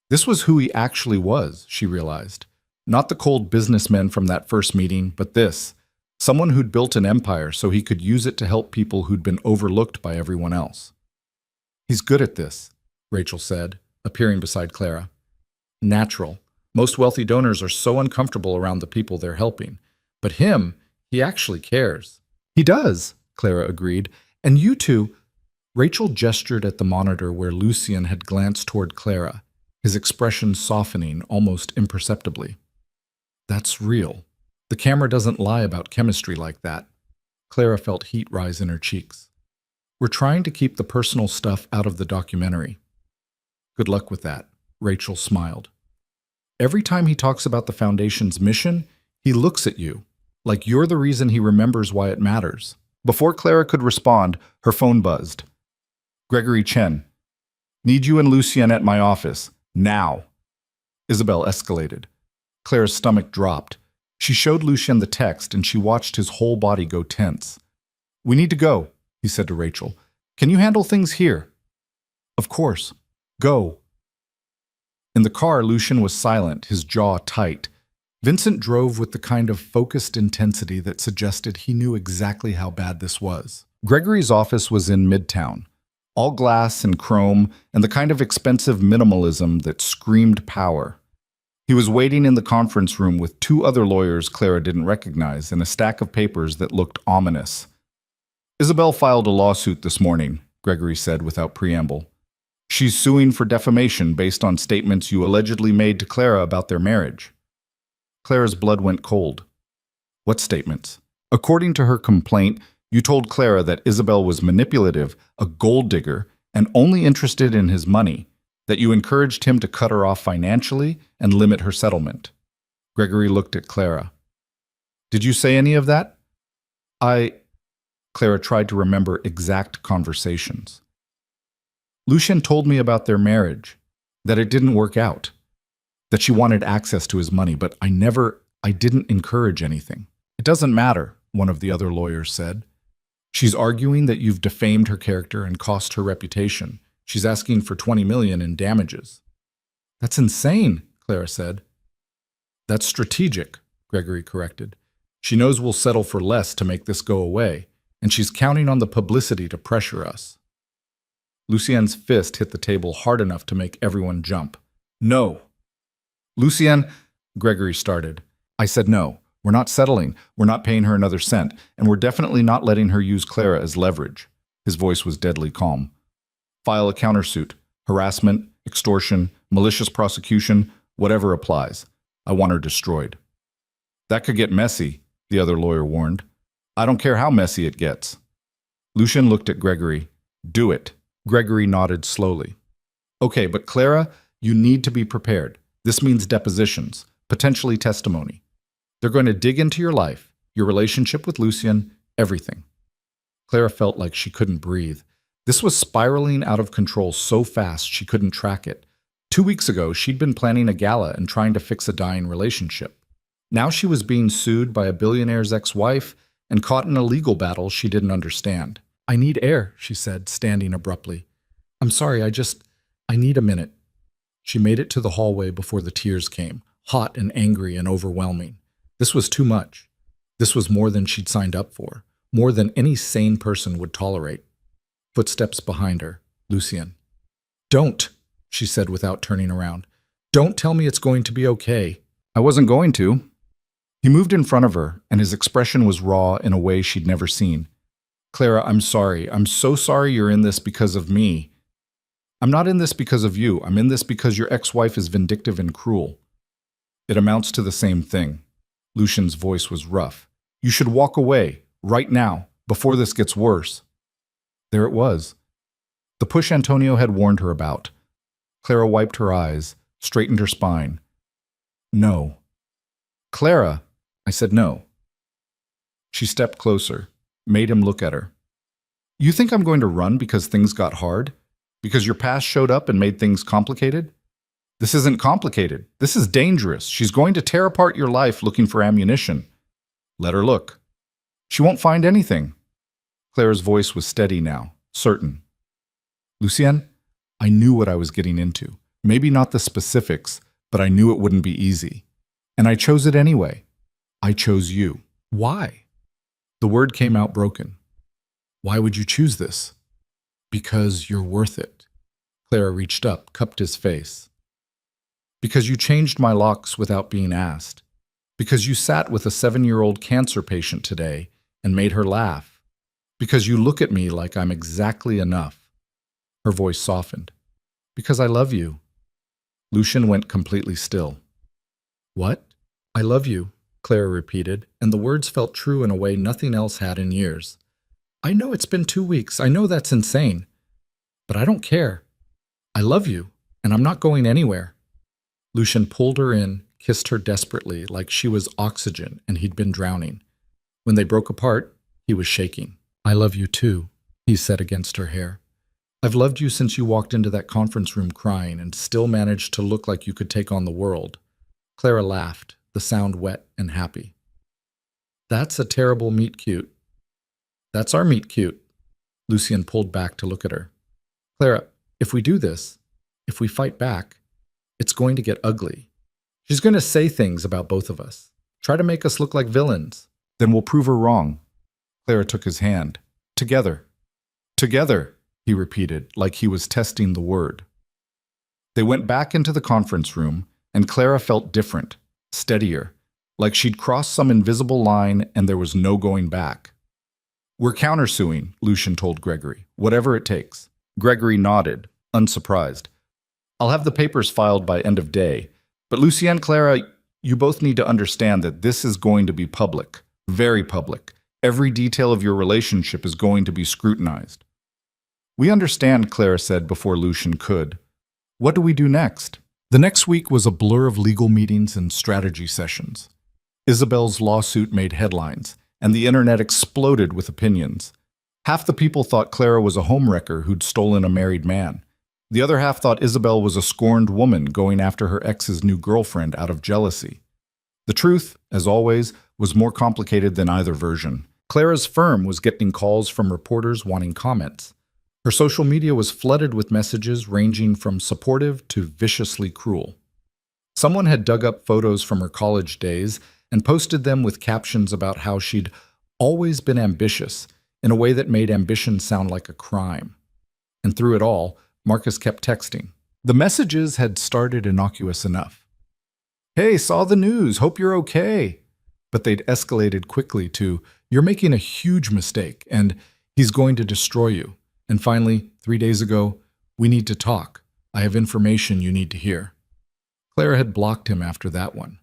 This was who he actually was, she realized. Not the cold businessman from that first meeting, but this. Someone who'd built an empire so he could use it to help people who'd been overlooked by everyone else. He's good at this, Rachel said, appearing beside Clara. Natural. Most wealthy donors are so uncomfortable around the people they're helping. But him, he actually cares. He does, Clara agreed. And you two. Rachel gestured at the monitor where Lucien had glanced toward Clara, his expression softening almost imperceptibly. That's real. The camera doesn't lie about chemistry like that. Clara felt heat rise in her cheeks. We're trying to keep the personal stuff out of the documentary. Good luck with that, Rachel smiled. Every time he talks about the Foundation's mission, he looks at you, like you're the reason he remembers why it matters. Before Clara could respond, her phone buzzed. Gregory Chen. Need you and Lucien at my office. Now. Isabel escalated. Clara's stomach dropped. She showed Lucien the text, and she watched his whole body go tense. We need to go, he said to Rachel. Can you handle things here? Of course. Go. In the car, Lucien was silent, his jaw tight. Vincent drove with the kind of focused intensity that suggested he knew exactly how bad this was. Gregory's office was in Midtown, all glass and chrome, and the kind of expensive minimalism that screamed power. He was waiting in the conference room with 2 other lawyers Clara didn't recognize and a stack of papers that looked ominous. Isabel filed a lawsuit this morning, Gregory said without preamble. She's suing for defamation based on statements you allegedly made to Clara about their marriage. Clara's blood went cold. What statements? According to her complaint, you told Clara that Isabel was manipulative, a gold digger, and only interested in his money, that you encouraged him to cut her off financially and limit her settlement. Gregory looked at Clara. Did you say any of that? Clara tried to remember exact conversations. Lucien told me about their marriage, that it didn't work out, that she wanted access to his money, but I didn't encourage anything. It doesn't matter, one of the other lawyers said. She's arguing that you've defamed her character and cost her reputation. She's asking for $20 million in damages. That's insane, Clara said. That's strategic, Gregory corrected. She knows we'll settle for less to make this go away, and she's counting on the publicity to pressure us. Lucien's fist hit the table hard enough to make everyone jump. No. Lucien, Gregory started. I said no. We're not settling. We're not paying her another cent, and we're definitely not letting her use Clara as leverage. His voice was deadly calm. File a countersuit. Harassment, extortion, malicious prosecution, whatever applies. I want her destroyed. That could get messy, the other lawyer warned. I don't care how messy it gets. Lucien looked at Gregory. Do it. Gregory nodded slowly. Okay, but Clara, you need to be prepared. This means depositions, potentially testimony. They're going to dig into your life, your relationship with Lucien, everything. Clara felt like she couldn't breathe. This was spiraling out of control so fast she couldn't track it. 2 weeks ago, she'd been planning a gala and trying to fix a dying relationship. Now she was being sued by a billionaire's ex-wife and caught in a legal battle she didn't understand. I need air, she said, standing abruptly. I'm sorry, I need a minute. She made it to the hallway before the tears came, hot and angry and overwhelming. This was too much. This was more than she'd signed up for, more than any sane person would tolerate. Footsteps behind her. Lucien. Don't, she said without turning around. Don't tell me it's going to be okay. I wasn't going to. He moved in front of her, and his expression was raw in a way she'd never seen. Clara, I'm sorry. I'm so sorry you're in this because of me. I'm not in this because of you. I'm in this because your ex-wife is vindictive and cruel. It amounts to the same thing. Lucian's voice was rough. You should walk away, right now, before this gets worse. There it was. The push Antonio had warned her about. Clara wiped her eyes, straightened her spine. No. Clara, I said no. She stepped closer, made him look at her. You think I'm going to run because things got hard? Because your past showed up and made things complicated? This isn't complicated. This is dangerous. She's going to tear apart your life looking for ammunition. Let her look. She won't find anything. Clara's voice was steady now, certain. Lucien, I knew what I was getting into. Maybe not the specifics, but I knew it wouldn't be easy. And I chose it anyway. I chose you. Why? The word came out broken. Why would you choose this? Because you're worth it. Clara reached up, cupped his face. Because you changed my locks without being asked. Because you sat with a 7-year-old cancer patient today and made her laugh. Because you look at me like I'm exactly enough. Her voice softened. Because I love you. Lucian went completely still. What? I love you, Clara repeated, and the words felt true in a way nothing else had in years. I know it's been 2 weeks. I know that's insane. But I don't care. I love you, and I'm not going anywhere. Lucian pulled her in, kissed her desperately like she was oxygen and he'd been drowning. When they broke apart, he was shaking. I love you too, he said against her hair. I've loved you since you walked into that conference room crying and still managed to look like you could take on the world. Clara laughed, the sound wet and happy. That's a terrible meet cute. That's our meet cute. Lucien pulled back to look at her. Clara, if we do this, if we fight back, it's going to get ugly. She's going to say things about both of us. Try to make us look like villains. Then we'll prove her wrong. Clara took his hand. Together. Together, he repeated, like he was testing the word. They went back into the conference room, and Clara felt different, steadier, like she'd crossed some invisible line and there was no going back. We're countersuing, Lucian told Gregory, whatever it takes. Gregory nodded, unsurprised. I'll have the papers filed by end of day. But Lucien, Clara, you both need to understand that this is going to be public, very public. Every detail of your relationship is going to be scrutinized. We understand, Clara said before Lucian could. What do we do next? The next week was a blur of legal meetings and strategy sessions. Isabel's lawsuit made headlines, and the internet exploded with opinions. Half the people thought Clara was a homewrecker who'd stolen a married man. The other half thought Isabel was a scorned woman going after her ex's new girlfriend out of jealousy. The truth, as always, was more complicated than either version. Clara's firm was getting calls from reporters wanting comments. Her social media was flooded with messages ranging from supportive to viciously cruel. Someone had dug up photos from her college days and posted them with captions about how she'd always been ambitious in a way that made ambition sound like a crime. And through it all, Marcus kept texting. The messages had started innocuous enough. Hey, saw the news, hope you're okay. But they'd escalated quickly to, you're making a huge mistake, and he's going to destroy you. And finally, 3 days ago, we need to talk. I have information you need to hear. Clara had blocked him after that one.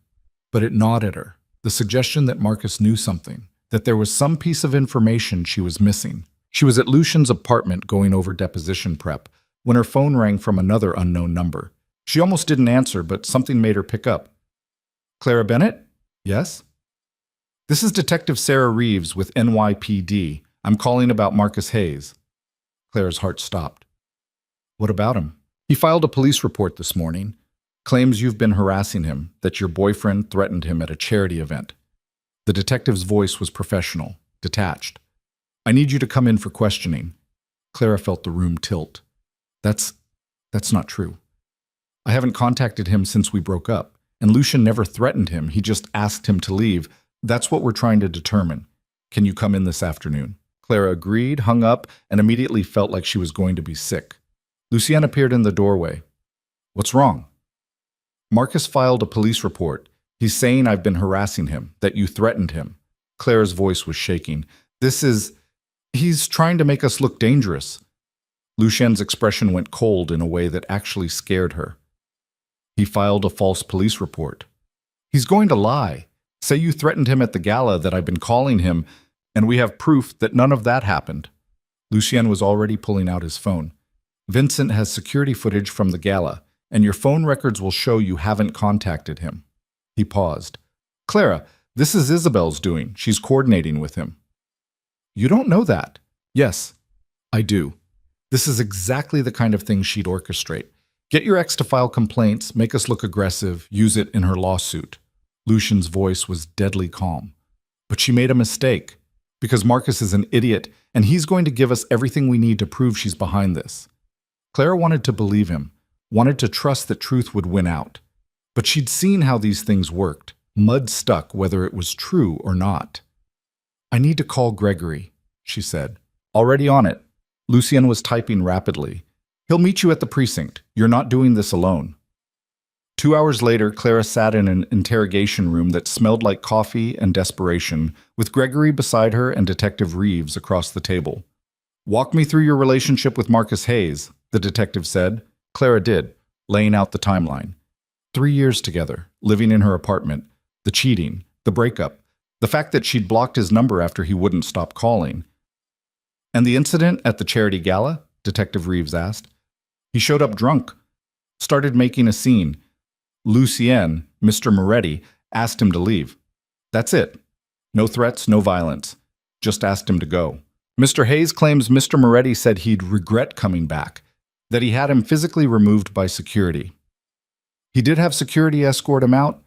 But it gnawed at her, the suggestion that Marcus knew something, that there was some piece of information she was missing. She was at Lucian's apartment going over deposition prep, when her phone rang from another unknown number. She almost didn't answer, but something made her pick up. Clara Bennett? Yes? This is Detective Sarah Reeves with NYPD. I'm calling about Marcus Hayes. Clara's heart stopped. What about him? He filed a police report this morning. Claims you've been harassing him, that your boyfriend threatened him at a charity event. The detective's voice was professional, detached. I need you to come in for questioning. Clara felt the room tilt. That's not true. I haven't contacted him since we broke up, and Lucian never threatened him. He just asked him to leave. That's what we're trying to determine. Can you come in this afternoon? Clara agreed, hung up, and immediately felt like she was going to be sick. Lucien appeared in the doorway. What's wrong? Marcus filed a police report. He's saying I've been harassing him, that you threatened him. Clara's voice was shaking. He's trying to make us look dangerous. Lucien's expression went cold in a way that actually scared her. He filed a false police report. He's going to lie. Say you threatened him at the gala, that I've been calling him, and we have proof that none of that happened. Lucien was already pulling out his phone. Vincent has security footage from the gala, and your phone records will show you haven't contacted him. He paused. Clara, this is Isabel's doing. She's coordinating with him. You don't know that. Yes, I do. This is exactly the kind of thing she'd orchestrate. Get your ex to file complaints, make us look aggressive, use it in her lawsuit. Lucien's voice was deadly calm. But she made a mistake, because Marcus is an idiot, and he's going to give us everything we need to prove she's behind this. Clara wanted to believe him, wanted to trust that truth would win out. But she'd seen how these things worked, mud stuck whether it was true or not. I need to call Gregory, she said. Already on it. Lucien was typing rapidly. He'll meet you at the precinct. You're not doing this alone. 2 hours later, Clara sat in an interrogation room that smelled like coffee and desperation, with Gregory beside her and Detective Reeves across the table. Walk me through your relationship with Marcus Hayes, the detective said. Clara did, laying out the timeline. 3 years together, living in her apartment, the cheating, the breakup, the fact that she'd blocked his number after he wouldn't stop calling. And the incident at the charity gala? Detective Reeves asked. He showed up drunk, started making a scene. Lucien, Mr. Moretti, asked him to leave. That's it. No threats, no violence. Just asked him to go. Mr. Hayes claims Mr. Moretti said he'd regret coming back, that he had him physically removed by security. He did have security escort him out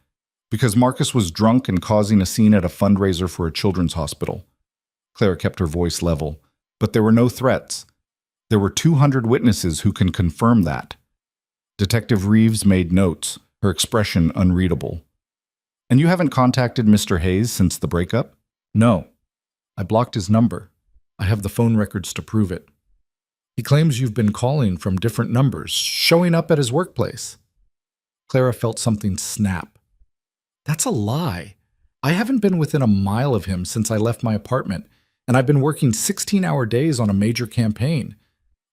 because Marcus was drunk and causing a scene at a fundraiser for a children's hospital. Clara kept her voice level, but there were no threats. There were 200 witnesses who can confirm that. Detective Reeves made notes, her expression unreadable. And you haven't contacted Mr. Hayes since the breakup? No. I blocked his number. I have the phone records to prove it. He claims you've been calling from different numbers, showing up at his workplace. Clara felt something snap. That's a lie. I haven't been within a mile of him since I left my apartment, and I've been working 16-hour days on a major campaign.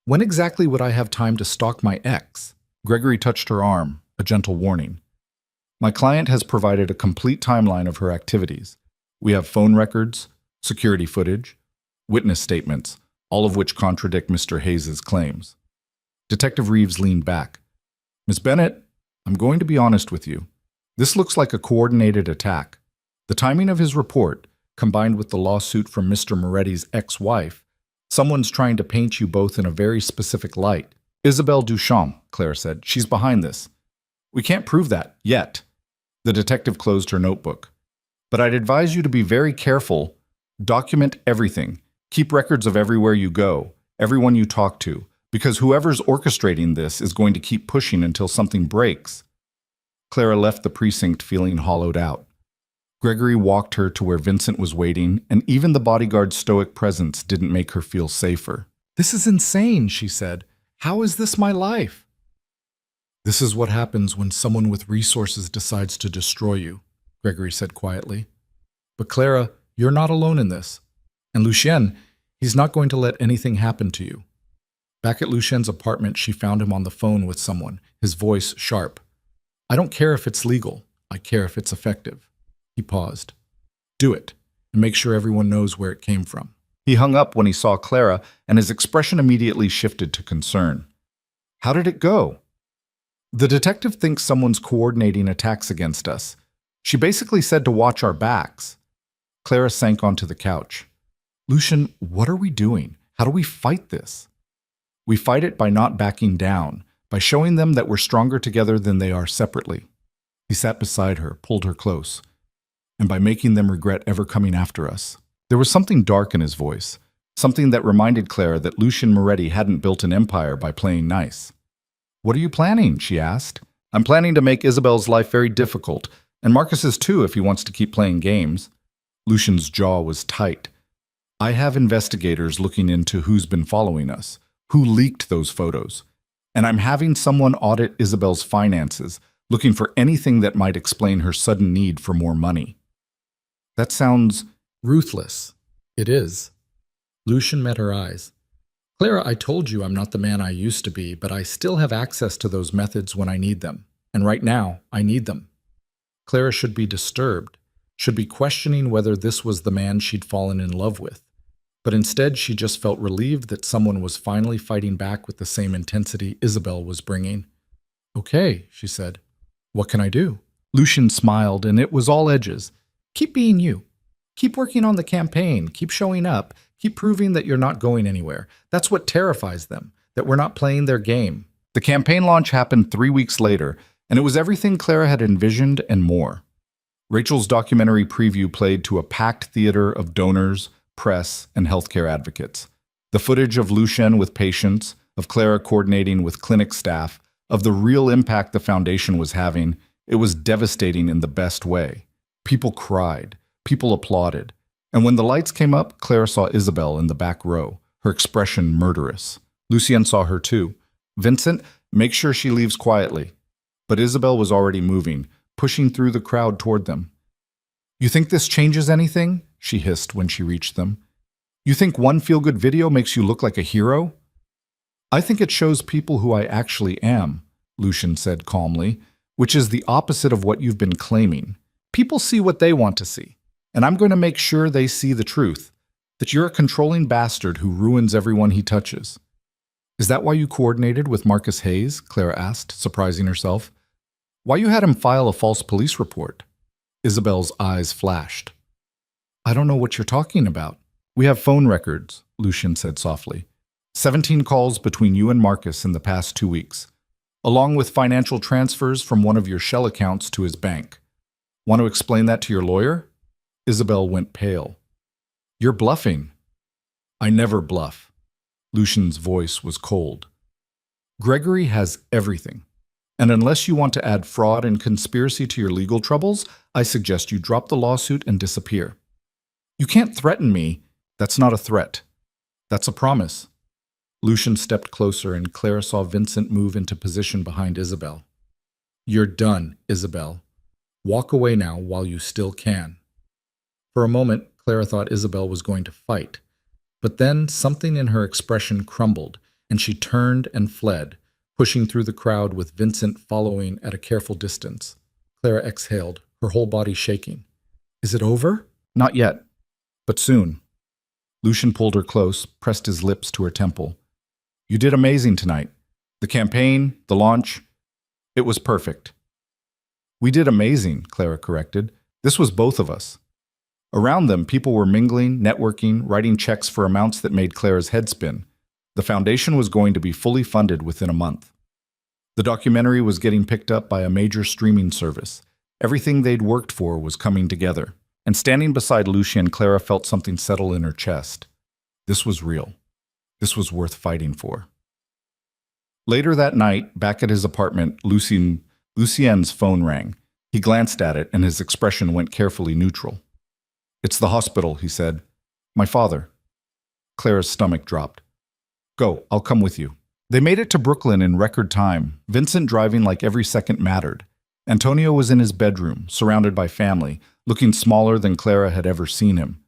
When exactly would I have time to stalk my ex? Gregory touched her arm, a gentle warning. My client has provided a complete timeline of her activities. We have phone records, security footage, witness statements, all of which contradict Mr. Hayes' claims. Detective Reeves leaned back. Miss Bennett, I'm going to be honest with you. This looks like a coordinated attack. The timing of his report, combined with the lawsuit from Mr. Moretti's ex-wife, someone's trying to paint you both in a very specific light. Isabelle Duchamp, Claire said. She's behind this. We can't prove that, yet. The detective closed her notebook. But I'd advise you to be very careful. Document everything. Keep records of everywhere you go, everyone you talk to, because whoever's orchestrating this is going to keep pushing until something breaks. Clara left the precinct feeling hollowed out. Gregory walked her to where Vincent was waiting, and even the bodyguard's stoic presence didn't make her feel safer. This is insane, she said. How is this my life? This is what happens when someone with resources decides to destroy you, Gregory said quietly. But Clara, you're not alone in this. And Lucien, he's not going to let anything happen to you. Back at Lucien's apartment, she found him on the phone with someone, his voice sharp. I don't care if it's legal. I care if it's effective. He paused. Do it, and make sure everyone knows where it came from. He hung up when he saw Clara, and his expression immediately shifted to concern. How did it go? The detective thinks someone's coordinating attacks against us. She basically said to watch our backs. Clara sank onto the couch. Lucien, what are we doing? How do we fight this? We fight it by not backing down, by showing them that we're stronger together than they are separately. He sat beside her, pulled her close, and by making them regret ever coming after us. There was something dark in his voice, something that reminded Clara that Lucien Moretti hadn't built an empire by playing nice. What are you planning? She asked. I'm planning to make Isabel's life very difficult, and Marcus's too if he wants to keep playing games. Lucien's jaw was tight. I have investigators looking into who's been following us, who leaked those photos, and I'm having someone audit Isabel's finances, looking for anything that might explain her sudden need for more money. That sounds ruthless. It is. Lucian met her eyes. Clara, I told you I'm not the man I used to be, but I still have access to those methods when I need them. And right now, I need them. Clara should be disturbed, should be questioning whether this was the man she'd fallen in love with. But instead, she just felt relieved that someone was finally fighting back with the same intensity Isabel was bringing. Okay, she said. What can I do? Lucian smiled, and it was all edges. Keep being you. Keep working on the campaign. Keep showing up. Keep proving that you're not going anywhere. That's what terrifies them, that we're not playing their game. The campaign launch happened 3 weeks later, and it was everything Clara had envisioned and more. Rachel's documentary preview played to a packed theater of donors, press, and healthcare advocates. The footage of Lucien with patients, of Clara coordinating with clinic staff, of the real impact the foundation was having, it was devastating in the best way. People cried, people applauded, and when the lights came up, Clara saw Isabel in the back row, her expression murderous. Lucien saw her too. Vincent, make sure she leaves quietly. But Isabel was already moving, pushing through the crowd toward them. You think this changes anything? She hissed when she reached them. You think one feel-good video makes you look like a hero? I think it shows people who I actually am, Lucien said calmly, which is the opposite of what you've been claiming. People see what they want to see, and I'm going to make sure they see the truth, that you're a controlling bastard who ruins everyone he touches. Is that why you coordinated with Marcus Hayes? Clara asked, surprising herself. Why you had him file a false police report? Isabel's eyes flashed. I don't know what you're talking about. We have phone records, Lucien said softly. 17 calls between you and Marcus in the past 2 weeks, along with financial transfers from one of your shell accounts to his bank. Want to explain that to your lawyer? Isabel went pale. You're bluffing. I never bluff. Lucien's voice was cold. Gregory has everything. And unless you want to add fraud and conspiracy to your legal troubles, I suggest you drop the lawsuit and disappear. You can't threaten me. That's not a threat. That's a promise. Lucien stepped closer and Clara saw Vincent move into position behind Isabel. You're done, Isabel. Walk away now while you still can. For a moment, Clara thought Isabel was going to fight. But then something in her expression crumbled, and she turned and fled, pushing through the crowd with Vincent following at a careful distance. Clara exhaled, her whole body shaking. Is it over? Not yet, but soon. Lucien pulled her close, pressed his lips to her temple. You did amazing tonight. The campaign, the launch, it was perfect. We did amazing, Clara corrected. This was both of us. Around them, people were mingling, networking, writing checks for amounts that made Clara's head spin. The foundation was going to be fully funded within a month. The documentary was getting picked up by a major streaming service. Everything they'd worked for was coming together. And standing beside Lucien, Clara felt something settle in her chest. This was real. This was worth fighting for. Later that night, back at his apartment, Lucien's phone rang. He glanced at it, and his expression went carefully neutral. It's the hospital, he said. My father. Clara's stomach dropped. Go, I'll come with you. They made it to Brooklyn in record time, Vincent driving like every second mattered. Antonio was in his bedroom, surrounded by family, looking smaller than Clara had ever seen him.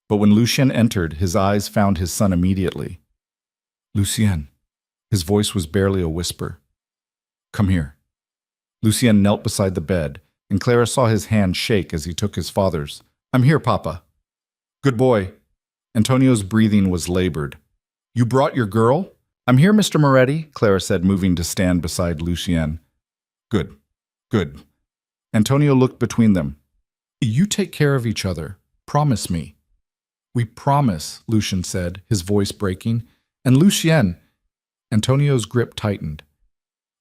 But when Lucien entered, his eyes found his son immediately. Lucien. His voice was barely a whisper. Come here. Lucien knelt beside the bed, and Clara saw his hand shake as he took his father's. I'm here, Papa. Good boy. Antonio's breathing was labored. You brought your girl? I'm here, Mr. Moretti, Clara said, moving to stand beside Lucien. Good. Good. Antonio looked between them. You take care of each other. Promise me. We promise, Lucien said, his voice breaking. And Lucien, Antonio's grip tightened.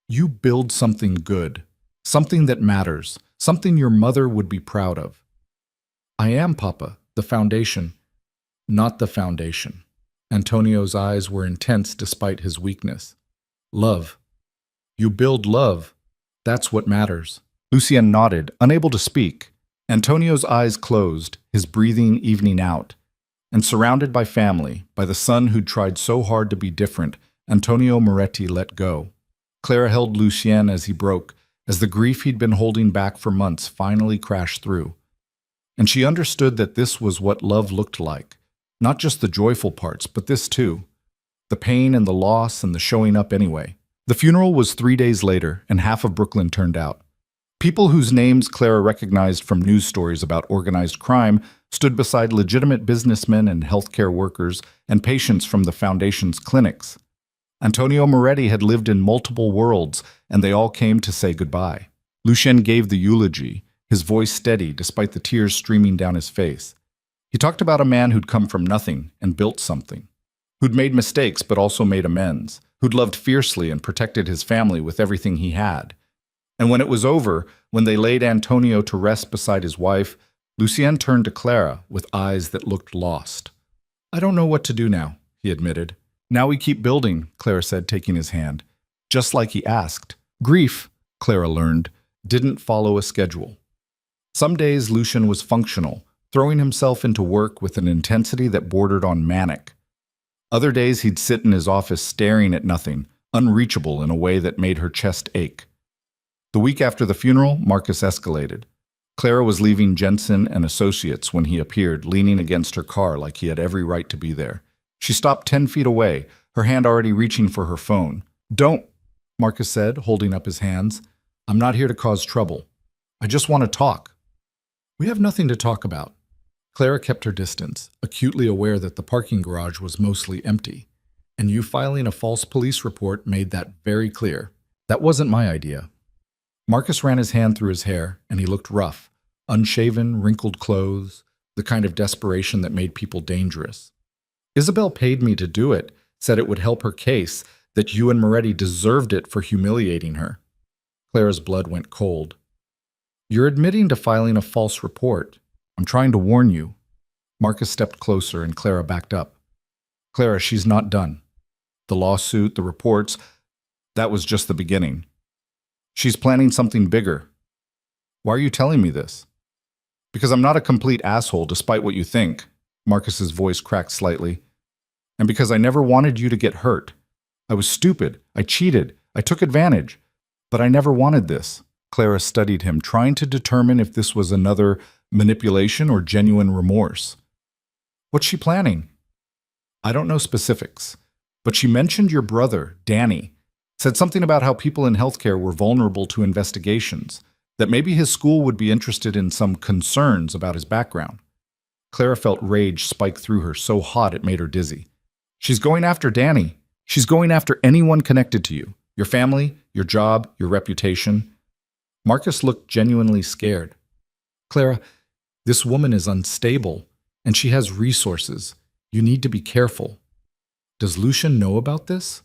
You build something good, something that matters, something your mother would be proud of. I am, Papa, the foundation, not the foundation. Antonio's eyes were intense despite his weakness. Love. You build love. That's what matters. Lucien nodded, unable to speak. Antonio's eyes closed, his breathing evening out. And surrounded by family, by the son who'd tried so hard to be different, Antonio Moretti let go. Clara held Lucien as he broke, as the grief he'd been holding back for months finally crashed through. And she understood that this was what love looked like, Not just the joyful parts, but this too. The pain and the loss and the showing up anyway. The funeral was 3 days later, and half of Brooklyn turned out. People whose names Clara recognized from news stories about organized crime stood beside legitimate businessmen and healthcare workers and patients from the Foundation's clinics. Antonio Moretti had lived in multiple worlds, and they all came to say goodbye. Lucien gave the eulogy, his voice steady despite the tears streaming down his face. He talked about a man who'd come from nothing and built something, who'd made mistakes but also made amends, who'd loved fiercely and protected his family with everything he had. And when it was over, when they laid Antonio to rest beside his wife, Lucien turned to Clara with eyes that looked lost. "I don't know what to do now," he admitted. "Now we keep building," Clara said, taking his hand. Just like he asked. Grief, Clara learned, didn't follow a schedule. Some days Lucien was functional, throwing himself into work with an intensity that bordered on manic. Other days he'd sit in his office staring at nothing, unreachable in a way that made her chest ache. The week after the funeral, Marcus escalated. Clara was leaving Jensen and Associates when he appeared, leaning against her car like he had every right to be there. She stopped 10 feet away, her hand already reaching for her phone. "Don't," Marcus said, holding up his hands. "I'm not here to cause trouble. I just want to talk." "We have nothing to talk about." Clara kept her distance, acutely aware that the parking garage was mostly empty. And you filing a false police report made that very clear. "That wasn't my idea." Marcus ran his hand through his hair, and he looked rough. Unshaven, wrinkled clothes, the kind of desperation that made people dangerous. "Isabel paid me to do it, said it would help her case, that you and Moretti deserved it for humiliating her." Clara's blood went cold. "You're admitting to filing a false report. I'm trying to warn you." Marcus stepped closer, and Clara backed up. "Clara, she's not done. The lawsuit, the reports, that was just the beginning. She's planning something bigger." "Why are you telling me this?" "Because I'm not a complete asshole, despite what you think." Marcus's voice cracked slightly. "And because I never wanted you to get hurt. I was stupid. I cheated. I took advantage. But I never wanted this." Clara studied him, trying to determine if this was another manipulation or genuine remorse. "What's she planning?" "I don't know specifics. But she mentioned your brother, Danny. Said something about how people in healthcare were vulnerable to investigations, that maybe his school would be interested in some concerns about his background." Clara felt rage spike through her, so hot it made her dizzy. "She's going after Danny. She's going after anyone connected to you. Your family, your job, your reputation." Marcus looked genuinely scared. "Clara, this woman is unstable, and she has resources. You need to be careful." "Does Lucien know about this?"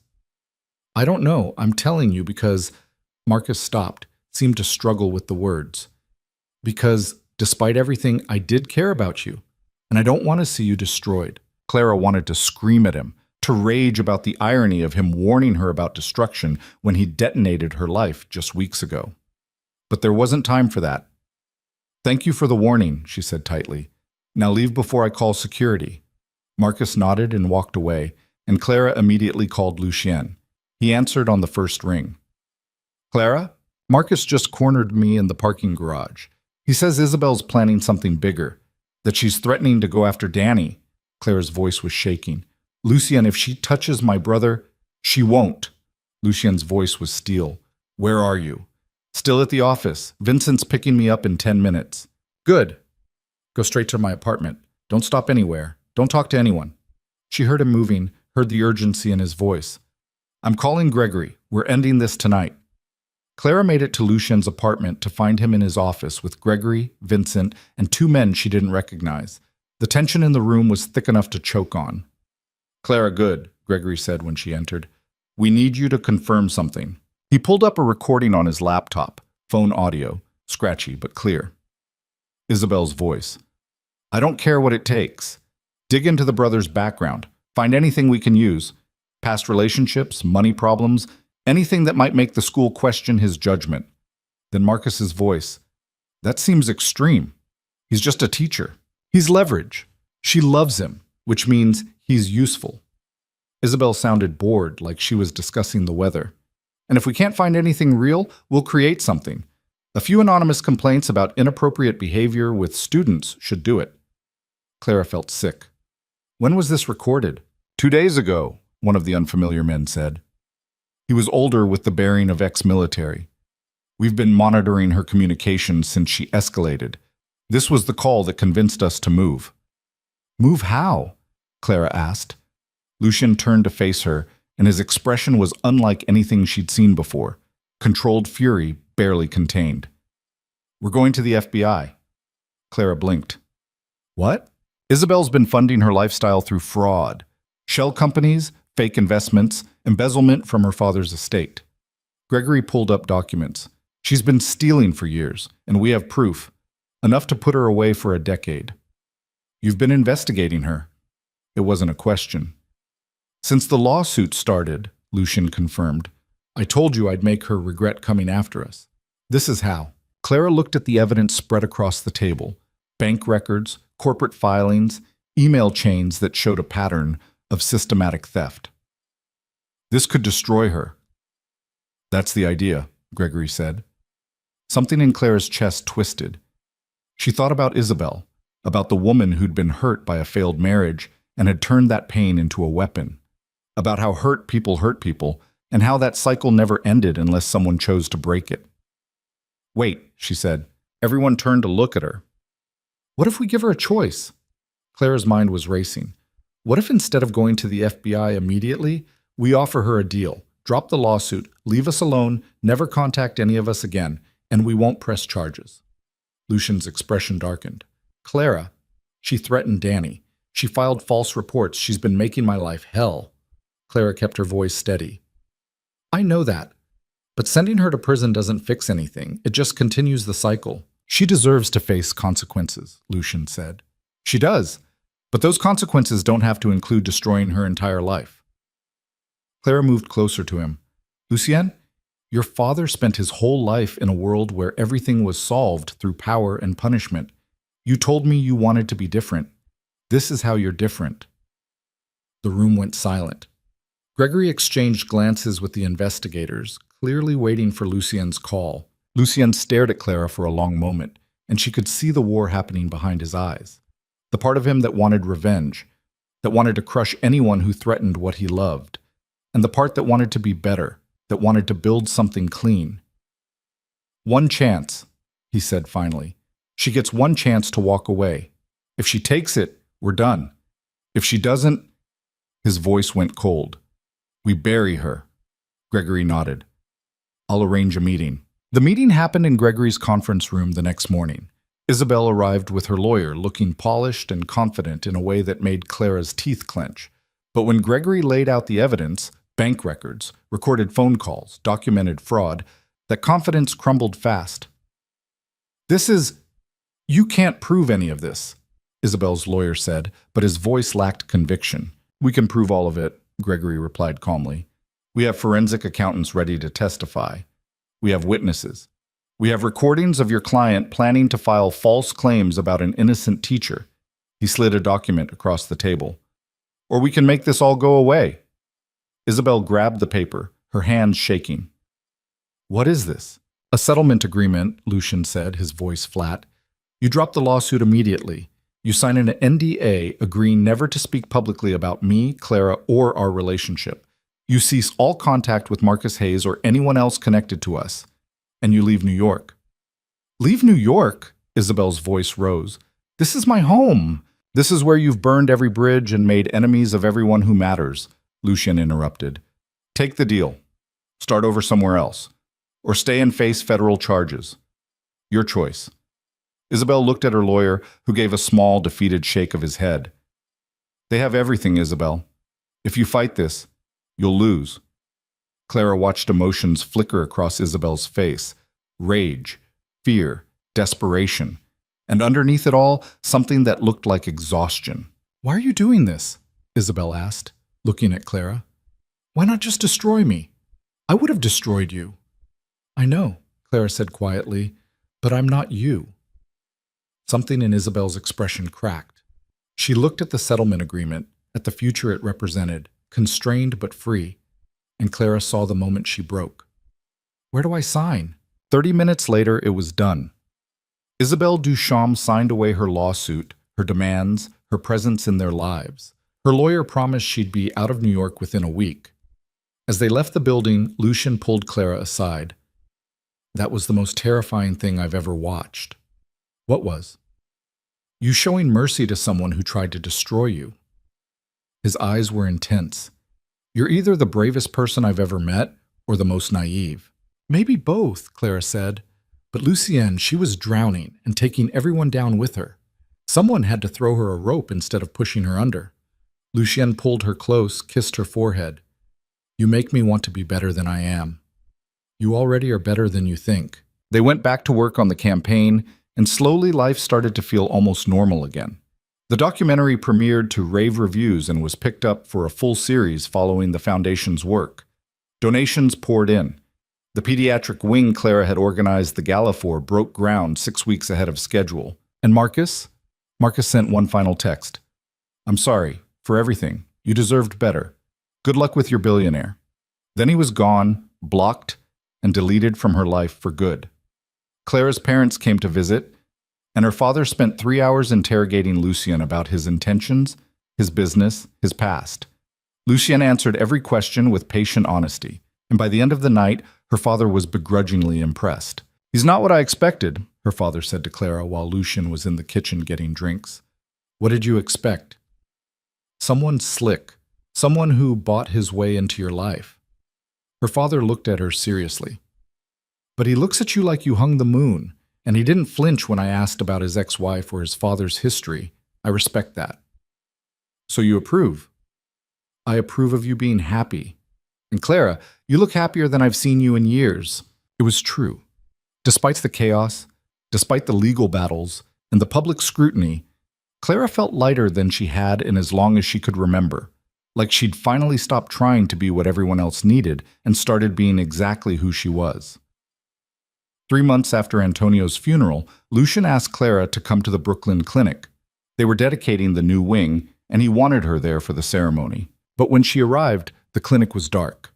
"I don't know. I'm telling you because—" Marcus stopped, seemed to struggle with the words. "Because, despite everything, I did care about you, and I don't want to see you destroyed." Clara wanted to scream at him, to rage about the irony of him warning her about destruction when he detonated her life just weeks ago. But there wasn't time for that. "Thank you for the warning," she said tightly. "Now leave before I call security." Marcus nodded and walked away, and Clara immediately called Lucien. He answered on the first ring. "Clara, Marcus just cornered me in the parking garage. He says Isabel's planning something bigger, that she's threatening to go after Danny." Clara's voice was shaking. "Lucien, if she touches my brother—" "She won't." Lucien's voice was steel. "Where are you?" "Still at the office. Vincent's picking me up in 10 minutes. "Good. Go straight to my apartment. Don't stop anywhere. Don't talk to anyone." She heard him moving, heard the urgency in his voice. "I'm calling Gregory. We're ending this tonight." Clara made it to Lucien's apartment to find him in his office with Gregory, Vincent, and 2 men she didn't recognize. The tension in the room was thick enough to choke on. "Clara, good," Gregory said when she entered. "We need you to confirm something." He pulled up a recording on his laptop, phone audio, scratchy but clear. Isabel's voice. "I don't care what it takes. Dig into the brother's background. Find anything we can use. Past relationships, money problems, anything that might make the school question his judgment." Then Marcus's voice. "That seems extreme. He's just a teacher. He's leverage. She loves him, which means he's useful." Isabel sounded bored, like she was discussing the weather. "And if we can't find anything real, we'll create something. A few anonymous complaints about inappropriate behavior with students should do it." Clara felt sick. When was this recorded? 2 days ago, one of the unfamiliar men said. He was older with the bearing of ex-military. We've been monitoring her communications since she escalated. This was the call that convinced us to move. Move how? Clara asked. Lucien turned to face her, and his expression was unlike anything she'd seen before. Controlled fury, barely contained. We're going to the FBI. Clara blinked. What? Isabel's been funding her lifestyle through fraud. Shell companies, fake investments, embezzlement from her father's estate. Gregory pulled up documents. She's been stealing for years, and we have proof. Enough to put her away for a decade. You've been investigating her. It wasn't a question. Since the lawsuit started, Lucien confirmed, I told you I'd make her regret coming after us. This is how. Clara looked at the evidence spread across the table. Bank records, corporate filings, email chains that showed a pattern of systematic theft. This could destroy her. That's the idea, Gregory said. Something in Clara's chest twisted. She thought about Isabel, about the woman who'd been hurt by a failed marriage and had turned that pain into a weapon, about how hurt people, and how that cycle never ended unless someone chose to break it. Wait, she said. Everyone turned to look at her. What if we give her a choice? Clara's mind was racing. What if instead of going to the FBI immediately, we offer her a deal, drop the lawsuit, leave us alone, never contact any of us again, and we won't press charges? Lucien's expression darkened. Clara, she threatened Danny. She filed false reports. She's been making my life hell. Clara kept her voice steady. I know that, but sending her to prison doesn't fix anything. It just continues the cycle. She deserves to face consequences, Lucien said. She does, but those consequences don't have to include destroying her entire life. Clara moved closer to him. Lucien, your father spent his whole life in a world where everything was solved through power and punishment. You told me you wanted to be different. This is how you're different. The room went silent. Gregory exchanged glances with the investigators, clearly waiting for Lucien's call. Lucien stared at Clara for a long moment, and she could see the war happening behind his eyes. The part of him that wanted revenge, that wanted to crush anyone who threatened what he loved, and the part that wanted to be better, that wanted to build something clean. One chance, he said finally. She gets one chance to walk away. If she takes it, we're done. If she doesn't, his voice went cold. We bury her. Gregory nodded. I'll arrange a meeting. The meeting happened in Gregory's conference room the next morning. Isabel arrived with her lawyer, looking polished and confident in a way that made Clara's teeth clench. But when Gregory laid out the evidence, bank records, recorded phone calls, documented fraud, that confidence crumbled fast. You can't prove any of this, Isabel's lawyer said, but his voice lacked conviction. We can prove all of it, Gregory replied calmly. We have forensic accountants ready to testify. We have witnesses. We have recordings of your client planning to file false claims about an innocent teacher. He slid a document across the table. Or we can make this all go away. Isabel grabbed the paper, her hands shaking. What is this? A settlement agreement, Lucien said, his voice flat. You drop the lawsuit immediately. You sign an NDA agreeing never to speak publicly about me, Clara, or our relationship. You cease all contact with Marcus Hayes or anyone else connected to us. And you leave New York. Leave New York? Isabel's voice rose. This is my home. This is where you've burned every bridge and made enemies of everyone who matters, Lucien interrupted. Take the deal. Start over somewhere else. Or stay and face federal charges. Your choice. Isabel looked at her lawyer, who gave a small, defeated shake of his head. They have everything, Isabel. If you fight this, you'll lose. Clara watched emotions flicker across Isabel's face. Rage, fear, desperation. And underneath it all, something that looked like exhaustion. Why are you doing this? Isabel asked, looking at Clara. Why not just destroy me? I would have destroyed you. I know, Clara said quietly, but I'm not you. Something in Isabel's expression cracked. She looked at the settlement agreement, at the future it represented, constrained but free, and Clara saw the moment she broke. Where do I sign? 30 minutes later, it was done. Isabel Duchamp signed away her lawsuit, her demands, her presence in their lives. Her lawyer promised she'd be out of New York within a week. As they left the building, Lucian pulled Clara aside. That was the most terrifying thing I've ever watched. What was? You showing mercy to someone who tried to destroy you. His eyes were intense. You're either the bravest person I've ever met or the most naive. Maybe both, Clara said. But Lucienne, she was drowning and taking everyone down with her. Someone had to throw her a rope instead of pushing her under. Lucienne pulled her close, kissed her forehead. You make me want to be better than I am. You already are better than you think. They went back to work on the campaign, and slowly life started to feel almost normal again. The documentary premiered to rave reviews and was picked up for a full series following the Foundation's work. Donations poured in. The pediatric wing Clara had organized the gala for broke ground 6 weeks ahead of schedule. And Marcus? Marcus sent one final text. I'm sorry for everything. You deserved better. Good luck with your billionaire. Then he was gone, blocked, and deleted from her life for good. Clara's parents came to visit, and her father spent 3 hours interrogating Lucien about his intentions, his business, his past. Lucien answered every question with patient honesty, and by the end of the night, her father was begrudgingly impressed. He's not what I expected, her father said to Clara while Lucien was in the kitchen getting drinks. What did you expect? Someone slick, someone who bought his way into your life. Her father looked at her seriously. But he looks at you like you hung the moon, and he didn't flinch when I asked about his ex-wife or his father's history. I respect that. So you approve? I approve of you being happy. And Clara, you look happier than I've seen you in years. It was true. Despite the chaos, despite the legal battles, and the public scrutiny, Clara felt lighter than she had in as long as she could remember, like she'd finally stopped trying to be what everyone else needed and started being exactly who she was. 3 months after Antonio's funeral, Lucien asked Clara to come to the Brooklyn clinic. They were dedicating the new wing, and he wanted her there for the ceremony. But when she arrived, the clinic was dark.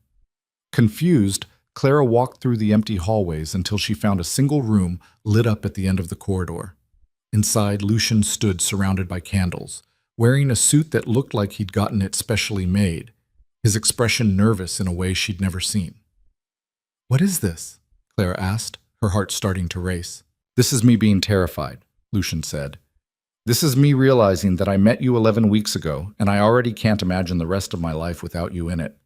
Confused, Clara walked through the empty hallways until she found a single room lit up at the end of the corridor. Inside, Lucien stood surrounded by candles, wearing a suit that looked like he'd gotten it specially made, his expression nervous in a way she'd never seen. What is this? Clara asked, her heart starting to race. This is me being terrified, Lucien said. This is me realizing that I met you 11 weeks ago, and I already can't imagine the rest of my life without you in it.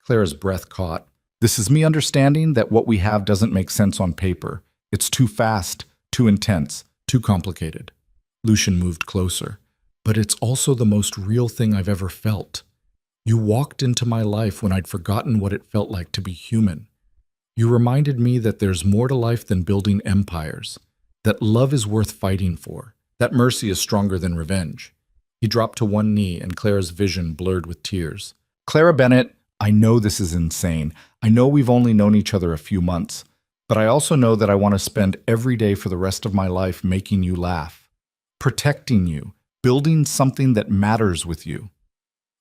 Clara's breath caught. This is me understanding that what we have doesn't make sense on paper. It's too fast, too intense, too complicated. Lucien moved closer. But it's also the most real thing I've ever felt. You walked into my life when I'd forgotten what it felt like to be human. You reminded me that there's more to life than building empires, that love is worth fighting for, that mercy is stronger than revenge. He dropped to one knee, and Clara's vision blurred with tears. Clara Bennett, I know this is insane. I know we've only known each other a few months, but I also know that I want to spend every day for the rest of my life making you laugh, protecting you, building something that matters with you.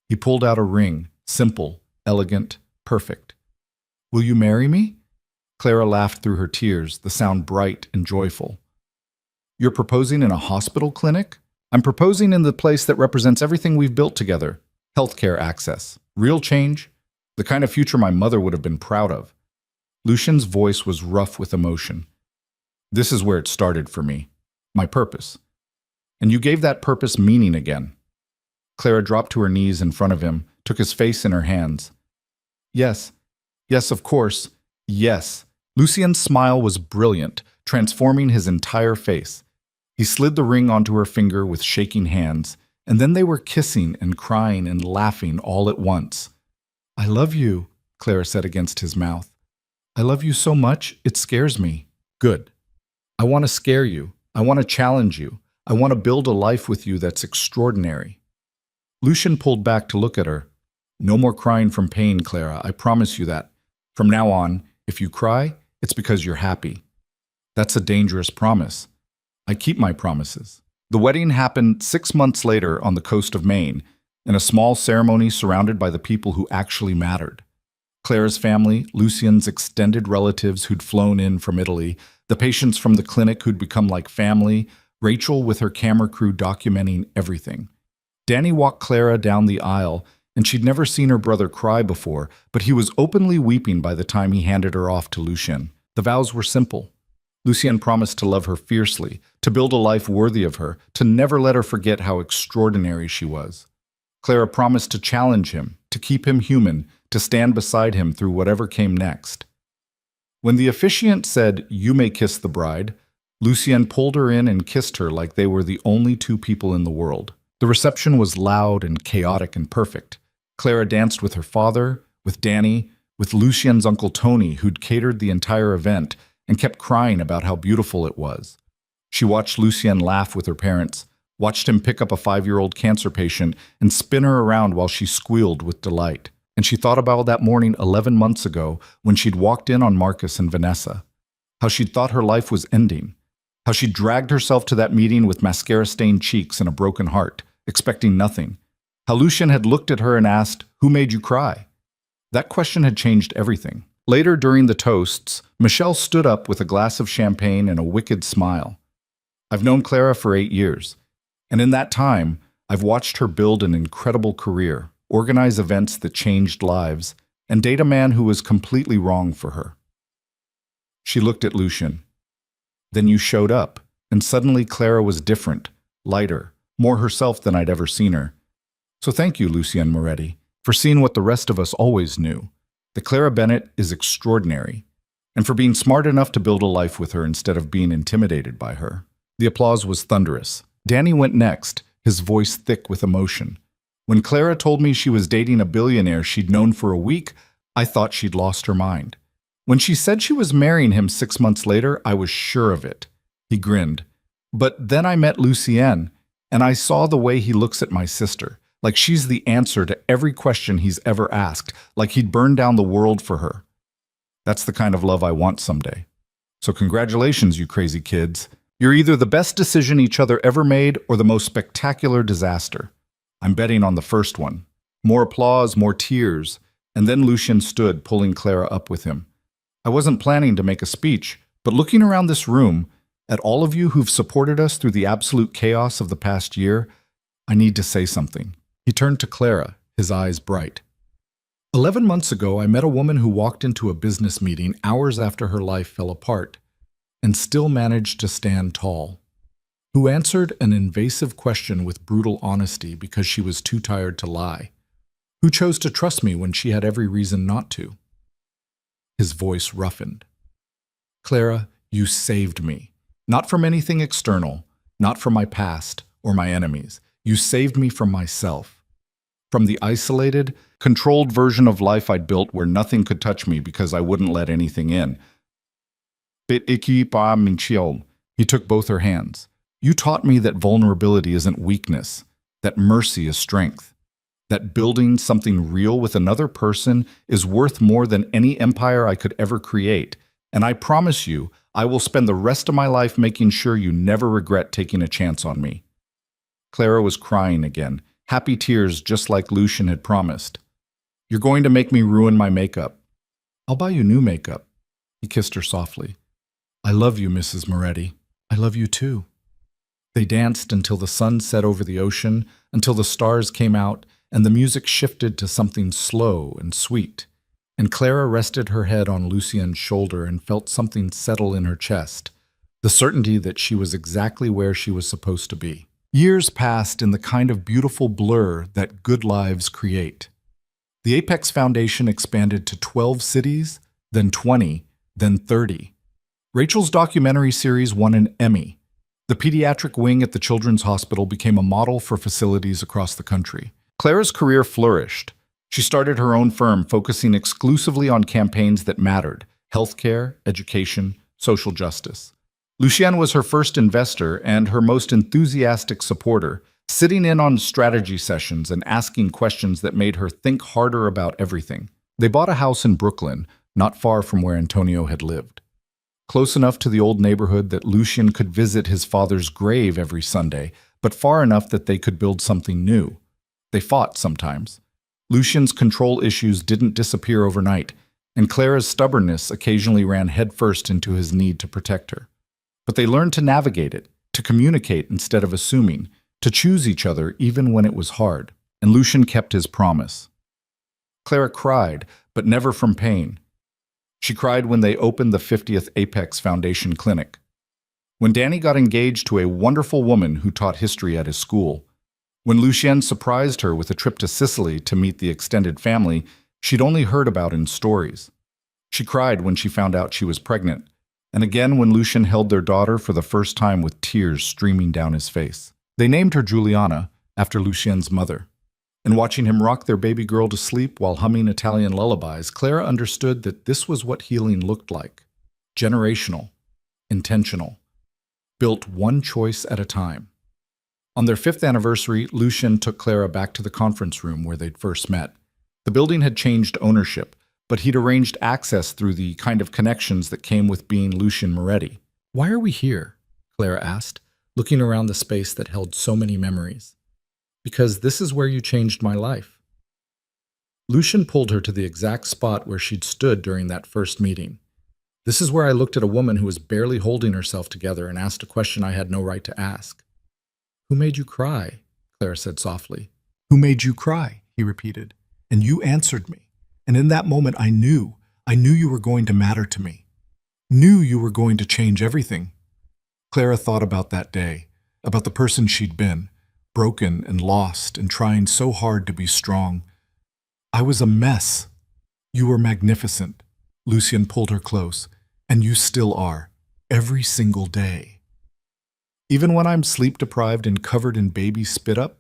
He pulled out a ring, simple, elegant, perfect. Will you marry me? Clara laughed through her tears, the sound bright and joyful. You're proposing in a hospital clinic? I'm proposing in the place that represents everything we've built together. Healthcare access, real change, the kind of future my mother would have been proud of. Lucien's voice was rough with emotion. This is where it started for me, my purpose. And you gave that purpose meaning again. Clara dropped to her knees in front of him, took his face in her hands. Yes, of course, yes. Lucien's smile was brilliant, transforming his entire face. He slid the ring onto her finger with shaking hands, and then they were kissing and crying and laughing all at once. I love you, Clara said against his mouth. I love you so much, it scares me. Good. I want to scare you. I want to challenge you. I want to build a life with you that's extraordinary. Lucien pulled back to look at her. No more crying from pain, Clara, I promise you that. From now on, if you cry, it's because you're happy. That's a dangerous promise. I keep my promises. The wedding happened 6 months later on the coast of Maine, in a small ceremony surrounded by the people who actually mattered. Clara's family, Lucien's extended relatives who'd flown in from Italy, the patients from the clinic who'd become like family, Rachel with her camera crew documenting everything. Danny walked Clara down the aisle, and she'd never seen her brother cry before, but he was openly weeping by the time he handed her off to Lucien. The vows were simple. Lucien promised to love her fiercely, to build a life worthy of her, to never let her forget how extraordinary she was. Clara promised to challenge him, to keep him human, to stand beside him through whatever came next. When the officiant said, "You may kiss the bride," Lucien pulled her in and kissed her like they were the only two people in the world. The reception was loud and chaotic and perfect. Clara danced with her father, with Danny, with Lucien's Uncle Tony, who'd catered the entire event, and kept crying about how beautiful it was. She watched Lucien laugh with her parents, watched him pick up a 5-year-old cancer patient and spin her around while she squealed with delight. And she thought about that morning 11 months ago when she'd walked in on Marcus and Vanessa, how she'd thought her life was ending, how she'd dragged herself to that meeting with mascara-stained cheeks and a broken heart, expecting nothing, how Lucien had looked at her and asked, "Who made you cry?" That question had changed everything. Later, during the toasts, Michelle stood up with a glass of champagne and a wicked smile. "I've known Clara for 8 years, and in that time, I've watched her build an incredible career, organize events that changed lives, and date a man who was completely wrong for her." She looked at Lucien. "Then you showed up, and suddenly Clara was different, lighter, more herself than I'd ever seen her. So thank you, Lucien Moretti, for seeing what the rest of us always knew, that Clara Bennett is extraordinary, and for being smart enough to build a life with her instead of being intimidated by her." The applause was thunderous. Danny went next, his voice thick with emotion. "When Clara told me she was dating a billionaire she'd known for a week, I thought she'd lost her mind. When she said she was marrying him 6 months later, I was sure of it." He grinned. "But then I met Lucien, and I saw the way he looks at my sister, like she's the answer to every question he's ever asked, like he'd burn down the world for her. That's the kind of love I want someday. So congratulations, you crazy kids. You're either the best decision each other ever made or the most spectacular disaster. I'm betting on the first one." More applause, more tears, and then Lucien stood, pulling Clara up with him. "I wasn't planning to make a speech, but looking around this room, at all of you who've supported us through the absolute chaos of the past year, I need to say something." He turned to Clara, his eyes bright. 11 months ago, I met a woman who walked into a business meeting hours after her life fell apart and still managed to stand tall, who answered an invasive question with brutal honesty because she was too tired to lie, who chose to trust me when she had every reason not to. His voice roughened. "Clara, you saved me. Not from anything external, not from my past or my enemies. You saved me from myself. From the isolated, controlled version of life I'd built where nothing could touch me because I wouldn't let anything in." He took both her hands. "You taught me that vulnerability isn't weakness, that mercy is strength, that building something real with another person is worth more than any empire I could ever create. And I promise you, I will spend the rest of my life making sure you never regret taking a chance on me." Clara was crying again, happy tears just like Lucien had promised. "You're going to make me ruin my makeup." "I'll buy you new makeup." He kissed her softly. "I love you, Mrs. Moretti. I love you too." They danced until the sun set over the ocean, until the stars came out, and the music shifted to something slow and sweet. And Clara rested her head on Lucien's shoulder and felt something settle in her chest, the certainty that she was exactly where she was supposed to be. Years passed in the kind of beautiful blur that good lives create. The Apex Foundation expanded to 12 cities, then 20, then 30. Rachel's documentary series won an Emmy. The pediatric wing at the Children's Hospital became a model for facilities across the country. Clara's career flourished. She started her own firm focusing exclusively on campaigns that mattered: healthcare, education, social justice. Lucien was her first investor and her most enthusiastic supporter, sitting in on strategy sessions and asking questions that made her think harder about everything. They bought a house in Brooklyn, not far from where Antonio had lived. Close enough to the old neighborhood that Lucien could visit his father's grave every Sunday, but far enough that they could build something new. They fought sometimes. Lucien's control issues didn't disappear overnight, and Clara's stubbornness occasionally ran headfirst into his need to protect her. But they learned to navigate it, to communicate instead of assuming, to choose each other even when it was hard, and Lucian kept his promise. Clara cried, but never from pain. She cried when they opened the 50th Apex Foundation Clinic. When Danny got engaged to a wonderful woman who taught history at his school. When Lucien surprised her with a trip to Sicily to meet the extended family she'd only heard about in stories. She cried when she found out she was pregnant, and again when Lucien held their daughter for the first time with tears streaming down his face. They named her Juliana, after Lucien's mother. And watching him rock their baby girl to sleep while humming Italian lullabies, Clara understood that this was what healing looked like. Generational, intentional, built one choice at a time. On their 5th anniversary, Lucien took Clara back to the conference room where they'd first met. The building had changed ownership, but he'd arranged access through the kind of connections that came with being Lucien Moretti. "Why are we here?" Clara asked, looking around the space that held so many memories. "Because this is where you changed my life." Lucien pulled her to the exact spot where she'd stood during that first meeting. "This is where I looked at a woman who was barely holding herself together and asked a question I had no right to ask." "Who made you cry?" Clara said softly. "Who made you cry?" he repeated. "And you answered me. And in that moment I knew you were going to matter to me. Knew you were going to change everything." Clara thought about that day, about the person she'd been, broken and lost and trying so hard to be strong. "I was a mess. You were magnificent." Lucien pulled her close. "And you still are, every single day." "Even when I'm sleep-deprived and covered in baby spit-up?"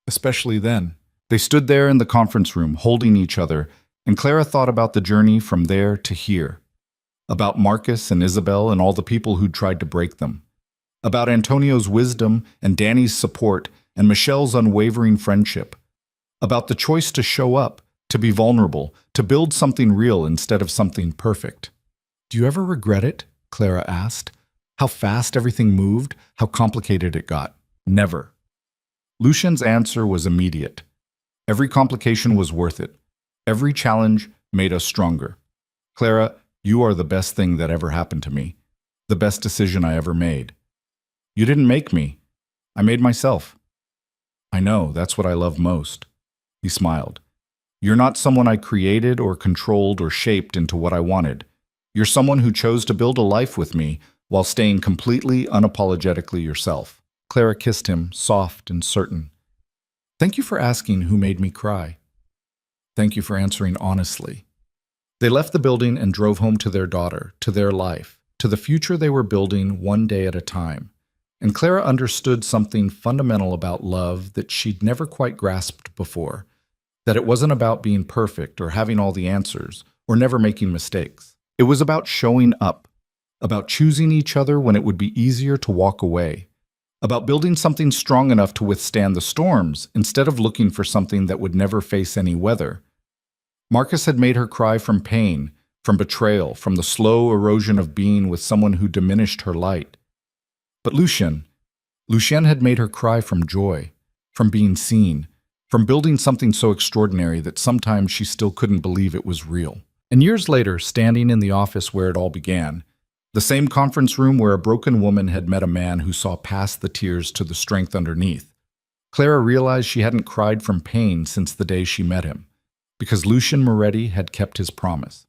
"Especially then." They stood there in the conference room, holding each other, and Clara thought about the journey from there to here. About Marcus and Isabel and all the people who'd tried to break them. About Antonio's wisdom and Danny's support and Michelle's unwavering friendship. About the choice to show up, to be vulnerable, to build something real instead of something perfect. "Do you ever regret it?" Clara asked. "How fast everything moved, how complicated it got." "Never." Lucien's answer was immediate. Every complication was worth it. Every challenge made us stronger. "Clara, you are the best thing that ever happened to me. The best decision I ever made. You didn't make me. I made myself." "I know, that's what I love most." He smiled. "You're not someone I created or controlled or shaped into what I wanted. You're someone who chose to build a life with me while staying completely unapologetically yourself." Clara kissed him, soft and certain. "Thank you for asking who made me cry. Thank you for answering honestly." They left the building and drove home to their daughter, to their life, to the future they were building one day at a time. And Clara understood something fundamental about love that she'd never quite grasped before, that it wasn't about being perfect or having all the answers or never making mistakes. It was about showing up, about choosing each other when it would be easier to walk away, about building something strong enough to withstand the storms instead of looking for something that would never face any weather. Marcus had made her cry from pain, from betrayal, from the slow erosion of being with someone who diminished her light. But Lucien had made her cry from joy, from being seen, from building something so extraordinary that sometimes she still couldn't believe it was real. And years later, standing in the office where it all began, the same conference room where a broken woman had met a man who saw past the tears to the strength underneath, Clara realized she hadn't cried from pain since the day she met him, because Lucien Moretti had kept his promise.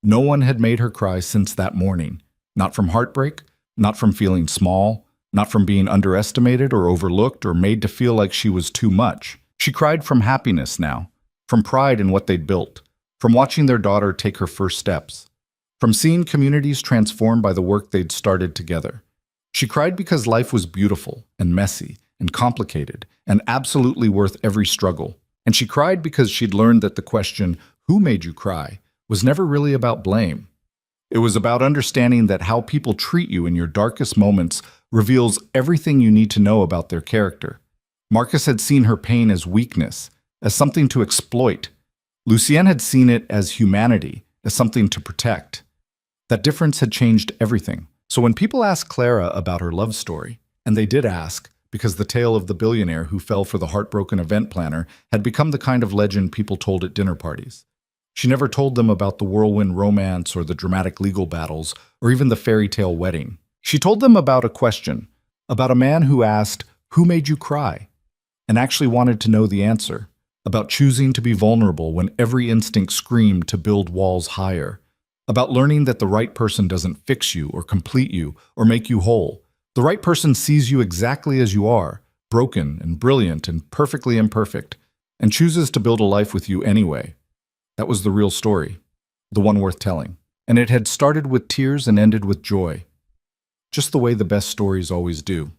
No one had made her cry since that morning, not from heartbreak, not from feeling small, not from being underestimated or overlooked or made to feel like she was too much. She cried from happiness now, from pride in what they'd built, from watching their daughter take her first steps, from seeing communities transformed by the work they'd started together. She cried because life was beautiful and messy and complicated and absolutely worth every struggle. And she cried because she'd learned that the question, "Who made you cry?" was never really about blame. It was about understanding that how people treat you in your darkest moments reveals everything you need to know about their character. Marcus had seen her pain as weakness, as something to exploit. Lucien had seen it as humanity, as something to protect. That difference had changed everything. So when people asked Clara about her love story, and they did ask, because the tale of the billionaire who fell for the heartbroken event planner had become the kind of legend people told at dinner parties. She never told them about the whirlwind romance or the dramatic legal battles or even the fairy tale wedding. She told them about a question, about a man who asked, who made you cry, and actually wanted to know the answer, about choosing to be vulnerable when every instinct screamed to build walls higher, about learning that the right person doesn't fix you or complete you or make you whole. The right person sees you exactly as you are, broken and brilliant and perfectly imperfect, and chooses to build a life with you anyway. That was the real story, the one worth telling. And it had started with tears and ended with joy, just the way the best stories always do.